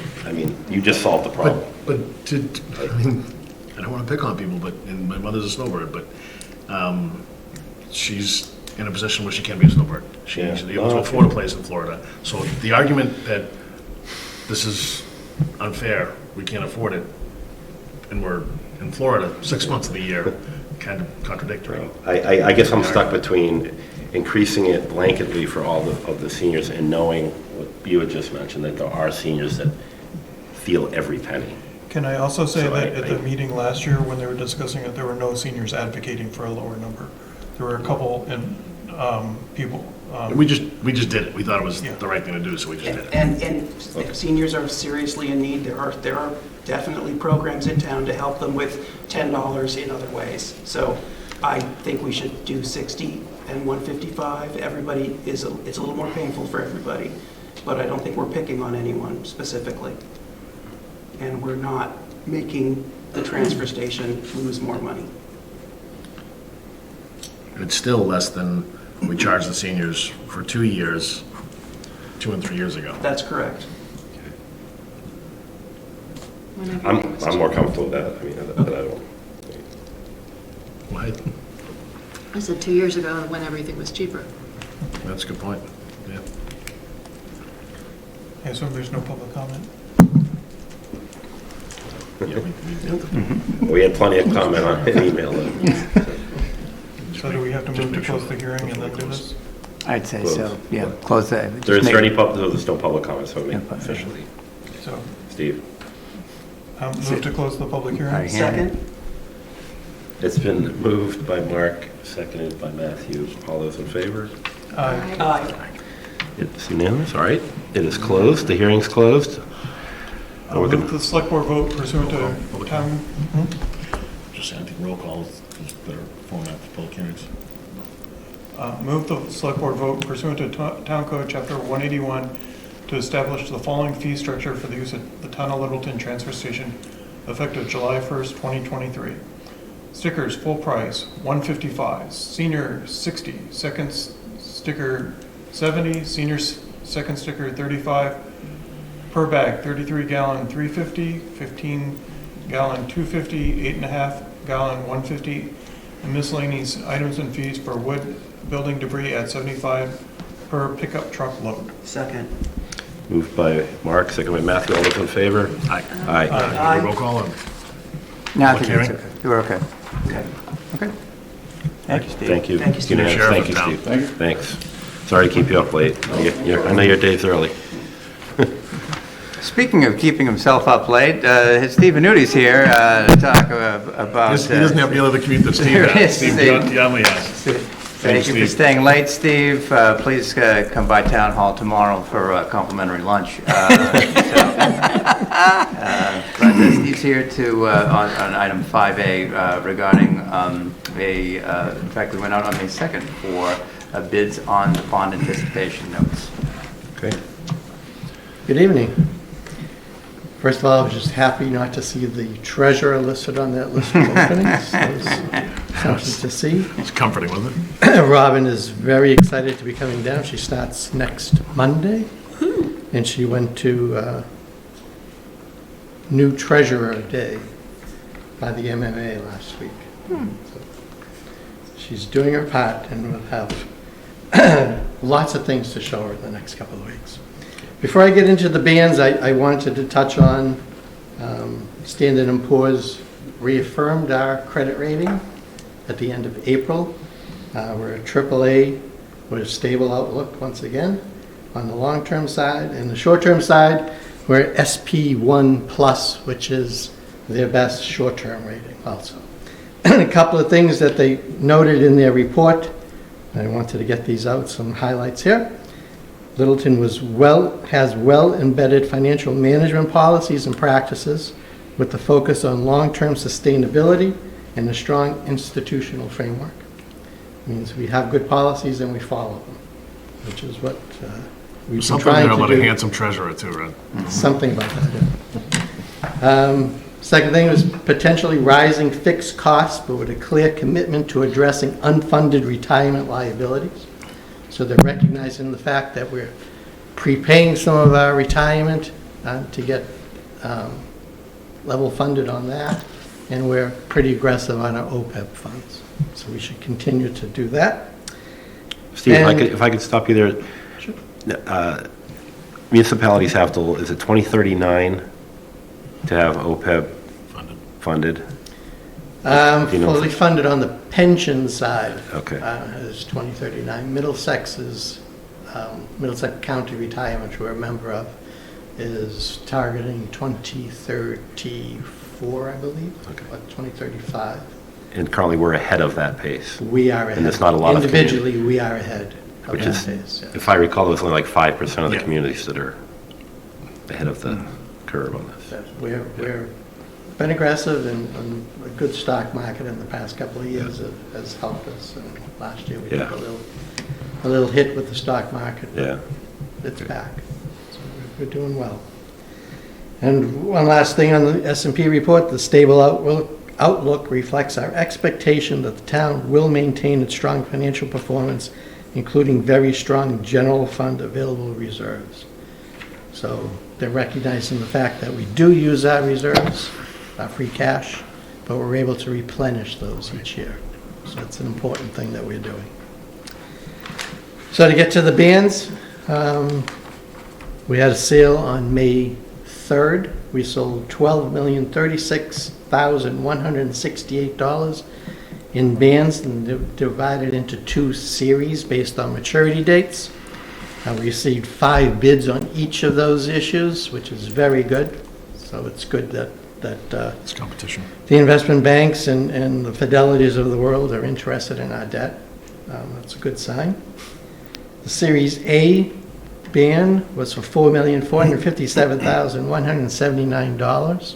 you just solved the problem. But I don't want to pick on people, and my mother's a snowbird, but she's in a position where she can't be a snowbird. She's able to afford a place in Florida. So the argument that this is unfair, we can't afford it, and we're in Florida 6 months of the year, kind of contradictory. I guess I'm stuck between increasing it blanketly for all of the seniors and knowing what you had just mentioned, that there are seniors that feel every penny. Can I also say So that I- at the meeting last year, when they were discussing it, there were no seniors advocating for a lower number. There were a couple people. We just did it. We thought it was Yeah. the right thing to do, so we just did it. And if seniors are seriously in need, there are definitely programs in town to help them with $10 in other ways. So I think we should do 60 and 155. Everybody it's a little more painful for everybody, but I don't think we're picking on anyone specifically. And we're not making the transfer station lose more money. It's still less than we charged the seniors for 2 years, 2 and 3 years ago. That's correct. Whenever I'm it was more comfortable with that. I mean, but I don't. What? I said 2 years ago when everything was cheaper. That's a good point. Yeah. I assume there's no public comment? Yeah, We had plenty of comment on an email. So do we have to move to close the hearing and then do this? I'd say Close. so, yeah, close that. Just There's make- any there's no public comment, so make officially. So, Steve? move to close the public hearing? Aye. Second? It's been moved by Mark, seconded by Matthew. All those in favor? Aye. Aye. It's unanimous, all right. It is closed, the hearing's closed. I'll We're move gonna- the select board vote pursuant to town. Just saying, I think roll call is better format for public hearings. Move the select board vote pursuant to Town Code Chapter 181 to establish the following fee structure for the use of the Town of Littleton Transfer Station effective July 1st, 2023. Stickers, full price, $155. Senior, $60. Second sticker, $70. Senior second sticker, $35. Per bag, 33-gallon, $350. 15-gallon, $250. 8.5-gallon, $150. And miscellaneous items and fees for wood building debris at $75 per pickup truck load. Second. Moved by Mark, seconded by Matthew. All those in favor? Aye. Aye. Aye. Roll call on. No, I Public think it's hearing? okay. We're okay. Okay. Thank you, Steve. Thank you. Thank you, Steve. Unanimous. Sheriff Thank you, of town. Steve. Thank you. Thanks. Sorry to keep you up late. I know your day's early. Speaking of keeping himself up late, Steve Venuti's here to talk about... He doesn't have the other commute that Steve There has. is, Steve Steve. Yonley has. Thank you for Steve. staying late, Steve. Please come by Town Hall tomorrow for complimentary lunch. But Steve's here to, on item 5A regarding in fact, we went out on May 2nd for bids on the bond anticipation notes. Okay. Good evening. First of all, I was just happy not to see the treasurer listed on that list of openings. That was something to see. It's comforting, wasn't it? Robin is very excited to be coming down. She starts next Monday. And she went to New Treasurer Day by the MMA last week. So she's doing her part and we'll have lots of things to show her in the next couple of weeks. Before I get into the bands, I wanted to touch on Standard & Poor's reaffirmed our credit rating at the end of April. We're a AAA with a stable outlook once again on the long-term side. And the short-term side, we're SP1 Plus, which is their best short-term rating also. A couple of things that they noted in their report. I wanted to get these out, some highlights here. Littleton has well-embedded financial management policies and practices with the focus on long-term sustainability and a strong institutional framework. It means we have good policies and we follow them, which is what we've been Something trying there to about do. a handsome treasurer too, right? Something about that, yeah. Second thing was potentially rising fixed costs, but with a clear commitment to addressing unfunded retirement liabilities. So they're recognizing the fact that we're prepaying some of our retirement to get level funded on that, and we're pretty aggressive on our OPEB funds. So we should continue to do that. Steve, And- if I could stop you there. Sure. Municipalities have to, is it 2039 to have OPEB funded? You know- Fully funded on the pension side. Okay. Is 2039. Middlesex is Middlesex County Retirement, which we're a member of, is targeting 2034, I believe, Okay. or 2035. And currently, we're ahead of that pace. We are ahead. And there's not a lot of Individually, we are ahead of Which that is, pace. Yeah. if I recall, there's only like 5% of the Yeah. communities that are ahead of the curve on this. We're been aggressive, and a good stock market in the past couple of years has helped us. And last year, we took Yeah. a little hit with the stock market. Yeah. It's back. So we're doing well. And one last thing on the S&P report, the stable outlook reflects our expectation that the town will maintain its strong financial performance, including very strong general fund available reserves. So they're recognizing the fact that we do use our reserves, our free cash, but we're able to replenish those each year. So it's an important thing that we're doing. So to get to the bands, we had a sale on May 3rd. We sold $12,036,168 in bands, and divided into 2 series based on maturity dates. We received 5 bids on each of those issues, which is very good. So it's good that It's competition. the investment banks and the Fidelities of the world are interested in our debt. That's a good sign. The Series A band was for $4,457,179,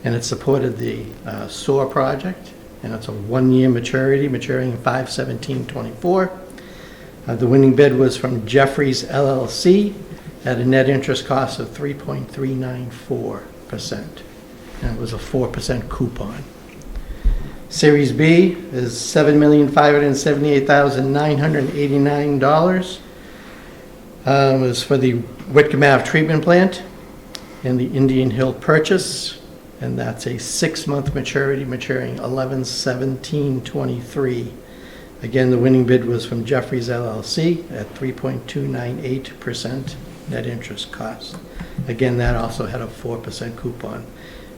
and it supported the SOAR project, and it's a 1-year maturity, maturing 5/17/24. The winning bid was from Jeffries LLC at a net interest cost of 3.394%, and it was a 4% coupon. Series B is $7,578,989. It was for the Whitcomb Ave treatment plant and the Indian Hill purchase, and that's a 6-month maturity, maturing 11/17/23. Again, the winning bid was from Jeffries LLC at 3.298% net interest cost. Again, that also had a 4% coupon.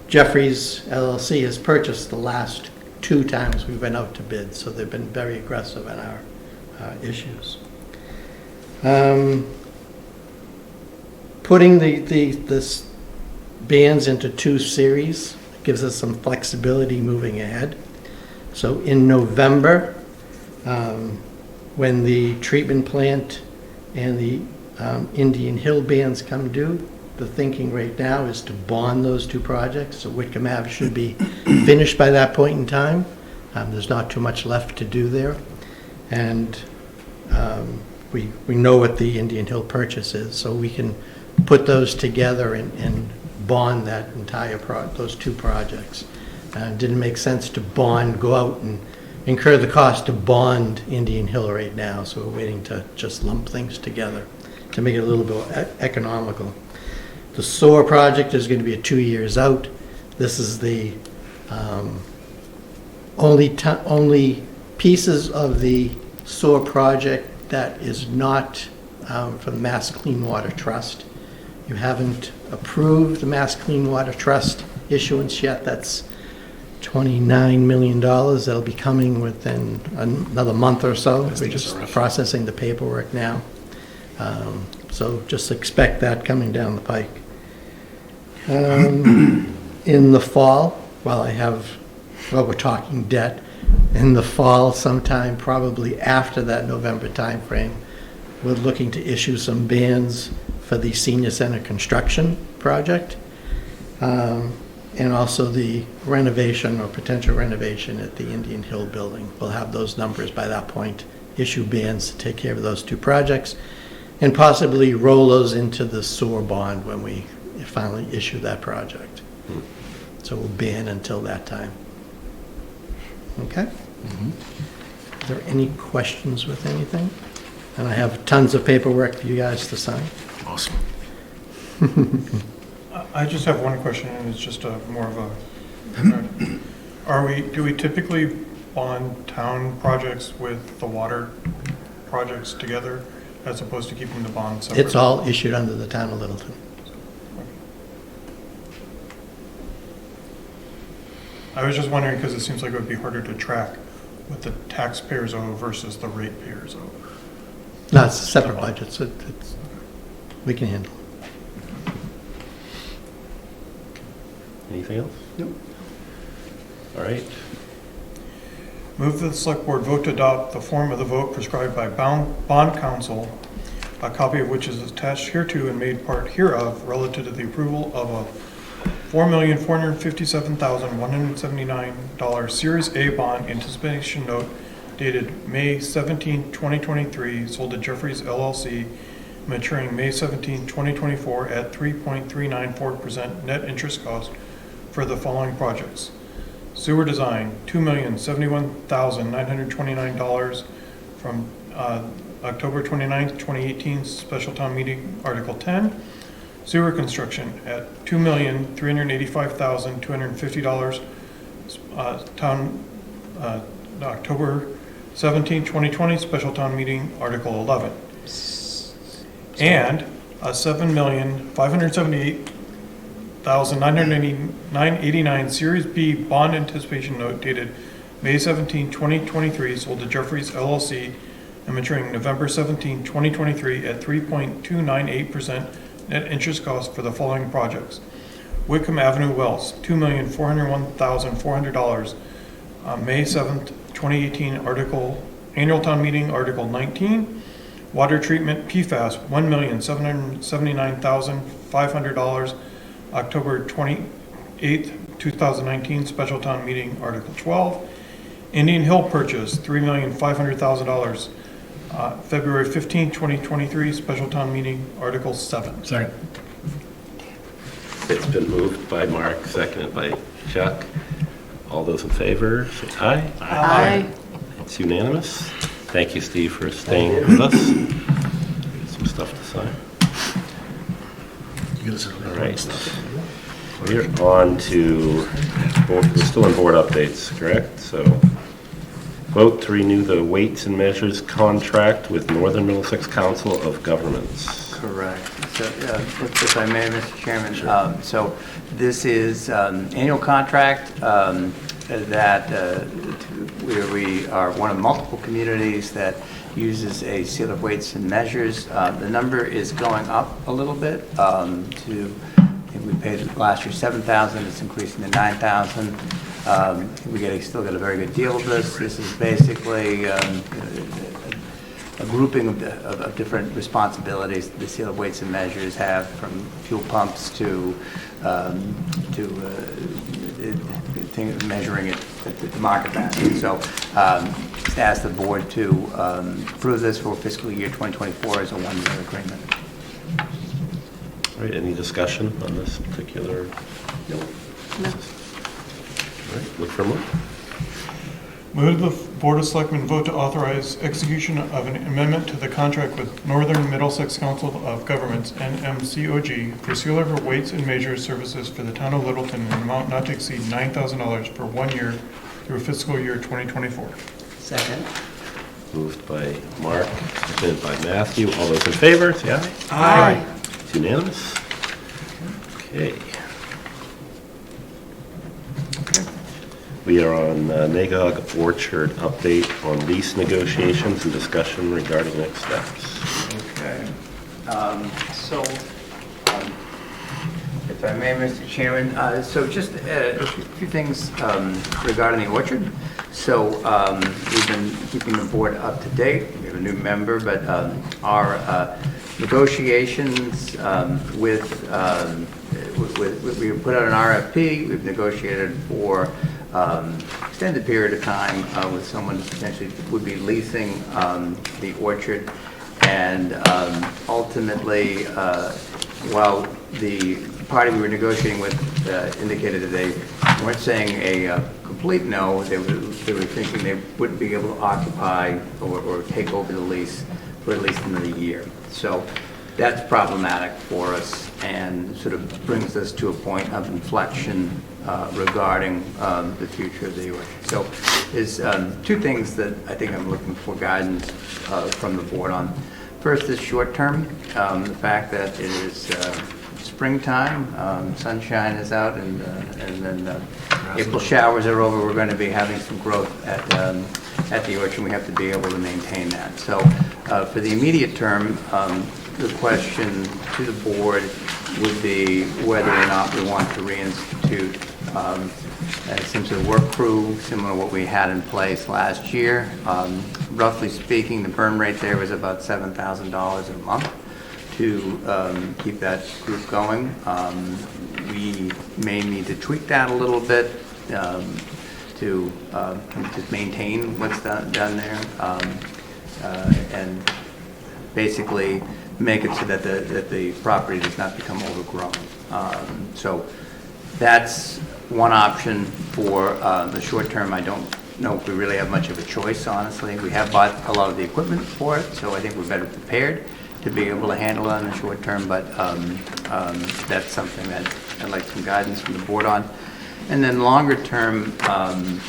Jeffries LLC has purchased the last 2 times we've been out to bid, so they've been very aggressive in our issues. Putting this bands into 2 series gives us some flexibility moving ahead. So in November, when the treatment plant and the Indian Hill bands come due, the thinking right now is to bond those 2 projects. So Whitcomb Ave should be finished by that point in time. There's not too much left to do there. And we know what the Indian Hill purchase is, so we can put those together and bond that entire those 2 projects. It didn't make sense to go out and incur the cost to bond Indian Hill right now, so we're waiting to just lump things together to make it a little bit economical. The SOAR project is going to be 2 years out. This is the only pieces of the SOAR project that is not from the Mass Clean Water Trust. You haven't approved the Mass Clean Water Trust issuance yet. That's $29 million. That'll be coming within another month or so. We're just processing the paperwork now. So just expect that coming down the pike. In the fall, we're talking debt, in the fall sometime, probably after that November timeframe, we're looking to issue some bands for the senior center construction project, and also the renovation or potential renovation at the Indian Hill building. We'll have those numbers by that point, issue bands to take care of those 2 projects, and possibly roll those into the SOAR bond when we finally issue that project. So we'll ban until that time. Okay? Are there any questions with anything? And I have tons of paperwork for you guys to sign. Awesome. I just have one question, and it's just more of a, do we typically bond town projects with the water projects together, as opposed to keeping the bonds separate? It's all issued under the town of Littleton. I was just wondering, because it seems like it would be harder to track what the taxpayers owe versus the ratepayers owe. No, it's separate budgets. We can handle it. Anything else? Nope. All right. Move that the select board vote to adopt the form of the vote prescribed by bond counsel, a copy of which is attached hereto and made part hereof relative to the approval of a $4,457,179 Series A bond anticipation note dated May 17, 2023, sold to Jeffries LLC, maturing May 17, 2024 at 3.394% net interest cost for the following projects. Sewer design, $2,071,929 from October 29, 2018 special town meeting, Article 10. Sewer construction at $2,385,250, October 17, 2020 special town meeting, Article 11. And a $7,578,989 Series B bond anticipation note dated May 17, 2023, sold to Jeffries LLC and maturing November 17, 2023 at 3.298% net interest cost for the following projects. Wickham Avenue Wells, $2,401,400, May 7th, 2018 annual town meeting, Article 19. Water treatment PFAS, $1,779,500, October 28th, 2019 special town meeting, Article 12. Indian Hill purchase, $3,500,000, February 15, 2023 special town meeting, Article 7. Second. It's been moved by Mark, seconded by Chuck. All those in favor, say aye. Aye. It's unanimous. Thank you, Steve, for staying with us. Some stuff to sign. All right. We're on to, we're still on board updates, correct? So, vote to renew the weights and measures contract with Northern Middlesex Council of Governments. Correct. So, if I may, Mr. Chairman, so this is annual contract that we are one of multiple communities that uses a seal of weights and measures. The number is going up a little bit. We paid last year $7,000. It's increasing to $9,000. We still get a very good deal of this. This is basically a grouping of different responsibilities the seal of weights and measures have, from fuel pumps to measuring it at the market value. So just ask the board to approve this for fiscal year 2024 as a one-year agreement. All right, any discussion on this particular? No. All right, look for a move. Move the Board of Selectmen vote to authorize execution of an amendment to the contract with Northern Middlesex Council of Governments, NMCOG, for sealer for weights and measures services for the town of Littleton in an amount not to exceed $9,000 for 1 year through fiscal year 2024. Second. Moved by Mark, seconded by Matthew. All those in favor, say aye. Aye. It's unanimous. Okay. We are on Nagog Orchard update on lease negotiations and discussion regarding next steps. Okay. If I may, Mr. Chairman, so just a few things regarding the orchard. So we've been keeping the board up to date. We have a new member, but our negotiations we put out an RFP. We've negotiated for extended period of time with someone who potentially would be leasing the orchard, and ultimately, while the party we were negotiating with indicated that they weren't saying a complete no, they were thinking they wouldn't be able to occupy or take over the lease for at least another year. So that's problematic for us and sort of brings us to a point of inflection regarding the future of the orchard. So there's two things that I think I'm looking for guidance from the board on. First is short term, the fact that it is springtime, sunshine is out, and then April showers are over. We're going to be having some growth at the orchard. We have to be able to maintain that. So for the immediate term, the question to the board would be whether or not we want to reinstitute some sort of work crew, similar to what we had in place last year. Roughly speaking, the burn rate there was about $7,000 a month to keep that group going. We may need to tweak that a little bit to maintain what's done there, and basically make it so that the property does not become overgrown. So that's one option for the short term. I don't know if we really have much of a choice, honestly. We have bought a lot of the equipment for it, so I think we're better prepared to be able to handle it in the short term, but that's something that I'd like some guidance from the board on. And then longer term, and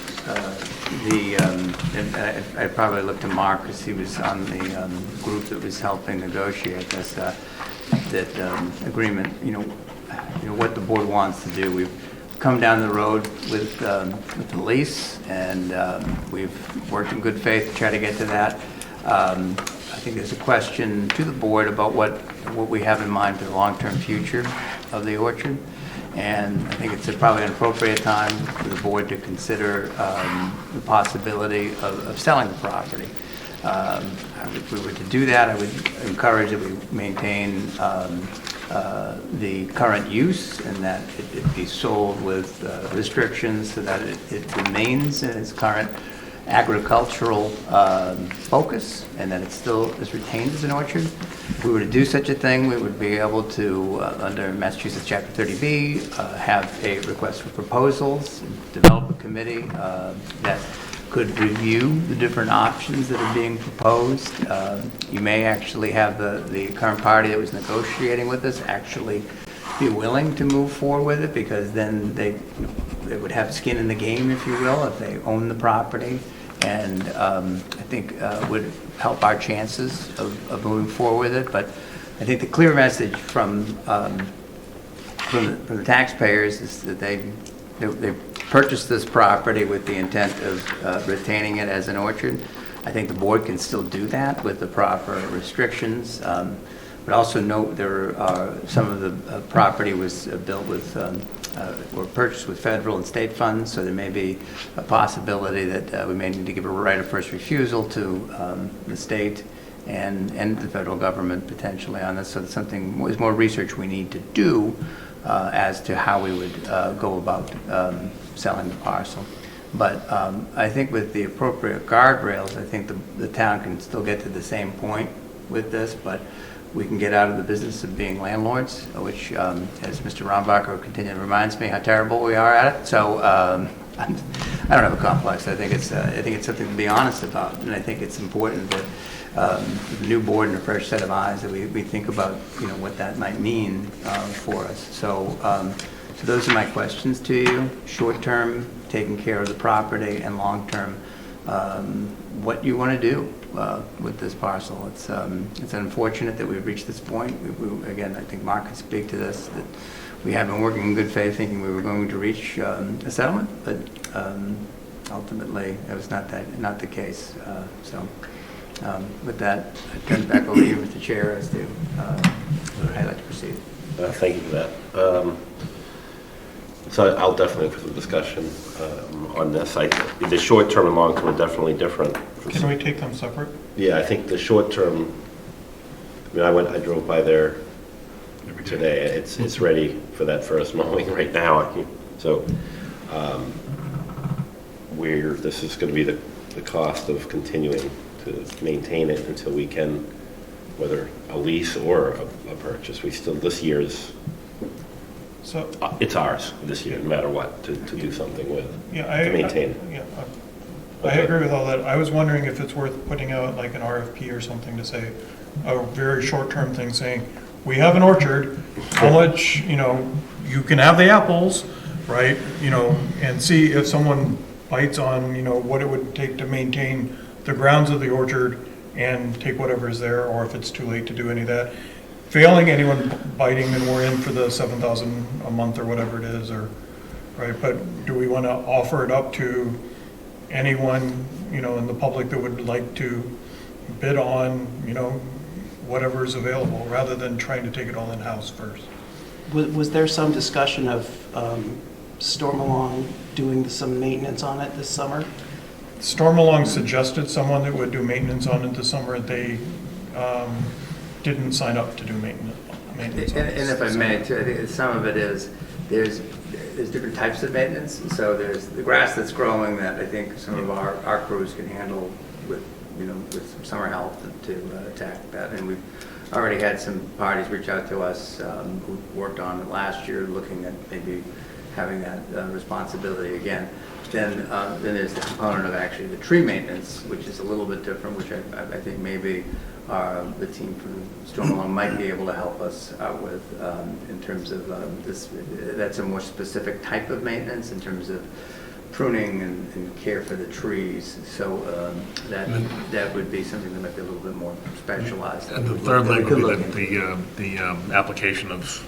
I'd probably look to Mark because he was on the group that was helping negotiate this that agreement. You know what the board wants to do. We've come down the road with the lease, and we've worked in good faith to try to get to that. I think there's a question to the board about what we have in mind for the long-term future of the orchard. And I think it's probably an appropriate time for the board to consider the possibility of selling the property. If we were to do that, I would encourage that we maintain the current use and that it be sold with restrictions so that it remains in its current agricultural focus and that it still is retained as an orchard. If we were to do such a thing, we would be able to, under Massachusetts Chapter 30B, have a request for proposals, develop a committee that could review the different options that are being proposed. You may actually have the current party that was negotiating with us actually be willing to move forward with it, because then they would have skin in the game, if you will, if they own the property, and I think would help our chances of moving forward with it. But I think the clear message from the taxpayers is that they purchased this property with the intent of retaining it as an orchard. I think the board can still do that with the proper restrictions. But also note there are some of the property was built with or purchased with federal and state funds, so there may be a possibility that we may need to give a right of first refusal to the state and the federal government potentially on this. So it's something, there's more research we need to do as to how we would go about selling the parcel. But I think with the appropriate guardrails, I think the town can still get to the same point with this, but we can get out of the business of being landlords, which, as Mr. Rombacher continually reminds me how terrible we are at it. So I don't have a complex. I think it's something to be honest about, and I think it's important that the new board and a fresh set of eyes that we think about, what that might mean for us. So, so those are my questions to you. Short term, taking care of the property, and long term, what you want to do with this parcel. It's unfortunate that we've reached this point. Again, I think Mark can speak to this, that we have been working in good faith thinking we were going to reach a settlement, but ultimately that was not the case. So with that, I turn it back over to you, Mr. Chair, as to how I'd like to proceed. Thank you for that. So I'll definitely have some discussion on this. The short term and long term are definitely different. Can we take them separate? Yeah, I think the short term, I drove by there today. It's ready for that first mowing right now. So this is going to be the cost of continuing to maintain it until we can, whether a lease or a purchase. We still, this year's, so it's ours this year, no matter what, to do something with, to maintain it. Yeah, I agree with all that. I was wondering if it's worth putting out like an RFP or something to say, a very short-term thing saying, we have an orchard, how much, you can have the apples, right? And see if someone bites on, what it would take to maintain the grounds of the orchard and take whatever's there, or if it's too late to do any of that. Failing anyone biting, then we're in for the $7,000 a month or whatever it is, or right. But do we want to offer it up to anyone, in the public that would like to bid on, whatever is available, rather than trying to take it all in-house first? Was there some discussion of Stormalong doing some maintenance on it this summer? Stormalong suggested someone that would do maintenance on it this summer. They didn't sign up to do maintenance on And it. if I may, too, I think some of it is, there's different types of maintenance. So there's the grass that's growing that I think some of our crews can handle with, with some summer help to attack that. And we've already had some parties reach out to us who worked on it last year, looking at maybe having that responsibility again. Then there's the component of actually the tree maintenance, which is a little bit different, which I think maybe the team from Stormalong might be able to help us out with in terms of this. That's a more specific type of maintenance in terms of pruning and care for the trees. So that would be something that might be a little bit more specialized. And the third leg would be the application of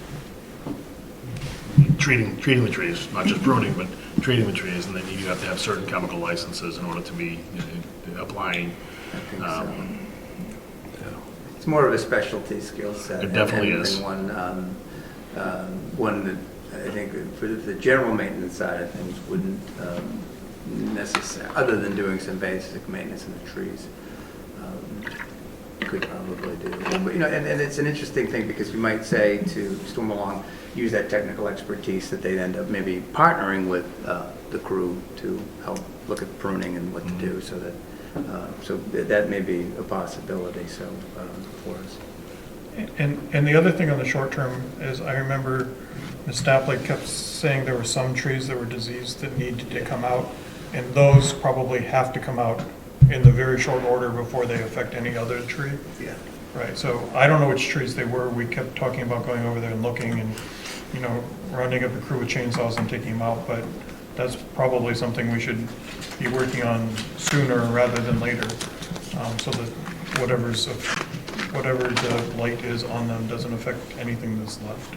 treating the trees, not just pruning, but treating the trees, and then you have to have certain chemical licenses in order to be applying. I think so. It's more of a specialty skill set. It definitely is. One that I think for the general maintenance side of things wouldn't necessarily, other than doing some basic maintenance in the trees, could probably do. But, and it's an interesting thing because you might say to Stormalong, use that technical expertise that they'd end up maybe partnering with the crew to help look at pruning and what to do, so that may be a possibility. For us. And the other thing on the short term is I remember Ms. Stapley kept saying there were some trees that were diseased that needed to come out, and those probably have to come out in the very short order before they affect any other tree. Yeah. Right, so I don't know which trees they were. We kept talking about going over there and looking and, rounding up a crew with chainsaws and taking them out, but that's probably something we should be working on sooner rather than later, so that whatever the blight is on them doesn't affect anything that's left.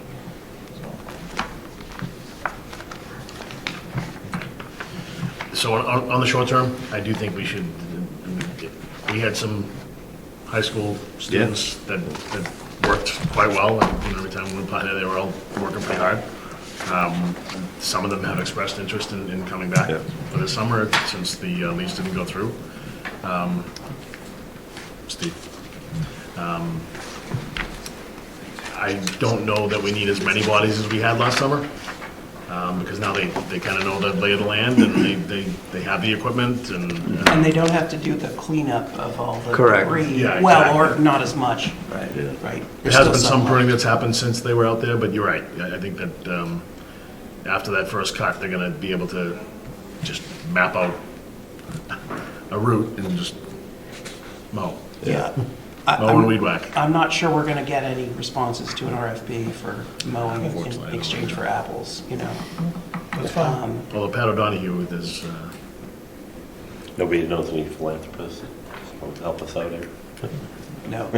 So on the short term, I do think we should, we had some high school students that worked quite well, and every time we went by there, they were all working pretty hard. Some of them have expressed interest in coming back for the summer since the lease didn't go through. Steve. I don't know that we need as many bodies as we had last summer, because now they kind of know the lay of the land, and they have the equipment, and they don't have to do the cleanup of all the Correct. debris. Yeah, well, exactly. or not as much. Right. Yeah. Right. There has been some pruning that's happened since they were out there, but you're right. I think that after that first cut, they're going to be able to just map out a route and just mow. Yeah. Mow and weed whack. I'm not sure we're going to get any responses to an RFP for mowing in exchange for apples, That's fine. Although Pat O'Donohue is... Nobody knows any philanthropists to help us out here. No.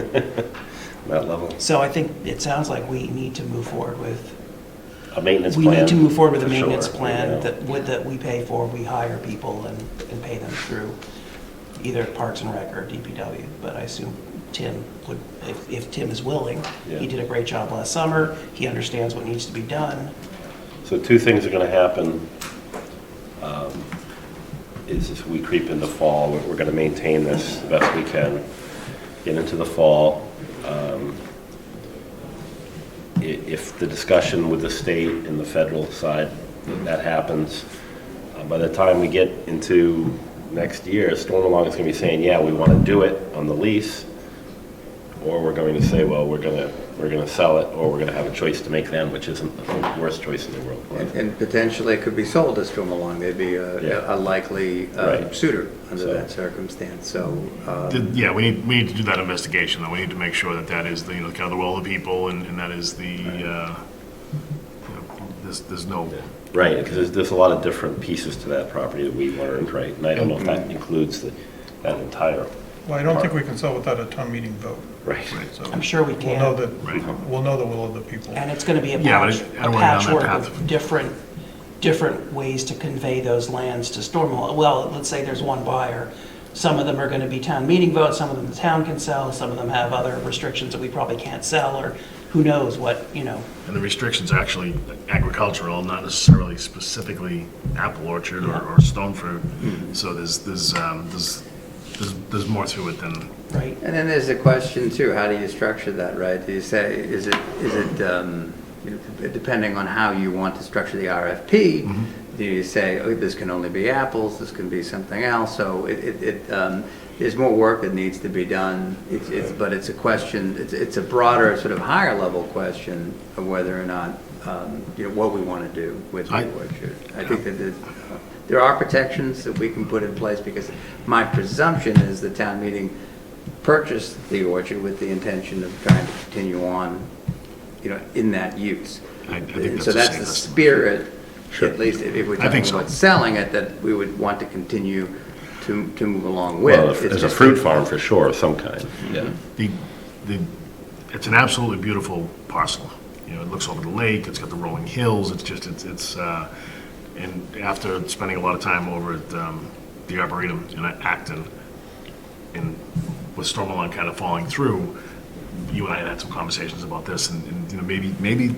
That level. So I think it sounds like we need to move forward with A maintenance we plan. need to move forward with a for maintenance sure, plan you know. that we pay for. We hire people and pay them through either Parks and Rec or DPW. But I assume Tim would, if Tim is willing. Yeah. He did a great job last summer. He understands what needs to be done. So two things are going to happen. Is as we creep into fall, we're going to maintain this the best we can. Get into the fall. If the discussion with the state and the federal side, that happens, by the time we get into next year, Stormalong is going to be saying, yeah, we want to do it on the lease, or we're going to say, well, we're going to sell it, or we're going to have a choice to make then, which isn't the worst choice in the world. And potentially it could be sold to Stormalong. They'd be a likely suitor under that circumstance. So Yeah, we need to do that investigation, though. We need to make sure that is the, kind of the will of the people, and that is the, there's no... Right, because there's a lot of different pieces to that property that we learned, right? And I don't know if that includes that entire... Well, I don't think we can sell without a town meeting vote. Right. So I'm sure we can. We'll know the will of the people. And it's going to be a patchwork of different ways to convey those lands to Stormwall. Well, let's say there's one buyer. Some of them are going to be town meeting votes, some of them the town can sell, some of them have other restrictions that we probably can't sell, or who knows what, you know. And the restrictions are actually agricultural, not necessarily specifically apple orchard or stone fruit. So there's more to it than. Right. And then there's the question too, how do you structure that, right? Do you say, is it you know, depending on how you want to structure the RFP, do you say, oh, this can only be apples, this can be something else? So there's more work that needs to be done. But it's a question, it's a broader, sort of higher level question of whether or not, you know, what we want to do with the orchard. I think that there are protections that we can put in place, because my presumption is the town meeting purchased the orchard with the intention of trying to continue on, you know, in that use. I think So that's the spirit, Sure. at least if we're I think talking so. about selling it, that we would want to continue to move along with. Well, It's as a just fruit farm, for sure, of some kind, yeah. It's an absolutely beautiful parcel. You know, it looks over the lake, it's got the rolling hills, and after spending a lot of time over at the Arboretum in Acton, and with Stormalong kind of falling through, you and I had some conversations about this, and you know, maybe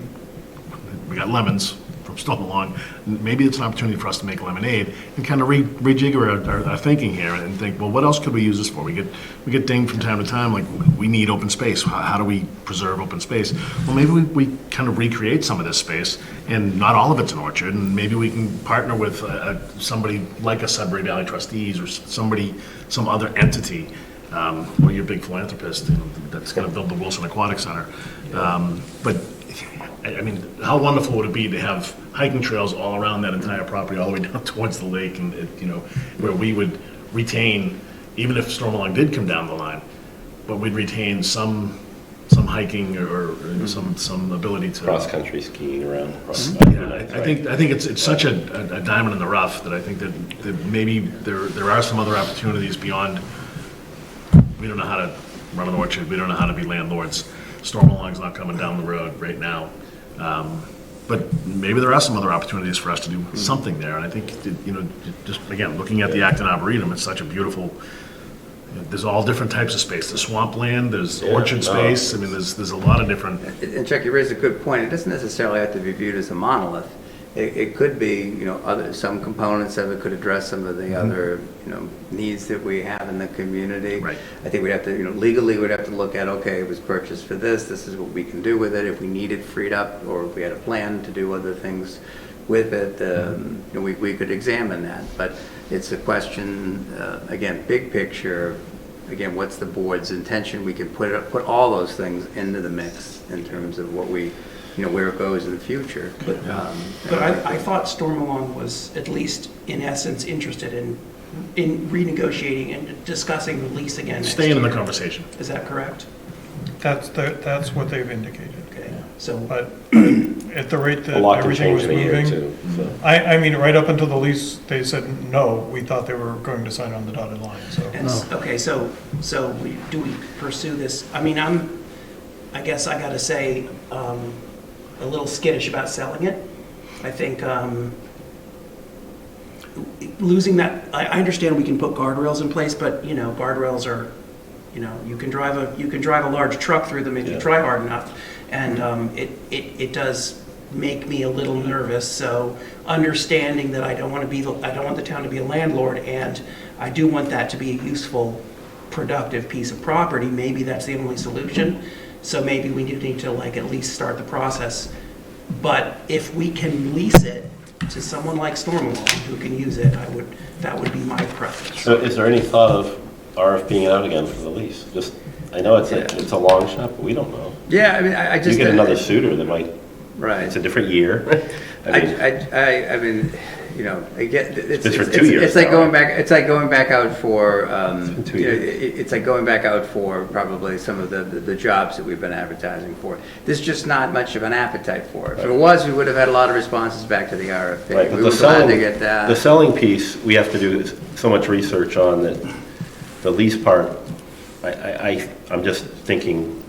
we got lemons from Stormalong. Maybe it's an opportunity for us to make lemonade and kind of rejigger our thinking here and think, well, what else could we use this for? We get dinged from time to time, like, we need open space. How do we preserve open space? Well, maybe we kind of recreate some of this space, and not all of it's an orchard, and maybe we can partner with somebody like a Sudbury Valley Trustees or some other entity, or you're a big philanthropist, you know, that's going to build the Wilson Aquatic Center. But I mean, how wonderful would it be to have hiking trails all around that entire property, all the way down towards the lake, and you know, where we would retain, even if Stormalong did come down the line, but we'd retain some hiking or some ability to Cross-country skiing around. I think it's such a diamond in the rough that I think that maybe there are some other opportunities beyond. We don't know how to run an orchard. We don't know how to be landlords. Stormalong's not coming down the road right now. But maybe there are some other opportunities for us to do something there. And I think, you know, just again, looking at the Acton Arboretum, it's such a beautiful, there's all different types of space. There's swampland, there's orchard space. I mean, there's a lot of different. And Chuck, you raised a good point. It doesn't necessarily have to be viewed as a monolith. It could be, you know, some components of it could address some of the other, you know, needs that we have in the community. Right. I think we'd have to, you know, legally we'd have to look at, okay, it was purchased for this is what we can do with it. If we need it freed up, or if we had a plan to do other things with it, you know, we could examine that. But it's a question, again, big picture, again, what's the board's intention? We can put all those things into the mix in terms of what we, you know, where it goes in the future. But I thought Stormalong was, at least in essence, interested in renegotiating and discussing the lease again next Staying in the year. conversation. Is that correct? That's what they've indicated. Okay, so. But at the rate that A lot can everything was change in a year, moving, too. So. I mean, right up until the lease, they said, no, we thought they were going to sign on the dotted line, so. Okay, so do we pursue this? I mean, I guess I gotta say, a little skittish about selling it. I think losing that, I understand we can put guardrails in place, but, you know, guardrails are, you know, you can drive a large truck through them if you try hard enough. And it does make me a little nervous. So understanding that I don't want the town to be a landlord, and I do want that to be a useful, productive piece of property, maybe that's the only solution. So maybe we need to like at least start the process. But if we can lease it to someone like Stormalong who can use it, that would be my preference. So is there any thought of RFPing out again for the lease? Just, I know it's a long shot, but we don't know. yeah, I mean, I just You get another suitor that might, right. it's a different year. I mean, you know, again, It's for 2 years it's like now, going right? back. It's like going back out for. been 2 You know, years. it's like going back out for probably some of the jobs that we've been advertising for. There's just not much of an appetite for it. If it was, we would have had a lot of responses back to the RFP. Right, but we were glad to get that. the selling piece, we have to do so much research on that. The lease part, I'm just thinking,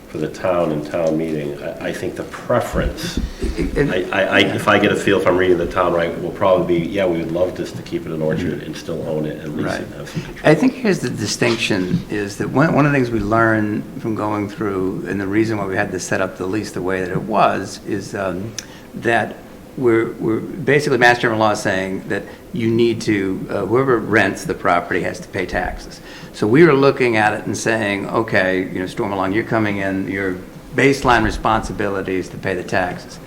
for the town and town meeting, I think the preference, if I get a feel, if I'm reading the town right, will probably be, yeah, we would love just to keep it an orchard and still own it and lease it and have some control. I think here's the distinction, is that one of the things we learned from going through, and the reason why we had to set up the lease the way that it was, is that we're basically, Mass General Law is saying that you need to, whoever rents the property has to pay taxes. So we were looking at it and saying, okay, Storm Along, you're coming in, your baseline responsibility is to pay the taxes.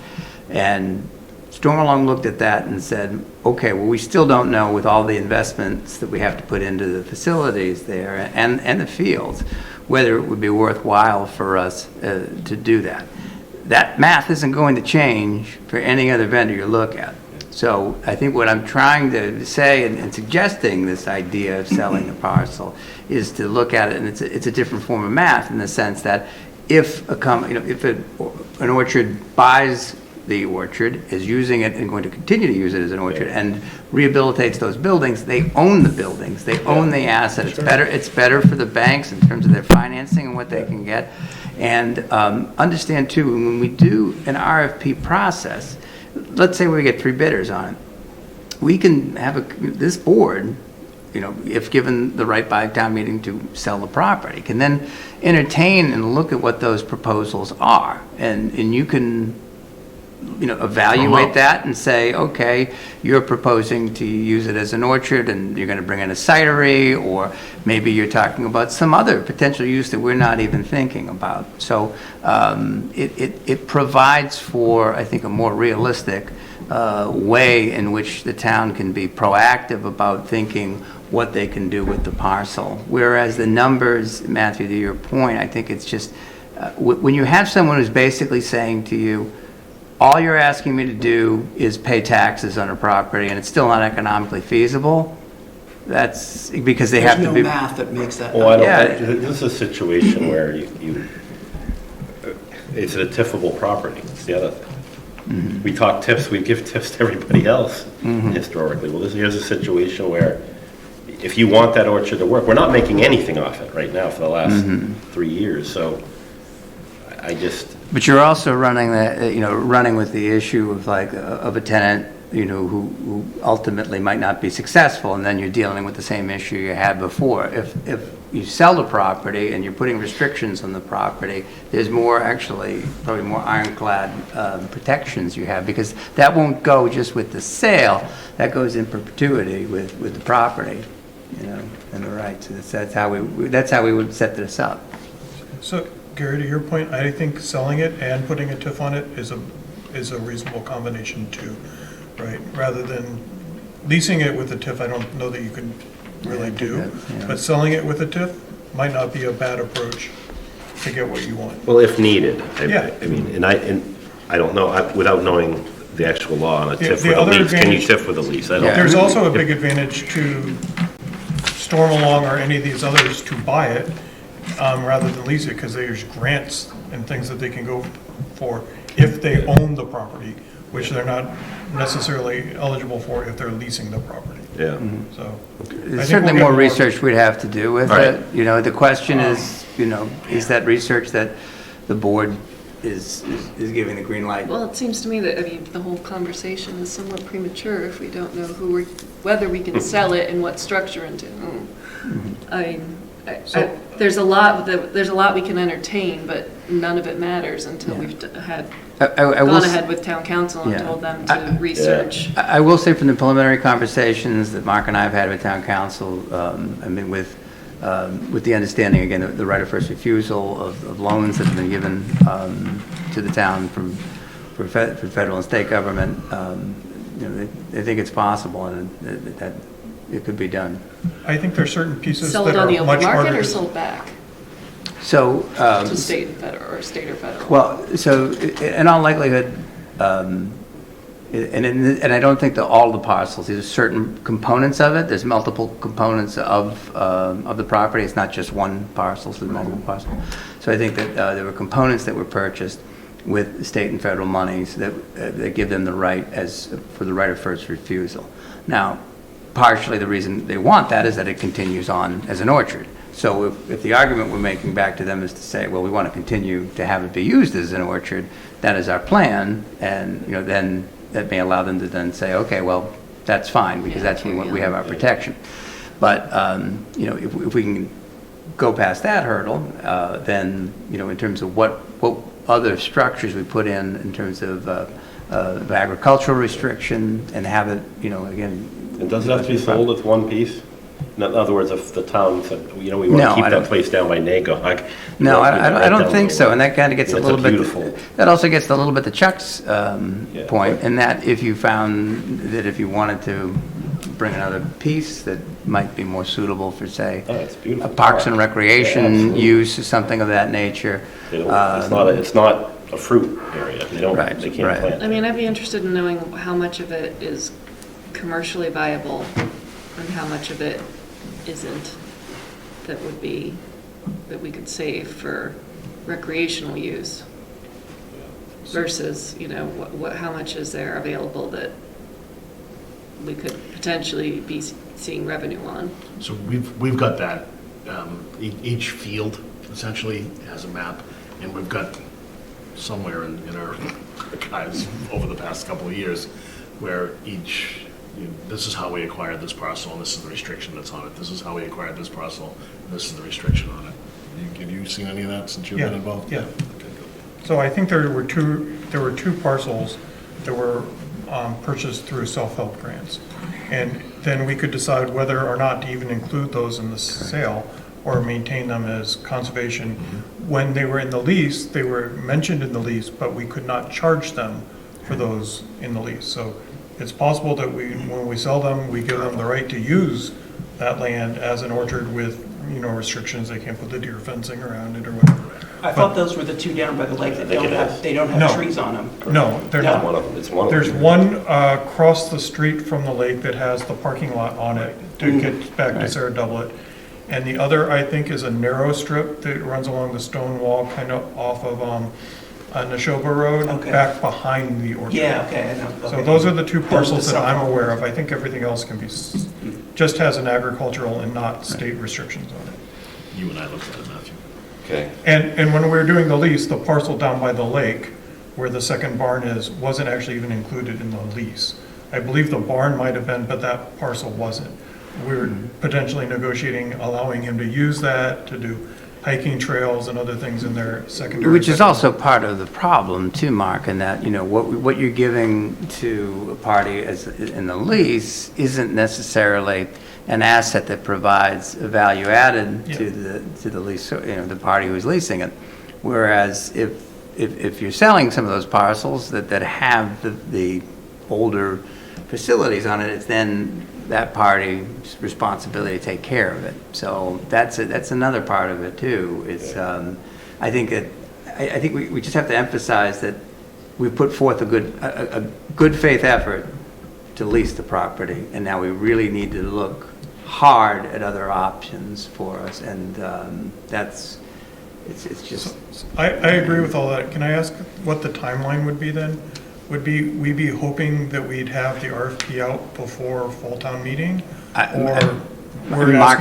And Storm Along looked at that and said, okay, well, we still don't know with all the investments that we have to put into the facilities there and the fields, whether it would be worthwhile for us to do that. That math isn't going to change for any other vendor you look at. So I think what I'm trying to say and suggesting this idea of selling the parcel is to look at it, and it's a different form of math in the sense that if an orchard buys the orchard, is using it and going to continue to use it as an orchard, and rehabilitates those buildings, they own the buildings, they own the asset. It's better for the banks in terms of their financing and what they can get. And understand too, when we do an RFP process, let's say we get 3 bidders on it, we can have this board, if given the right by town meeting to sell the property, can then entertain and look at what those proposals are, and you can evaluate that and say, okay, you're proposing to use it as an orchard and you're going to bring in a cidery, or maybe you're talking about some other potential use that we're not even thinking about. So it provides for, I think, a more realistic way in which the town can be proactive about thinking what they can do with the parcel. Whereas the numbers, Matthew, to your point, I think it's just, when you have someone who's basically saying to you, all you're asking me to do is pay taxes on a property, and it's still not economically feasible, that's because they have to be... There's no math that makes that. Well, this is a situation where it's a tiffable property. It's the other thing. We talk tips, we give tips to everybody else historically. Well, here's a situation where if you want that orchard to work, we're not making anything off it right now for the last 3 years, so I just... But you're also running with the issue of of a tenant, who ultimately might not be successful, and then you're dealing with the same issue you had before. If you sell the property and you're putting restrictions on the property, there's probably more ironclad protections you have, because that won't go just with the sale, that goes in perpetuity with the property, and the rights. That's how we would set this up. So, Gary, to your point, I think selling it and putting a TIF on it is a reasonable combination too, right? Rather than leasing it with a TIF, I don't know that you can really do, but selling it with a TIF might not be a bad approach to get what you want. Well, if needed. Yeah. I mean, and I don't know, without knowing the actual law on a TIF with a other lease, can you advantage- TIF with a lease? There's also a big advantage to Storm Along or any of these others to buy it rather than lease it, because there's grants and things that they can go for if they own the property, which they're not necessarily eligible for if they're leasing the property. Yeah. So There's certainly more research we'd have to do with it. The question is, is that research that the board is giving the green light? Well, it seems to me that, the whole conversation is somewhat premature if we don't know whether we can sell it and what structure and to whom. There's a lot we can entertain, but none of it matters until we've gone ahead with town council and told them to research. I will say from the preliminary conversations that Mark and I have had with town council, with the understanding, again, the right of first refusal of loans that have been given to the town for federal and state government, they think it's possible and that it could be done. I think there's certain pieces Sell that it on the are open much harder market or to... sold back So to state and federal, or state or federal. Well, so in all likelihood, and I don't think that all the parcels, there's certain components of it. There's multiple components of the property. It's not just one parcel, so there's multiple parcels. So I think that there were components that were purchased with state and federal monies that give them the right for the right of first refusal. Now, partially the reason they want that is that it continues on as an orchard. So if the argument we're making back to them is to say, well, we want to continue to have it be used as an orchard, that is our plan, and, then that may allow them to then say, okay, well, that's fine, because that's when we have our protection. But, if we can go past that hurdle, then, in terms of what other structures we put in terms of agricultural restriction, and have it, again. And does it have to be sold as one piece? In other words, if the town said, we want to keep that place down by NACO. No, I don't think so, and that kind of gets a little bit. Beautiful. That also gets a little bit to Chuck's point, in that if you found that if you wanted to bring another piece that might be more suitable for, say, a parks and recreation use or something of that nature. It's not a fruit area. They can't plant. I mean, I'd be interested in knowing how much of it is commercially viable and how much of it isn't, that we could save for recreational use versus, how much is there available that we could potentially be seeing revenue on. So we've got that. Each field essentially has a map, and we've got somewhere in our archives over the past couple of years where this is how we acquired this parcel, and this is the restriction that's on it. This is how we acquired this parcel, and this is the restriction on it. Have you seen any of that since you've been involved? Yeah. So I think there were two parcels that were purchased through self-help grants. And then we could decide whether or not to even include those in the sale or maintain them as conservation. When they were in the lease, they were mentioned in the lease, but we could not charge them for those in the lease. So it's possible that when we sell them, we give them the right to use that land as an orchard with, restrictions. They can't put the deer fencing around it or whatever. I thought those were the two down by the lake that they don't have trees on them. No, they're not. It's one of them. There's one across the street from the lake that has the parking lot on it to get back to Sarah Doublet. And the other, I think, is a narrow strip that runs along the stone wall, kind of off of Neshoba Road, back behind the orchard. Yeah, okay, I know. So those are the two parcels that I'm aware of. I think everything else can be, just has an agricultural and not state restrictions on it. You and I looked at it, Matthew. Okay. And when we were doing the lease, the parcel down by the lake, where the second barn is, wasn't actually even included in the lease. I believe the barn might have been, but that parcel wasn't. We were potentially negotiating, allowing him to use that, to do hiking trails and other things in their secondary. Which is also part of the problem too, Mark, in that, what you're giving to a party in the lease isn't necessarily an asset that provides a value added to the lease, the party who's leasing it. Whereas if you're selling some of those parcels that have the older facilities on it, it's then that party's responsibility to take care of it. So that's another part of it too. It's I think we just have to emphasize that we put forth a good faith effort to lease the property, and now we really need to look hard at other options for us, and it's just. I agree with all that. Can I ask what the timeline would be then? Would we be hoping that we'd have the RFP out before fall town meeting? Mark,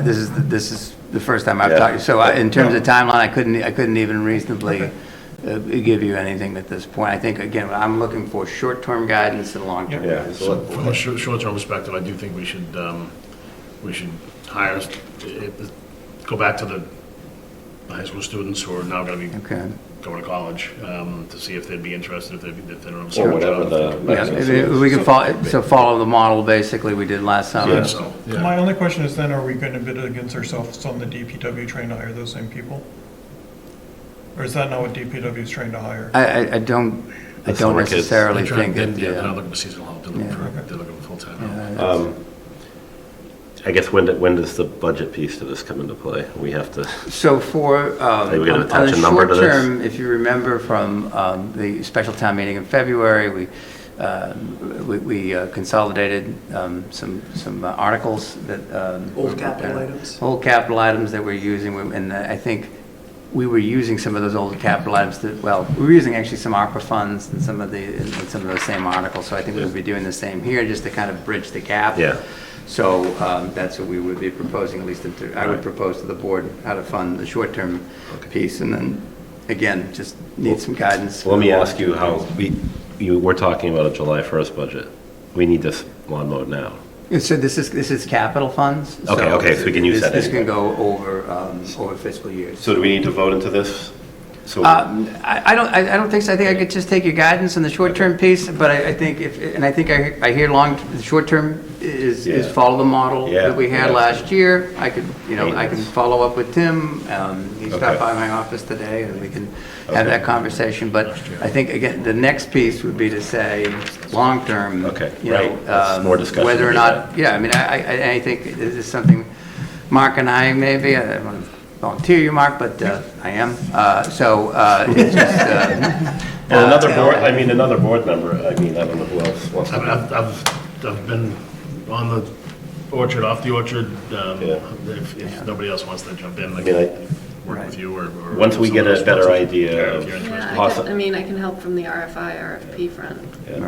this is the first time I've talked to you. So in terms of timeline, I couldn't even reasonably give you anything at this point. I think, again, I'm looking for short-term guidance and long-term guidance. So from a short-term perspective, I do think we should hire, go back to the high school students who are now going to be going to college to see if they'd be interested, if they don't have or whatever we can follow the model basically we did last summer. Yeah, so, yeah. My only question is then, are we going to bid against ourselves on the DPW trying to hire those same people? Or is that not what DPW is trying to hire? I don't necessarily think it. They're not looking for seasonal help. They're looking for full-time help. I guess when does the budget piece to this come into play? We have to. So for on the short term, if you remember from the special town meeting in February, we consolidated some articles that old capital items that we're using, and I think we were using some of those old capital items we were using actually some ARPA funds and some of those same articles. So I think we'll be doing the same here, just to kind of bridge the gap. Yeah. So that's what we would be proposing, at least I would propose to the board how to fund the short-term piece, and then, again, just need some guidance. Let me ask you how, we're talking about a July 1st budget. We need this lawn mowed now. So this is capital funds? Okay, so we can use that This anyway. can go over fiscal years. So do we need to vote into this? So I don't think so. I think I could just take your guidance on the short-term piece, but I think I hear the short-term is follow the model that we had last year. I could, I can follow up with Tim. He stopped by my office today, and we can have that conversation. But I think, again, the next piece would be to say, long-term, more discussion. whether or not, I think this is something Mark and I maybe, I don't want to volunteer you, Mark, but I am. It's just... another board member, I don't know who else wants to. I've been on the orchard, off the orchard, if nobody else wants to jump in, I can work with you or... Once we get a better idea of... I can help from the RFI, RFP front. Yeah.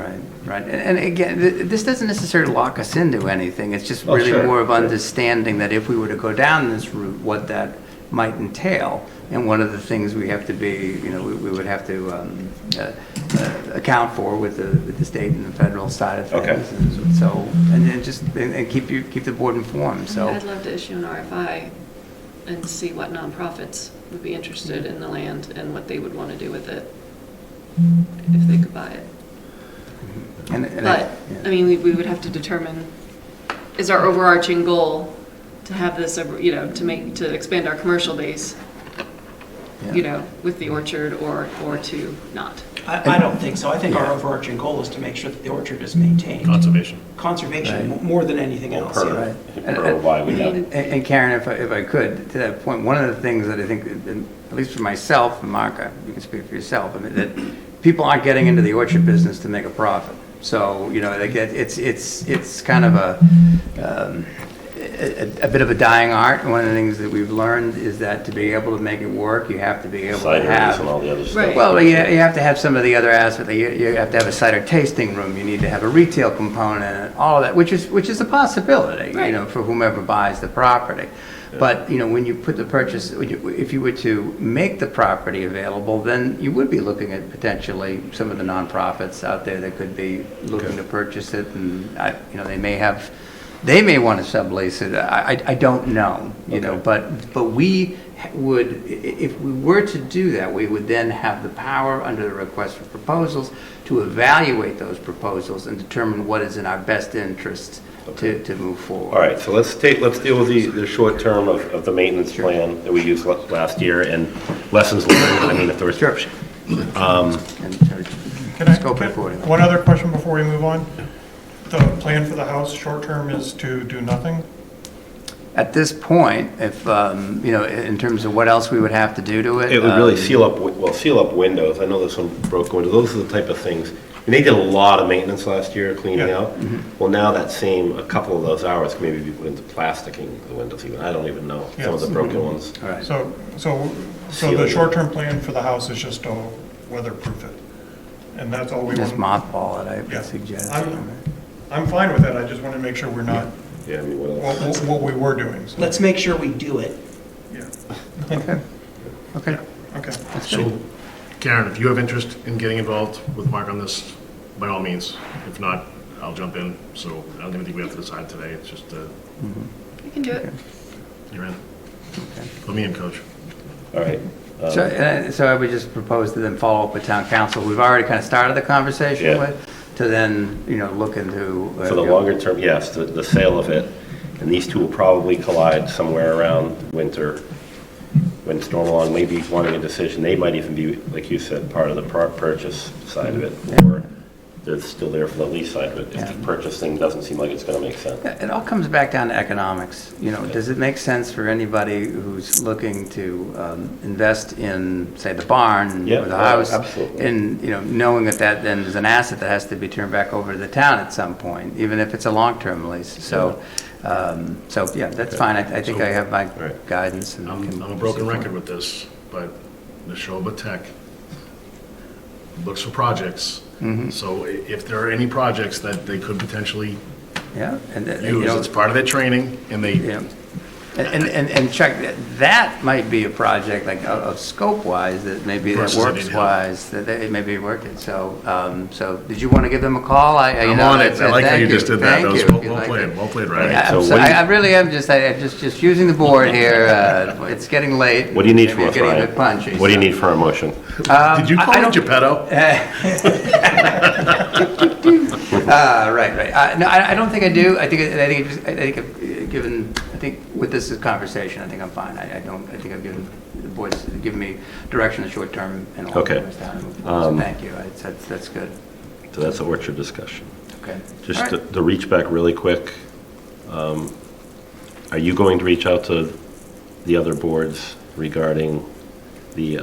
Right. And again, this doesn't necessarily lock us into anything. It's just really more of understanding that if we were to go down this route, what that might entail. And one of the things we have to be, we would have to account for with the state and the federal side of things. Okay. And so, and then just keep the board informed. So I'd love to issue an RFI and see what nonprofits would be interested in the land and what they would want to do with it if they could buy it. We would have to determine, is our overarching goal to have this, to expand our commercial base, with the orchard or to not? I don't think so. I think our overarching goal is to make sure that the orchard is maintained. Conservation, more than anything else. Why we have. And Karen, if I could, to that point, one of the things that I think, at least for myself, and Mark, you can speak for yourself, that people aren't getting into the orchard business to make a profit. So, it's kind of a bit of a dying art. One of the things that we've learned is that to be able to make it work, you have to be able to have... and all the other stuff. Right. Well, you have to have some of the other aspects. You have to have a cider tasting room. You need to have a retail component, and all of that, which is a possibility, for whomever buys the property. But, when you put the purchase, if you were to make the property available, then you would be looking at potentially some of the nonprofits out there that could be looking to purchase it, and, they may want to sublease it. I don't know, but we would, if we were to do that, we would then have the power under the request for proposals to evaluate those proposals and determine what is in our best interest to move forward. All right, so let's deal with the short term of the maintenance plan that we used last year and lessons learned. If there was... One other question before we move on. The plan for the house, short term, is to do nothing? At this point, if, in terms of what else we would have to do to it. It would really seal up windows. I know there's some broken windows. Those are the type of things. And they did a lot of maintenance last year, cleaning out. Well, now a couple of those hours can maybe be put into plasticking the windows even. I don't even know. Some of the broken ones. All right. So the short-term plan for the house is just to weatherproof it? And that's all we want? Just mothball it, I would suggest. I'm fine with that. I just want to make sure we're not what we were doing. So. Let's make sure we do it. Yeah. Okay. So, Karen, if you have interest in getting involved with Mark on this, by all means. If not, I'll jump in. So I don't even think we have to decide today. It's just... You can do it. You're in. Put me in, Coach. All right. So I would just propose to then follow up with town council. We've already kind of started the conversation with, to then, look into... For the longer term, yes, the sale of it. And these two will probably collide somewhere around winter, when Stormalong may be wanting a decision. They might even be, like you said, part of the purchase side of it, or they're still there for the lease side of it. If the purchase thing doesn't seem like it's going to make sense. It all comes back down to economics. Does it make sense for anybody who's looking to invest in, say, the barn or the house? Absolutely. And, knowing that then is an asset that has to be turned back over to the town at some point, even if it's a long-term lease. So, that's fine. I think I have my guidance. And I'm a broken record with this, but the Selbrd Tech looks for projects. So if there are any projects that they could potentially Yeah, and use. It's part of their training, and they, yeah. And Chuck, that might be a project like of scope-wise, that maybe that Versus any works-wise, that they maybe work it. So did you want to give them a call? I'm on it. I like how you just did that. That was well played, Ryan. I really am just using the board here. It's getting late. What do you need from Maybe us, getting Ryan? a bit punchy. What do you need for a motion? Did you call it Geppetto? Right. No, I don't think I do. I think with this conversation, I think I'm fine. I think I've given the board's given me direction in the short term and all. Okay. So thank you. That's good. So that's the orchard discussion. Okay. Just All right. to reach back really quick, are you going to reach out to the other boards regarding the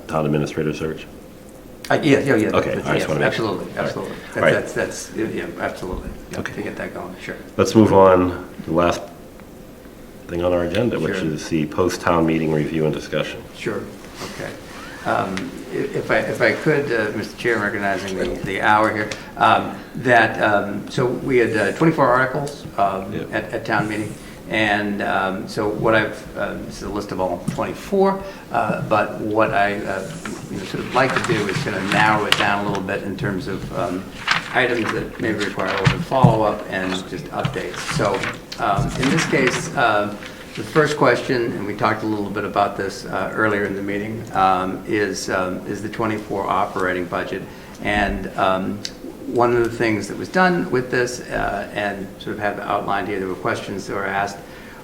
town administrator search? Yeah. Okay, I just want to make sure. Absolutely. All right. That's absolutely. Yeah, Okay. to get that going, sure. Let's move on to the last thing on our agenda, which Sure. is the post-town meeting review and discussion. Sure, okay. If I could, Mr. Chair, recognizing the hour here, so we had 24 articles at town meeting, and so what this is a list of all 24, but what I sort of like to do is kind of narrow it down a little bit in terms of items that maybe require a little bit of follow-up and just updates. So in this case, the first question, and we talked a little bit about this earlier in the meeting, is the 24 operating budget. And one of the things that was done with this, and sort of have outlined here, there were questions that were asked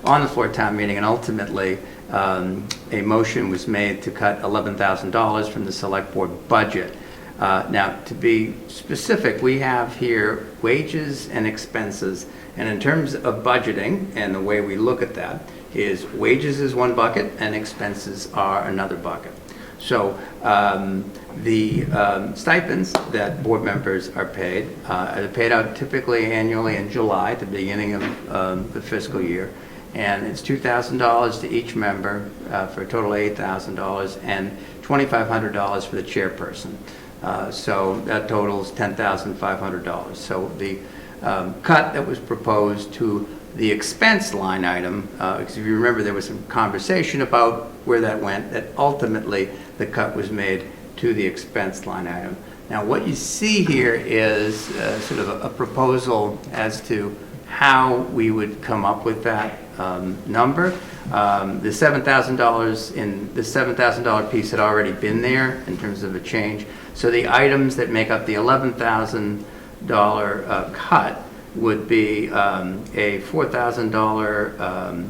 on the floor town meeting, and ultimately a motion was made to cut $11,000 from the select board budget. Now, to be specific, we have here wages and expenses, and in terms of budgeting and the way we look at that is wages is one bucket and expenses are another bucket. So the stipends that board members are paid out typically annually in July at the beginning of the fiscal year, and it's $2,000 to each member for a total of $8,000 and $2,500 for the chairperson. So that totals $10,500. So the cut that was proposed to the expense line item, because if you remember there was some conversation about where that went, that ultimately the cut was made to the expense line item. Now what you see here is sort of a proposal as to how we would come up with that number. The $7,000 in the $7,000 piece had already been there in terms of a change. So the items that make up the $11,000 cut would be a $4,000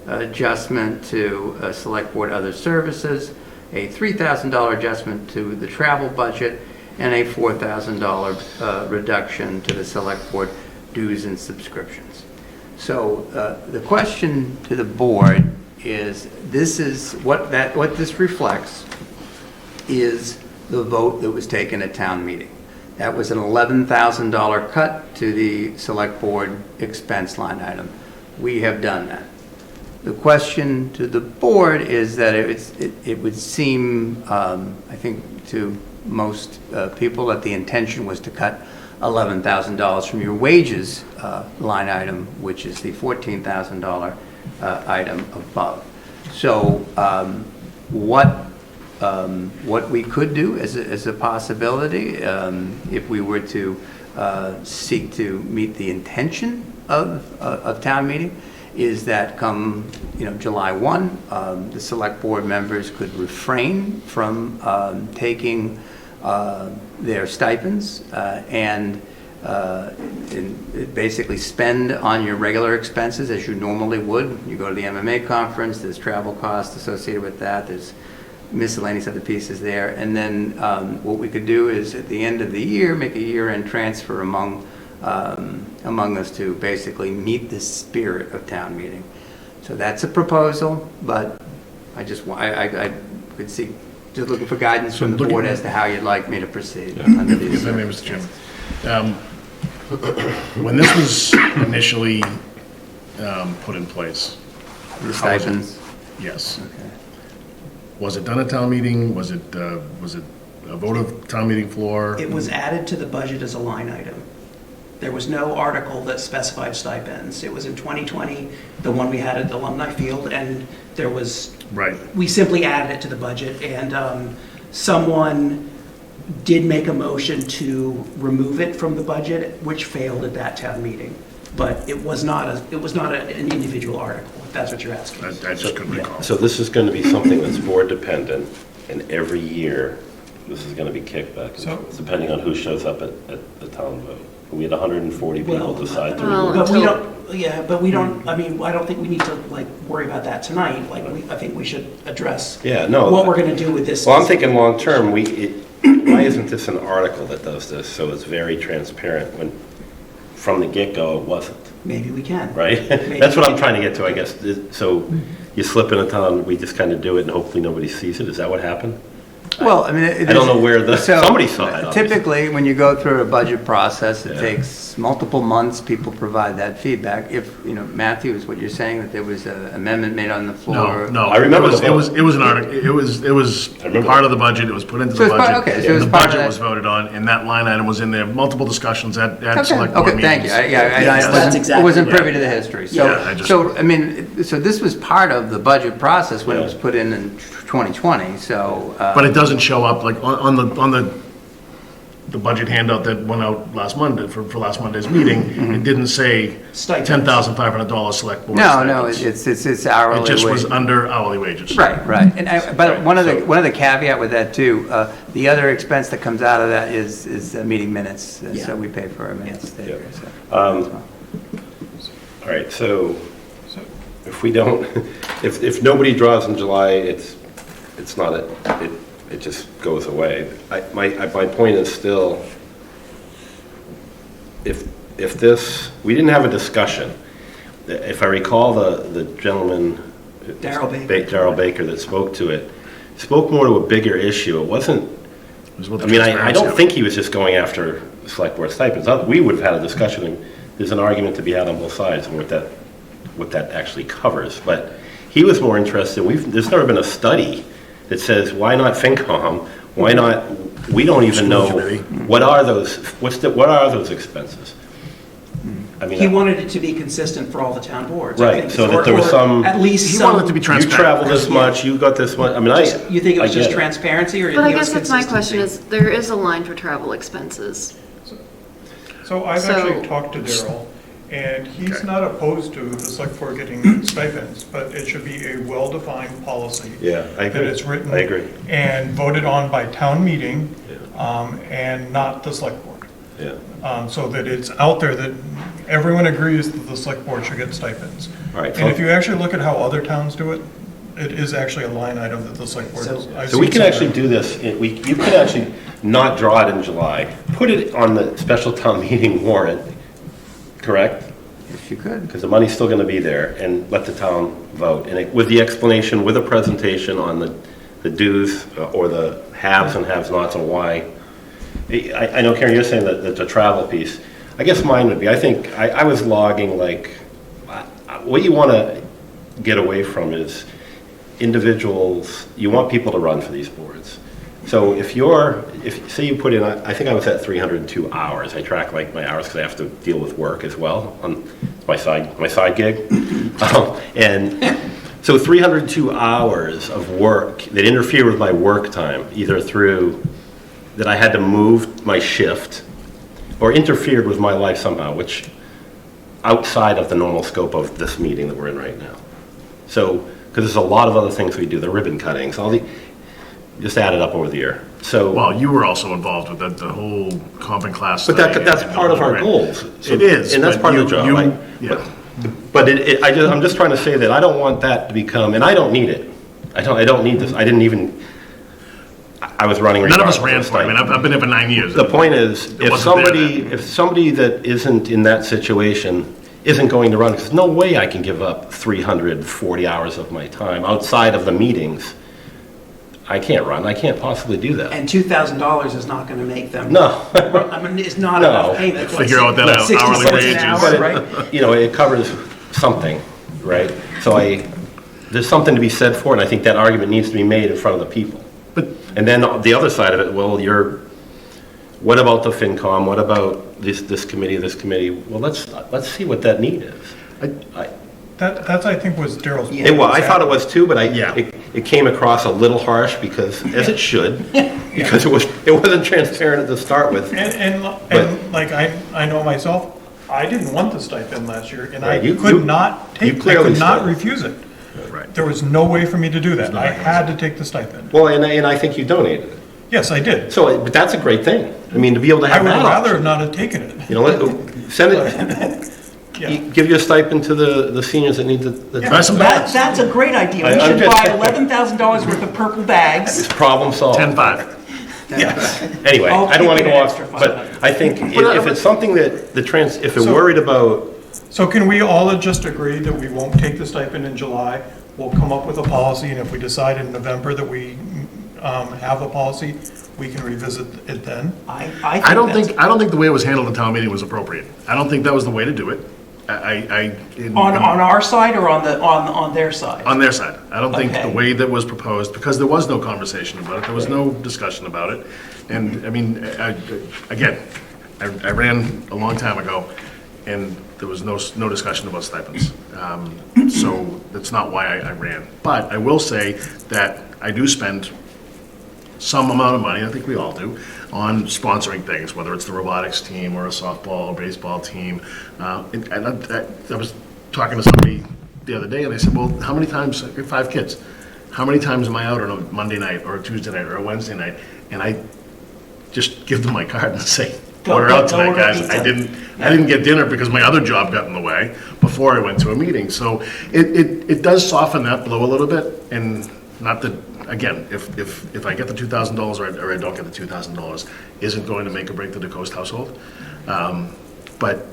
adjustment to select board other services, a $3,000 adjustment to the travel budget, and a $4,000 reduction to the select board dues and subscriptions. So the question to the board is, this is what this reflects is the vote that was taken at town meeting. That was an $11,000 cut to the select board expense line item. We have done that. The question to the board is that it would seem, I think to most people, that the intention was to cut $11,000 from your wages line item, which is the $14,000 item above. So what we could do as a possibility, if we were to seek to meet the intention of town meeting, is that come July 1, the select board members could refrain from taking their stipends and basically spend on your regular expenses as you normally would. You go to the MMA conference, there's travel costs associated with that, there's miscellaneous other pieces there, and then what we could do is at the end of the year make a year-end transfer among us to basically meet the spirit of town meeting. So that's a proposal, but I could see, just looking for guidance from the board as to how you'd like me to proceed under these Mr. Chairman. When this was initially put in place, the stipends. Yes. Okay. Was it done at town meeting? Was it a vote of town meeting floor? It was added to the budget as a line item. There was no article that specified stipends. It was in 2020, the one we had at the Alumni Field, and there was, Right. we simply added it to the budget, and someone did make a motion to remove it from the budget, which failed at that town meeting. But it was not an individual article, if that's what you're asking. I just couldn't recall. So this is going to be something that's board dependent, and every year, this is going to be kicked back and forth, depending on who shows up at the town vote. We had 140 people decide to remove it. But we don't, yeah, but we don't, I mean, I don't think we need to, like, worry about that tonight. Like, I think we should address what we're gonna do with this. Well, I'm thinking long-term, why isn't this an article that does this, so it's very transparent, when, from the get-go, it wasn't, Maybe we can. right? That's what I'm trying to get to, I guess. So you slip in a town, we just kind of do it, and hopefully nobody sees it, is that what happened? Well, I mean, I don't know where somebody saw it, obviously. Typically, when you go through a budget process, it takes multiple months, people provide that feedback. If, Matthew, is what you're saying, that there was an amendment made on the floor? No, I remember it was an article, it was part of the budget, it was put into So the it's part- budget. okay, so it was The part of budget that. was voted on, and that line item was in there, multiple discussions at select board Okay, meetings. thank you. That's exactly I wasn't right. privy to the history. Yeah, So this was part of the budget process when it was put in 2020, so. But it doesn't show up, like, on the budget handout that went out last Monday, for last Monday's meeting, it didn't say Stipends. $10,500 select board No, stipends. it's hourly It just was wage. under hourly wages. Right. But one of the caveat with that too, the other expense that comes out of that is meeting minutes, so we pay for our minutes there. All right, so if we don't, if nobody draws in July, it's not, it just goes away. My point is still, if we didn't have a discussion, if I recall the gentleman, Darrell Baker, that spoke to it, spoke more to a bigger issue. It wasn't, I mean, I don't think he was just going after select board stipends. We would have had a discussion, and there's an argument to be had on both sides and what that actually covers. But he was more interested, there's never been a study that says, why not FinCom? Why not, we don't even know, what are those expenses? I mean, He wanted it to be consistent for all the town boards. I right, think, so that there was some, at least He some. wanted it to be transparent. you travel this much, you got this much, I mean, You think it was I just get transparency, or you But I think it was guess that's my consistency? question is, there is a line for travel expenses. So I've actually talked to Daryl, and he's not opposed to the select board getting stipends, but it should be a well-defined policy. Yeah, I agree. That is written. I agree. And voted on by town meeting, and not the select board. Yeah. So that it's out there that everyone agrees that the select board should get stipends. All right, And if you actually look at how other towns do it, it is actually a line item that the select board does. I've So we seen can some actually do this, you could actually not draw it in July, put it on the special town meeting warrant, correct? Yes, you could. Because the money's still gonna be there, and let the town vote. And with the explanation, with a presentation on the dues, or the haves and have-nots, and why. I know, Karen, you're saying that the travel piece. I guess mine would be, I think, I was logging, like, what you wanna get away from is individuals, you want people to run for these boards. So say you put in, I think I was at 302 hours. I track like my hours because I have to deal with work as well on my side gig. And so 302 hours of work that interfere with my work time, either through that I had to move my shift or interfered with my life somehow, which outside of the normal scope of this meeting that we're in right now. So, because there's a lot of other things we do, the ribbon cuttings, just add it up over the year. So, Well, you were also involved with the whole comp and class. but that's part of our goals. So- It is. and that's but part of the job. Yeah. But I'm just trying to say that I don't want that to become, and I don't need it. I don't need this. I didn't even. I was running. None of us regardless. ran for it. I mean, I've been there for 9 years. The point is, It wasn't there if somebody that isn't in that situation isn't going to run, because no way I can give up 340 hours of my time outside of the meetings. I can't run. I can't possibly do that. And $2,000 is not gonna make them. No. I mean, it's not enough payment. Figure out that hourly 60 cents an wages. hour, But right? it covers something, right? So there's something to be said for it, and I think that argument needs to be made in front of the people. And then the other side of it, well, what about the FinCom? What about this committee, this committee? Well, let's see what that need is. That's, I think, was Daryl's point. I thought it was too, but it came across a little harsh because, as it should, because it wasn't transparent to start with. And like, I know myself, I didn't want the stipend last year, and I Right, could not refuse it. Right. There was no way for me to do that. I had to take the stipend. Well, and I think you donated it. Yes, I did. So, but that's a great thing. I mean, to be able to I have would that rather option. not have taken it. You know, send it, give your stipend to the seniors that need the. Buy some bags. That's a great idea. We I'm should just- buy $11,000 worth of purple bags. It's problem solved. 10-5. Yes. Anyway, I'll I don't want to keep go it off, extra but I think if it's something that if we're worried about, So can we all just agree that we won't take the stipend in July? We'll come up with a policy, and if we decide in November that we have a policy, we can revisit it then? I don't think the way it was handled at town meeting was appropriate. I don't think that was the way to do it. On our side or on their side? On their side. I don't think the Okay. way that was proposed, because there was no conversation about it, there was no discussion about it. And, I mean, I ran a long time ago, and there was no discussion about stipends. So that's not why I ran. But I will say that I do spend some amount of money, I think we all do, on sponsoring things, whether it's the robotics team or a softball or baseball team. And I was talking to somebody the other day, and they said, well, how many times, I have 5 kids, how many times am I out on a Monday night or a Tuesday night or a Wednesday night? And I just give them my card and say, order out tonight, guys. I didn't get dinner because my other job got in the way before I went to a meeting. So it does soften that blow a little bit, and not that, again, if I get the $2,000 or I don't get the $2,000, isn't going to make or break the DeCoste household. But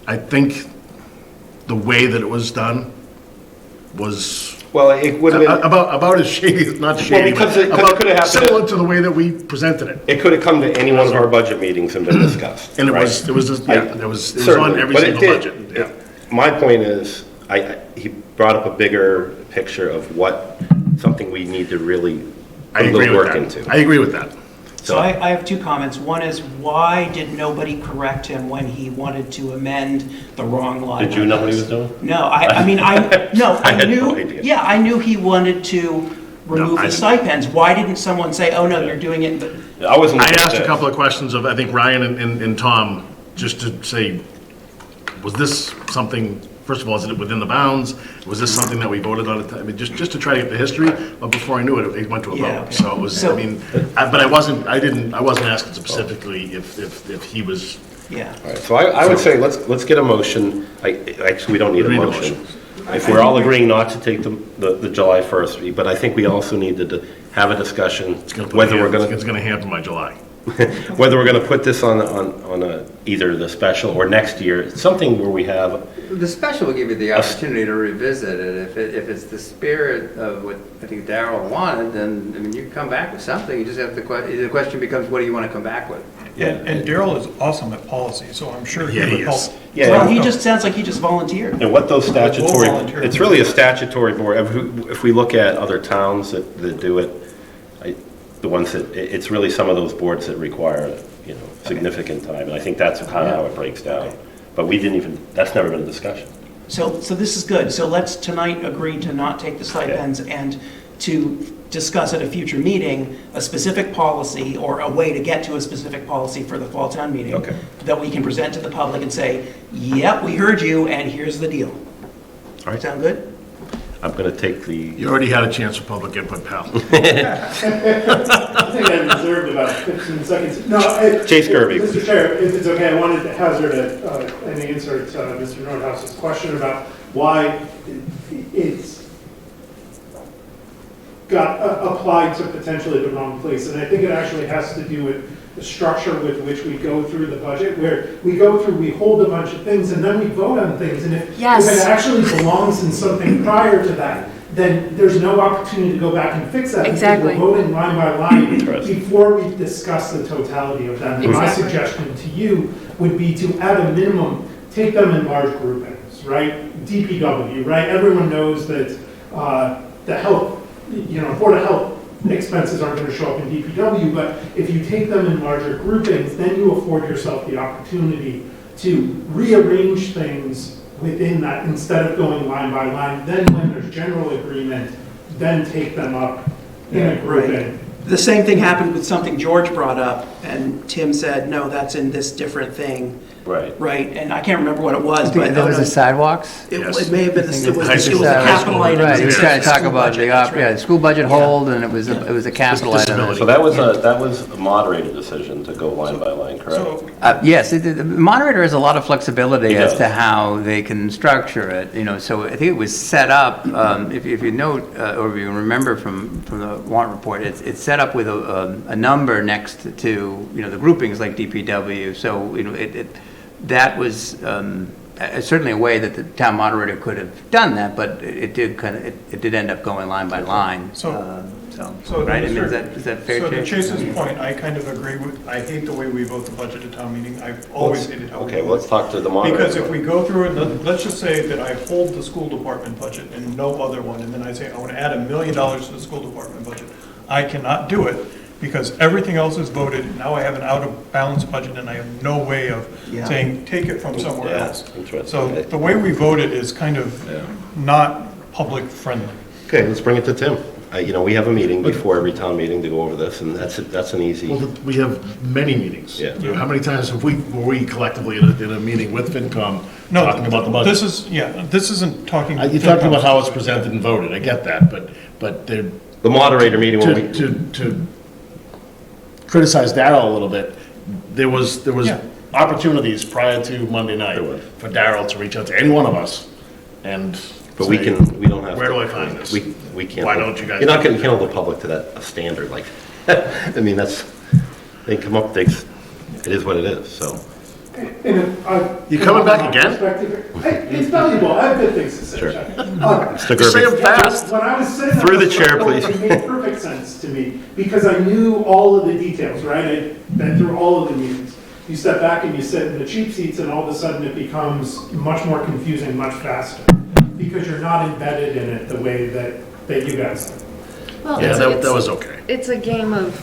I think the way that it was done was well, it would have been about as shady, not shady, because but it could have happened. similar to the way that we presented it. It could have come to any one of our budget meetings and been discussed. And it right? was it was on every But single budget. Yeah. My point is, he brought up a bigger picture of something we need to really put a little work into. I agree with that. So I have 2 comments. One is, why did nobody correct him when he wanted to amend the wrong line? Did you know what he was doing? No, I mean, I had knew, no idea. yeah, I knew he wanted to remove the stipends. Why didn't someone say, oh, no, you're doing it? I wasn't. I asked a couple of questions of, I think, Ryan and Tom, just to say, was this something, first of all, is it within the bounds? Was this something that we voted on? I mean, just to try to get the history, but before I knew it, it went to a vote. Okay. So it was, I mean, but I wasn't asking specifically if he was. Yeah. All right, so I would say, let's get a motion. Actually, we don't need a motion. If we're all agreeing not to take the July 1st, but I think we also need to have a discussion whether we're going to. It's going to hamper my July. Whether we're going to put this on either the special or next year, something where we have. The special will give you the opportunity to revisit it. If it's the spirit of what I think Darrell wanted, then, I mean, you come back with something. You just have the question becomes, what do you want to come back with? And Darrell is awesome at policy, so I'm sure he would help. Yeah, Well, he just sounds like he just volunteered. And what those statutory, volunteer. it's really a statutory board. If we look at other towns that do it, the ones that, it's really some of those boards that require, significant time. And I think that's kind of how it breaks down. But that's never been a discussion. So this is good. So let's tonight agree to not take the stipends and to discuss at a future meeting a specific policy or a way to get to a specific policy for the fall town meeting that we can present to the public and say, yep, we heard you and here's the deal. All right. Sound good? I'm going to take the. You already had a chance for public input, pal. I think I reserved about 15 seconds. No, Chase Kirby. Mr. Chair, if it's okay, I wanted to hazard an answer to Mr. Nordhaus's question about why it's got applied to potentially the wrong place. And I think it actually has to do with the structure with which we go through the budget, where we hold a bunch of things and then we vote on things. And if it actually belongs in something prior to that, then there's no opportunity to go back and fix that. Exactly. We're voting line by line before we discuss the totality of that. And my suggestion to you would be to, at a minimum, take them in large groupings, right? DPW, right? Everyone knows that the health, Board of Health expenses aren't going to show up in DPW, but if you take them in larger groupings, then you afford yourself the opportunity to rearrange things within that instead of going line by line. Then when there's general agreement, then take them up in a grouping. The same thing happened with something George brought up, and Tim said, no, that's in this different thing. Right. Right, and I can't remember what it was, but. That was the sidewalks? It may have been, it was High a capital item. Right, he was trying to talk School about budget, the, that's right. yeah, school budget hold, and it was a capital item. So that was a moderated decision to go line by line, correct? Yes, the moderator has a lot of flexibility He as does. to how they can structure it, so I think it was set up, if you note, or if you remember from the warrant report, it's set up with a number next to, the groupings like DPW, so, that was certainly a way that the town moderator could have done that, but it did end up going line by line. So Right, I mean, is that fair, So to Chase? Chase's point, I kind of agree with, I hate the way we vote the budget at town meeting. I've always hated how we Okay, vote. well, let's talk to the moderator. Because if we go through it, let's just say that I hold the school department budget and no other one, and then I say I want to add $1 million to the school department budget. I cannot do it because everything else is voted. Now I have an out of balance budget and I have no way of saying, take it from somewhere Yeah, else. interesting. So the way we vote it is kind of not public friendly. Okay, let's bring it to Tim. We have a meeting before every town meeting to go over this, and that's an easy. Well, we have many meetings. Yeah. How many times were we collectively in a meeting with FinCom talking about the budget? This isn't talking. You're talking about how it's presented and voted, I get that, but The moderator meeting when we. to criticize Darrell a little bit, there was opportunities prior to Monday night for Darrell to reach out to any one of us and But say, we don't have. where to- do I find this? We can't. Why don't you guys? You're not going to hold the public to that standard like, I mean, they come up, it is what it is, so. You coming back again? It's valuable, I have good things to say. Sure. Chuck. Mr. Say Gerby. it fast. When I was sitting Through on the this chair, report, please. It made perfect sense to me, because I knew all of the details, right? I'd been through all of the meetings. You step back and you sit in the cheap seats, and all of a sudden it becomes much more confusing, much faster, because you're not embedded in it the way that you guys are. Well, Yeah, it's- that was okay. It's a game of,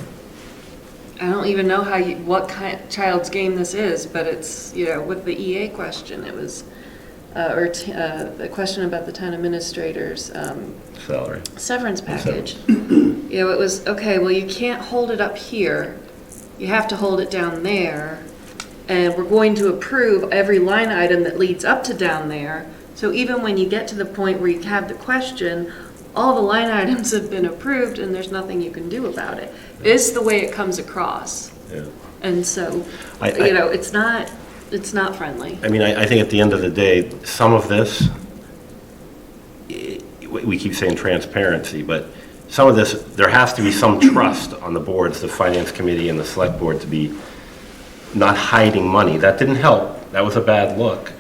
I don't even know what child's game this is, but it's, with the EA question, it was, the question about the town administrator's Salary. severance package. It was, okay, well, you can't hold it up here, you have to hold it down there, and we're going to approve every line item that leads up to down there. So even when you get to the point where you have the question, all the line items have been approved and there's nothing you can do about it, is the way it comes across. Yeah. And so, it's not friendly. I mean, I think at the end of the day, some of this, we keep saying transparency, but some of this, there has to be some trust on the boards, the finance committee and the select board to be not hiding money. That didn't help. That was a bad look.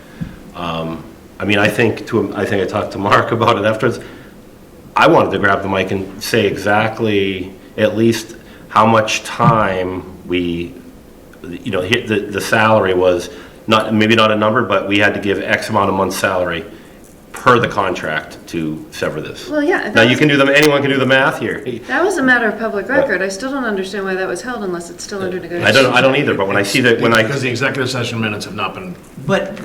I think I talked to Mark about it afterwards. I wanted to grab the mic and say exactly, at least, how much time the salary was, maybe not a number, but we had to give X amount of months' salary per the contract to sever this. Well, yeah. Now, anyone can do the math here. That was a matter of public record. I still don't understand why that was held unless it's still under negotiation. I don't either, but when I see that, Because the executive session minutes have not been. But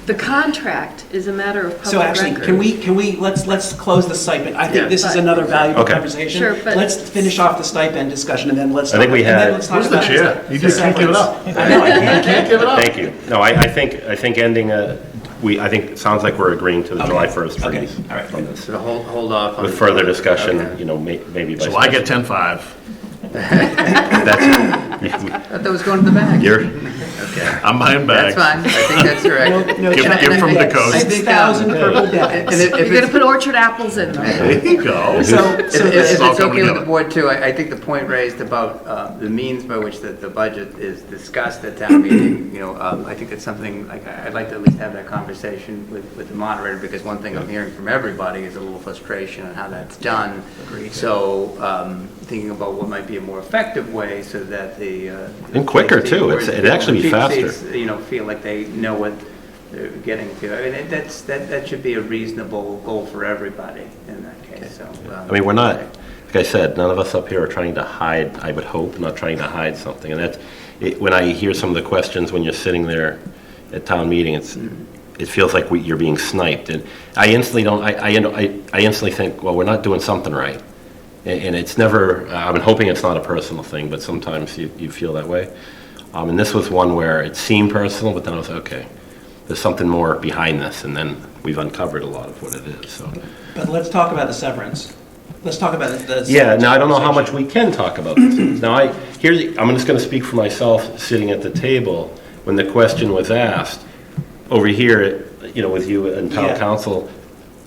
the contract is a matter of public So actually, record. can we, let's close the stipend. I think this is But- another valuable Okay. conversation. Sure, but- Let's finish off the stipend discussion and then let's. I think we and then had- let's talk Who's the about chair? You just can't give it up. I know, I can't. Can't give it up. Thank you. No, I think ending, I think it sounds like we're agreeing to the July 1st Okay, freeze all right. on this. So hold off on. With further Okay. discussion, maybe by. So I get 10-5. That's, Thought that was going to the back. I'm buying That's bags. fine, I think that's correct. No, Give from the coast. 6,000 purple And bags. if You're gonna it's, put orchard apples in there. There you go. So, if This it's is all okay coming with the together. board too, I think the point raised about the means by which the budget is discussed at town meeting, I think it's something, like, I'd like to at least have that conversation with the moderator, because one thing I'm hearing from everybody is a little frustration on how that's done. Agreed. So, thinking about what might be a more effective way so that the. And quicker, too. It'd actually be cheap faster. seats, feel like they know what they're getting to. I mean, that should be a reasonable goal for everybody in that case, so. we're not, like I said, none of us up here are trying to hide, I would hope, not trying to hide something. And that's, when I hear some of the questions when you're sitting there at town meeting, it feels like you're being sniped. And I instantly don't, I instantly think, well, we're not doing something right. And it's never, I've been hoping it's not a personal thing, but sometimes you feel that way. And this was one where it seemed personal, but then I was like, okay, there's something more behind this, and then we've uncovered a lot of what it is, so. But let's talk about the severance. Let's talk about the. Yeah, now I don't know how much we can talk about this. Now, I'm just gonna speak for myself, sitting at the table, when the question was asked, over here, with you and town council,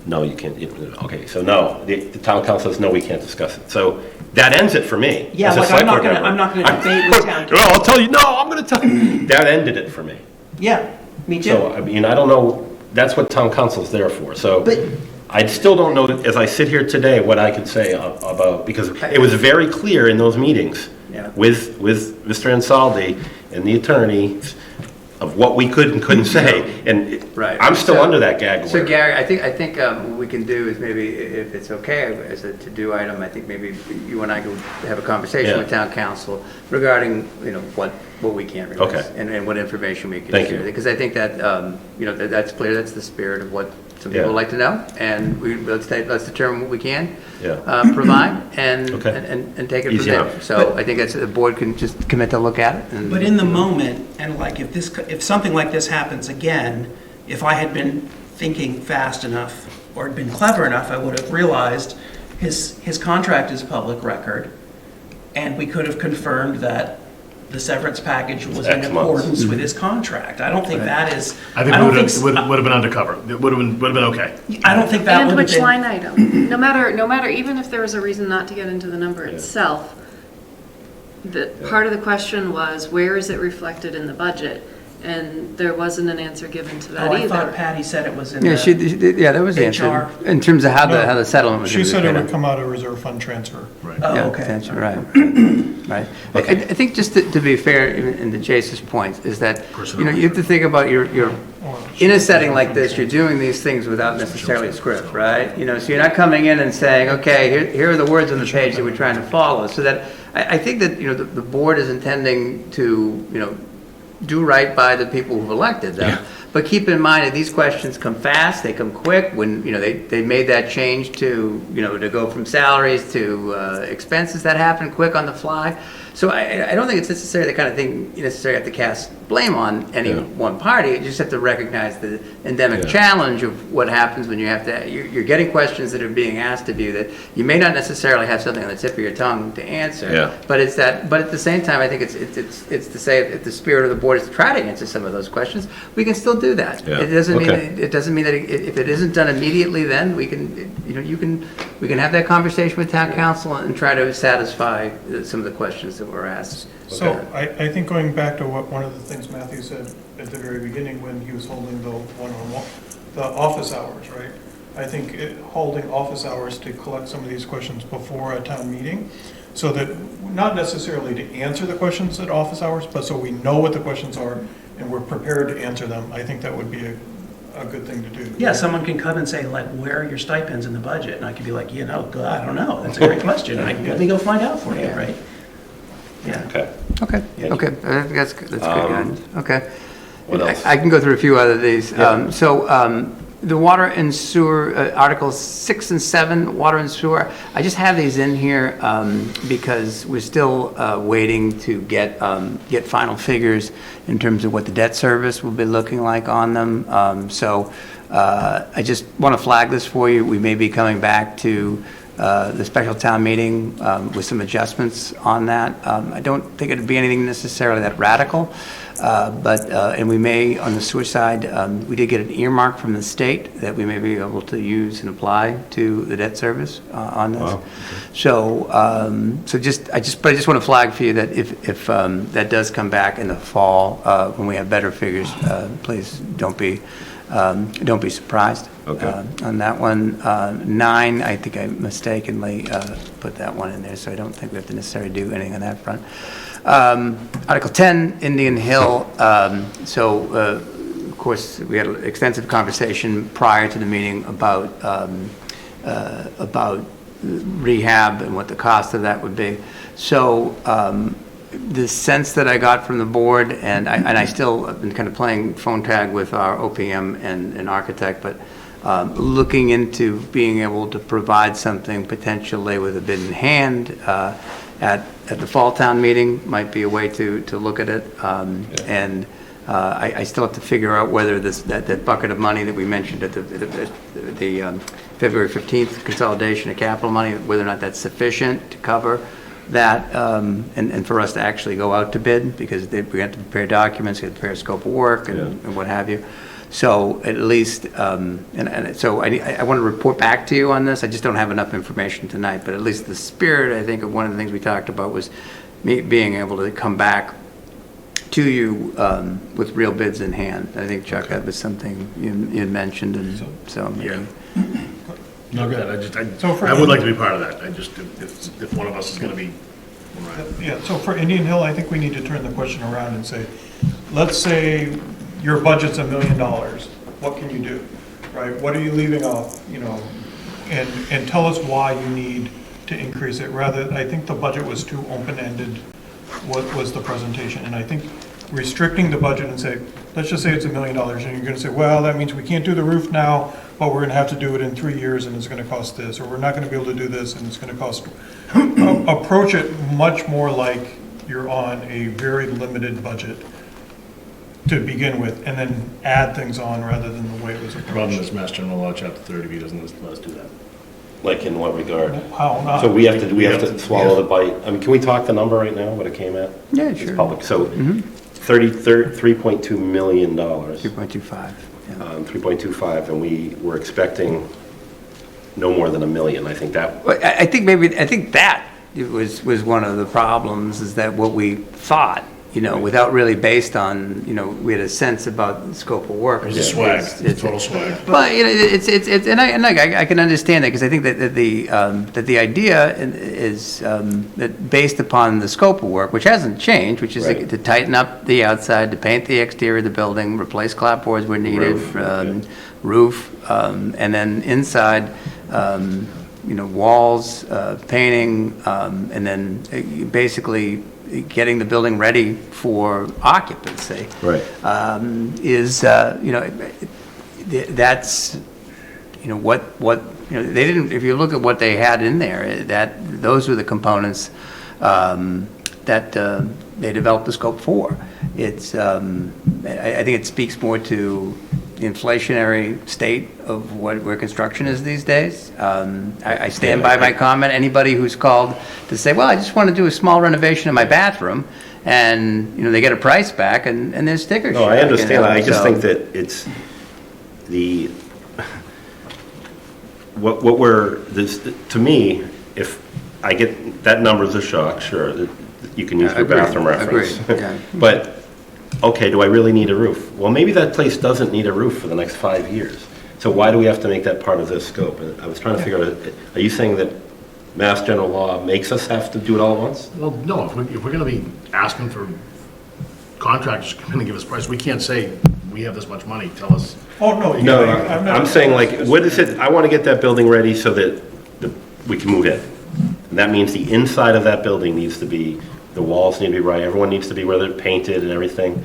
no, you can't, okay, so no, the town council says, no, we can't discuss it. So that ends it for me. Yeah, like I'm not gonna debate with town council. Well, I'll tell you, no, I'm gonna tell you. That ended it for me. Yeah, me too. So, I don't know, that's what town council's there for. So I still don't know, as I sit here today, what I could say about, because it was very clear in those meetings with Mr. Ansaldi and the attorney of what we could and couldn't say. And I'm still under that gag order. So Gary, I think what we can do is maybe, if it's okay as a to-do item, I think maybe you and I could have a conversation with town council regarding, what we can't release and what information we can share. Because I think that, that's clear, that's the spirit of what some people like to know, and let's determine what we can provide and take it from there. So I think the board can just commit to look at it. But in the moment, and like if something like this happens again, if I had been thinking fast enough or had been clever enough, I would have realized his contract is public record, and we could have confirmed that the severance package was in accordance with his contract. I don't think that is. I think it would have been undercover. It would have been okay. I don't think that would have been. And which line item? No matter, even if there was a reason not to get into the number itself, part of the question was, where is it reflected in the budget? And there wasn't an answer given to that either. I thought Patty said it was in that was the answer. In terms of how the settlement was. She said it would come out of reserve fund transfer. Right. Oh, okay. Right. I think just to be fair, and to Chase's point, is that, you have to think about your in a setting like this, you're doing these things without necessarily a script, right? So you're not coming in and saying, okay, here are the words on the page that we're trying to follow. So that, I think that, the board is intending to, do right by the people who've elected them. Yeah. But keep in mind that these questions come fast, they come quick. When, they made that change to, to go from salaries to expenses, that happened quick on the fly. So I don't think it's necessarily the kind of thing you necessarily have to cast blame on any one party. You just have to recognize the endemic challenge of what happens when you have to, you're getting questions that are being asked of you that you may not necessarily have something on the tip of your tongue to answer. Yeah. But at the same time, I think it's to say, if the spirit of the board is to try to answer some of those questions, we can still do that. Yeah. It doesn't mean that if it isn't done immediately, then we can, we can have that conversation with town council and try to satisfy some of the questions that were asked. So I think going back to one of the things Matthew said at the very beginning when he was holding the one-on-one, the office hours, right? I think holding office hours to collect some of these questions before a town meeting, so that not necessarily to answer the questions at office hours, but so we know what the questions are and we're prepared to answer them. I think that would be a good thing to do. Yeah, someone can come and say, like, where are your stipends in the budget? And I could be like, I don't know. That's a great question. Let me go find out for you, right? Yeah. Okay. I think that's good guidance. Okay. What else? I can go through a few other of these. The water and sewer, Articles 6 and 7, water and sewer, I just have these in here because we're still waiting to get final figures in terms of what the debt service will be looking like on them. I just want to flag this for you. We may be coming back to the special town meeting with some adjustments on that. I don't think it'd be anything necessarily that radical, and we may, on the sewer side, we did get an earmark from the state that we may be able to use and apply to the debt service on this. Wow. So, I just want to flag for you that if that does come back in the fall when we have better figures, please don't be surprised. Okay. On that one. 9, I think I mistakenly put that one in there, so I don't think we have to necessarily do anything on that front. Article 10, Indian Hill. Of course, we had an extensive conversation prior to the meeting about rehab and what the cost of that would be. So the sense that I got from the board, and I still have been kind of playing phone tag with our OPM and architect, but looking into being able to provide something potentially with a bid in hand at the fall town meeting might be a way to look at it. And I still have to figure out whether that bucket of money that we mentioned at the February 15th consolidation of capital money, whether or not that's sufficient to cover that, and for us to actually go out to bid, because we have to prepare documents, we have to prepare a scope of work and what have you. So at least, and so I want to report back to you on this. I just don't have enough information tonight, but at least the spirit, I think, of one of the things we talked about was me being able to come back to you with real bids in hand. I think, Chuck, that was something you had mentioned, and so maybe. No, good. I would like to be part of that. I just, if one of us is going to be. Yeah, so for Indian Hill, I think we need to turn the question around and say, let's say your budget's $1 million. What can you do, right? What are you leaving off, and tell us why you need to increase it. Rather, I think the budget was too open-ended, what was the presentation. And I think restricting the budget and say, let's just say it's $1 million, and you're going to say, well, that means we can't do the roof now, but we're going to have to do it in 3 years, and it's going to cost this, or we're not going to be able to do this, and it's going to cost. Approach it much more like you're on a very limited budget to begin with, and then add things on rather than the way it was approached. The problem is Mass General Law, Chapter 30B doesn't let us do that. Like in what regard? How not? So we have to swallow the bite. I mean, can we talk the number right now, what it came at? Yeah, It's sure. public. So $3.2 million. 3.25. 3.25, and we were expecting no more than $1 million. I think that. I think that was one of the problems, is that what we thought, without really based on, we had a sense about the scope of work. It's a swag. It's total swag. But and I can understand that, because I think that the idea is that based upon the scope of work, which hasn't changed, which is to tighten up the outside, to paint the exterior of the building, replace clapboards where needed, roof, and then inside, walls, painting, and then basically getting the building ready for occupancy. Right. That's, what they didn't, if you look at what they had in there, those were the components that they developed the scope for. It's, I think it speaks more to the inflationary state of where construction is these days. I stand by my comment. Anybody who's called to say, well, I just want to do a small renovation in my bathroom, and they get a price back, and there's stickers. No, I understand. I just think that it's to me, if I get that number's a shock, sure, you can use for bathroom reference. Yeah. But okay, do I really need a roof? Well, maybe that place doesn't need a roof for the next 5 years. So why do we have to make that part of this scope? And I was trying to figure out, are you saying that Mass General Law makes us have to do it all at once? Well, no, if we're going to be asking for contractors to come in and give us price, we can't say, we have this much money, tell us. Oh, no. No, I'm saying, like, what is it, I want to get that building ready so that we can move in. And that means the inside of that building needs to be, the walls need to be right, everyone needs to be where they're painted and everything.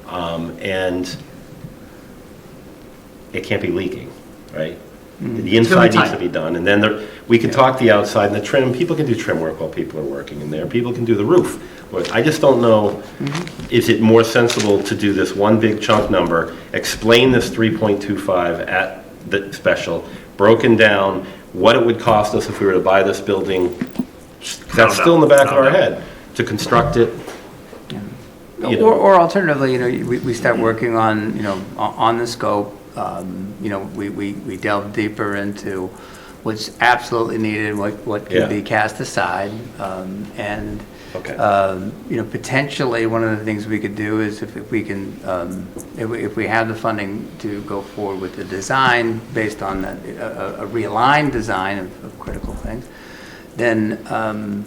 And it can't be leaking, right? The inside needs to be done, and then we can talk the outside and the trim. People can do trim work while people are working in there. People can do the roof. But I just don't know, is it more sensible to do this one big chunk number, explain this 3.25 at the special, broken down, what it would cost us if we were to buy this building, that's still in the back of our head, to construct it. Or alternatively, we start working on, on the scope. We delve deeper into what's absolutely needed, what can be cast aside, and potentially one of the things we could do is if we can, if we have the funding to go forward with the design based on that, a realigned design of critical things, then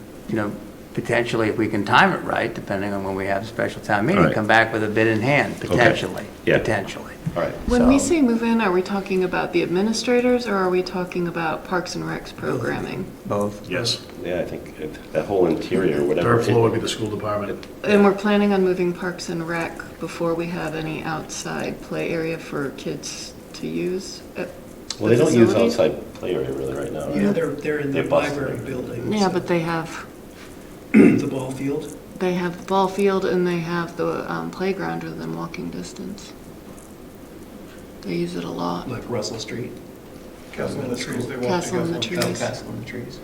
potentially, if we can time it right, depending on when we have a special town meeting, come back with a bid in hand, potentially. Yeah. Potentially. All right. When we So- say move in, are we talking about the administrators or are we talking about Parks and Recs programming? Both? Yes. Yeah, I think that whole interior, whatever. Third floor would be the school department. And we're planning on moving Parks and Rec before we have any outside play area for kids to use at Well, they the don't use facility? outside play area really right now, right? Yeah, they're in the They busted library it. building. Yeah, so but they have, the ball field. they have the ball field and they have the playground within walking distance. They use it a lot. Like Russell Street. Castle in the trees, they walk Castle in the together. trees. Castle in the trees.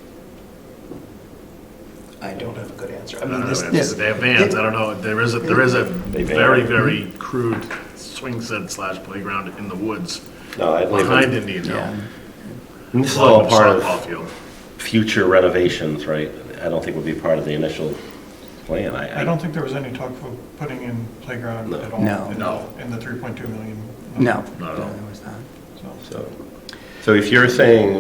I don't have a good answer. I I mean, don't this, know, this, they have vans, I don't know, there is a They van. very, very crude swing set / playground in the woods No, I believe behind it. Indian Hill. Yeah. And this is all part Softball of field. future renovations, right? I don't think would be part of the initial plan. I don't think there was any talk of putting in playground No. at all. No. In the 3.2 million. No. Not at all. There was not. So if you're saying,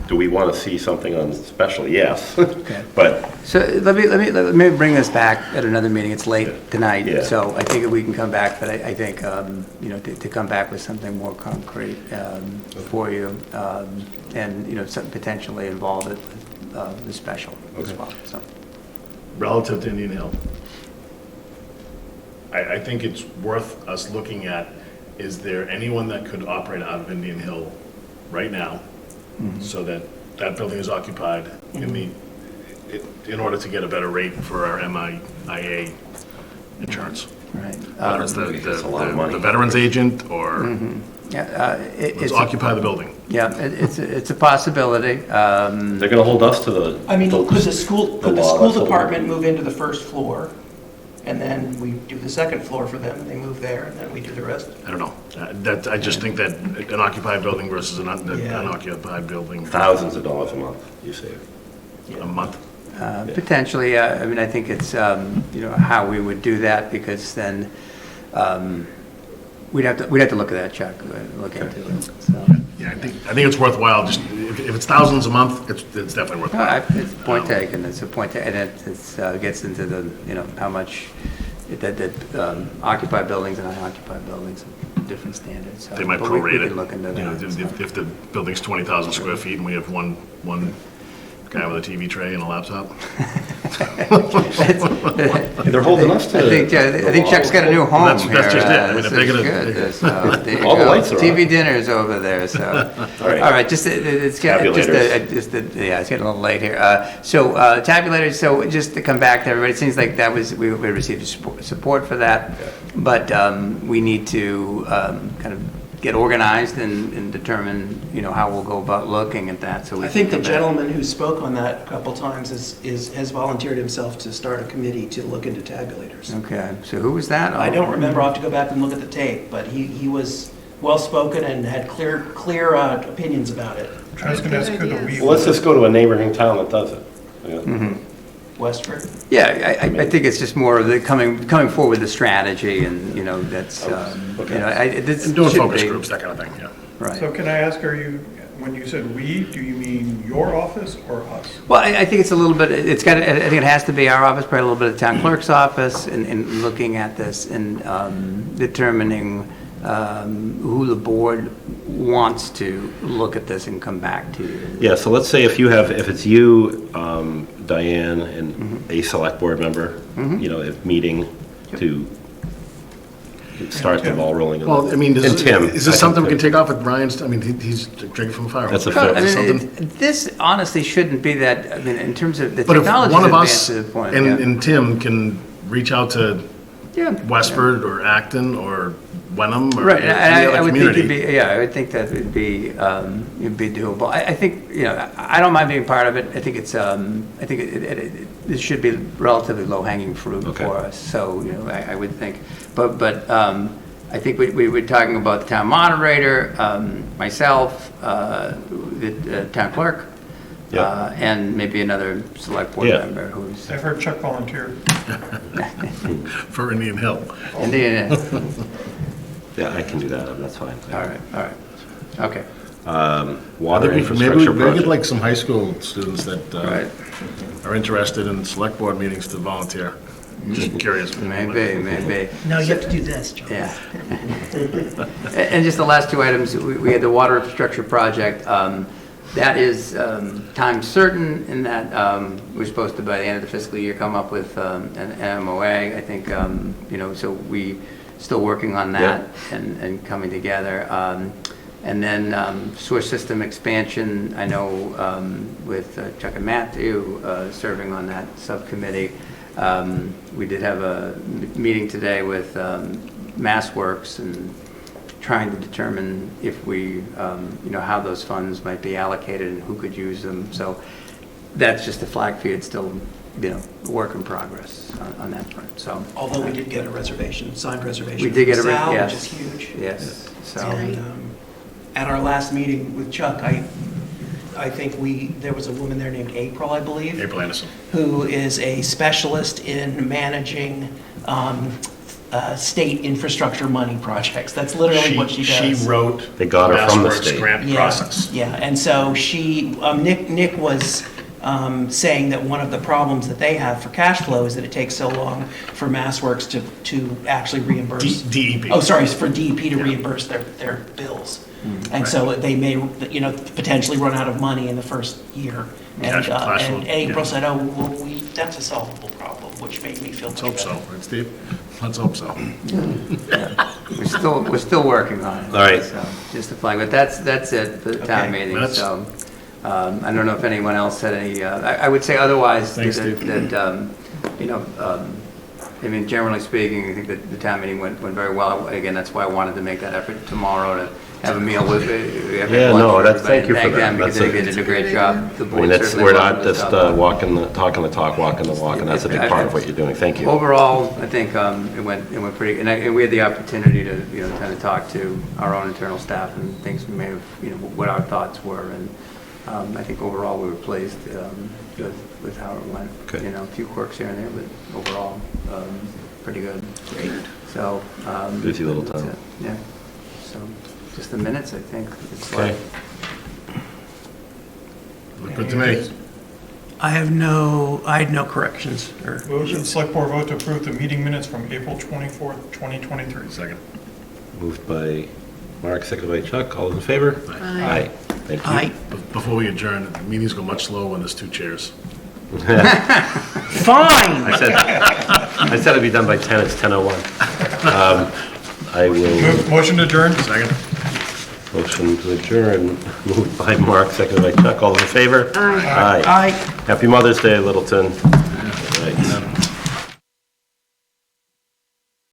do we want to see something on special? Yes. Okay. But So let me bring this back at another meeting. It's late tonight, Yeah. so I think we can come back, but I think, to come back with something more concrete for you, and, potentially involve it with the special as well, so. Relative to Indian Hill, I think it's worth us looking at, is there anyone that could operate out of Indian Hill right now so that that building is occupied in order to get a better rate for our MIA insurance? Right. Whether it's That's a lot of money. the veterans agent or Yeah, let's occupy the building. Yeah, it's a possibility. they're going to hold us to the. I mean, could the school law, that's all. department move into the first floor? And then we do the second floor for them, and they move there, and then we do the rest? I don't know. I just think that an occupied building versus an Yeah. unoccupied building Thousands of dollars a month, you save. a month. Potentially, I mean, I think it's, how we would do that, because then we'd have to look at that, Chuck, look into it, so. Yeah, I think it's worthwhile, just, if it's thousands a month, it's definitely No, worthwhile. It's a point taken, it's a point, and it gets into the, how much, that occupied buildings and unoccupied buildings, different standards. So, They might but we prorate it. can look into You know, that. if the building's 20,000 square feet and we have one guy with a TV tray and a laptop. They're holding us to. I think Chuck's got a new home That's here. just it. I mean, This if they're is gonna- good. So, there you All the go. lights are on. TV dinners over there, so. All right. All right, it's getting, Tabulators. it's getting a little late here. So tabulators, so just to come back to everybody, it seems like that was, we received support for that, but we need to kind of get organized and determine, how we'll go about looking at that, so we I can think the come back. gentleman who spoke on that a couple times has volunteered himself to start a committee to look into tabulators. Okay, so who was that? I don't remember, I'll have to go back and look at the tape, but he was well-spoken and had clear opinions about it. I was going to ask who the Good we. Well, let's just go to a neighboring town that does it. Yeah. Westford? Yeah, I think it's just more of the coming forward with the strategy, and, that's, this And doing should focus be- groups, that kind of thing, yeah. Right. So can I ask, when you said "we," do you mean your office or us? Well, I think it's a little bit, I think it has to be our office, probably a little bit of town clerk's office, in looking at this and determining who the board wants to look at this and come back to you. Yeah, so let's say if it's you, Diane, and a select board member, if meeting to start the ball rolling. Well, I mean, And Tim. is this something we can take off with Brian's, I mean, he's drinking from a fire. That's a hose. fair- Is this I mean, something- this honestly shouldn't be that, I mean, in terms of the But if technology's one of advanced us to the point. and Tim can reach out to Yeah. Westford or Acton or Wenham or Right, any and other I would think community. I would think that would be doable. I think, I don't mind being part of it. I think it's, I think it should be relatively low-hanging fruit Okay. for us. So, I would think, but I think we were talking about the town moderator, myself, the town clerk, Yeah. and maybe another select board Yeah. member who's I've heard Chuck volunteer. For Indian Hill. Indian. Yeah, I can do that, that's fine. All right, okay. Water Maybe infrastructure we get project. like some high school students that Right. are interested in select board meetings to volunteer. Just curious. Maybe. No, you have to do this, John. Yeah. And just the last two items, we had the water infrastructure project. That is time certain in that we're supposed to, by the end of the fiscal year, come up with an MOA. I think, so we still working on that and coming together. And then sewer system expansion, I know with Chuck and Matthew serving on that subcommittee. We did have a meeting today with MassWorks and trying to determine if we, how those funds might be allocated and who could use them. So that's just a flag for you. It's still, a work in progress on that front. So Although we did get a reservation, signed reservation. we did get a from Sal, yes, which is huge. Yes. So And at our last meeting with Chuck, I think there was a woman there named April, I believe. April Anderson. Who is a specialist in managing state infrastructure money projects. That's literally what she does. She wrote They got her from the MassWorks state. grant process. Yeah, and so Nick was saying that one of the problems that they have for cash flow is that it takes so long for MassWorks to actually reimburse. DEP. Oh, sorry, for DEP to reimburse their bills. And so they may, potentially run out of money in the first year. And Cash flow, and April said, oh, well, that's a solvable problem, which made me feel Let's much hope better. so, right, Steve? Let's hope so. we're still working on it. All right. So just a flag, but that's it for the town meeting. Minutes? So I don't know if anyone else had any. I would say otherwise Thanks, that, Steve. generally speaking, I think that the town meeting went very well. Again, that's why I wanted to make that effort tomorrow to have a meal with. Thank you for that. Them because they did a great job. The board certainly we're welcomed not the just stuff. talking the talk, walking the walk, and that's a big part of what you're doing. Thank you. Overall, I think it went pretty, and we had the opportunity to, kind of talk to our own internal staff and things we may have, what our thoughts were, and I think overall we were pleased with how it went. Good. A few quirks here and there, but overall, pretty good. Great. So. Busy little that's town. it. Yeah. So, just the minutes, I think. It's Okay. Look good to me. I had no corrections or. Motion, select board vote to approve the meeting minutes from April 24th, 2023. Second. Moved by Mark, seconded by Chuck. All those in favor? Aye. Thank you. Aye. Before we adjourn, meetings go much slower when there's two chairs. Fine! I said it'd be done by 10, it's 10:01. I will, Motion to adjourn? Second. motion to adjourn, moved by Mark, seconded by Chuck. All those in favor? Aye. Aye. Happy Mother's Day, Littleton. All right.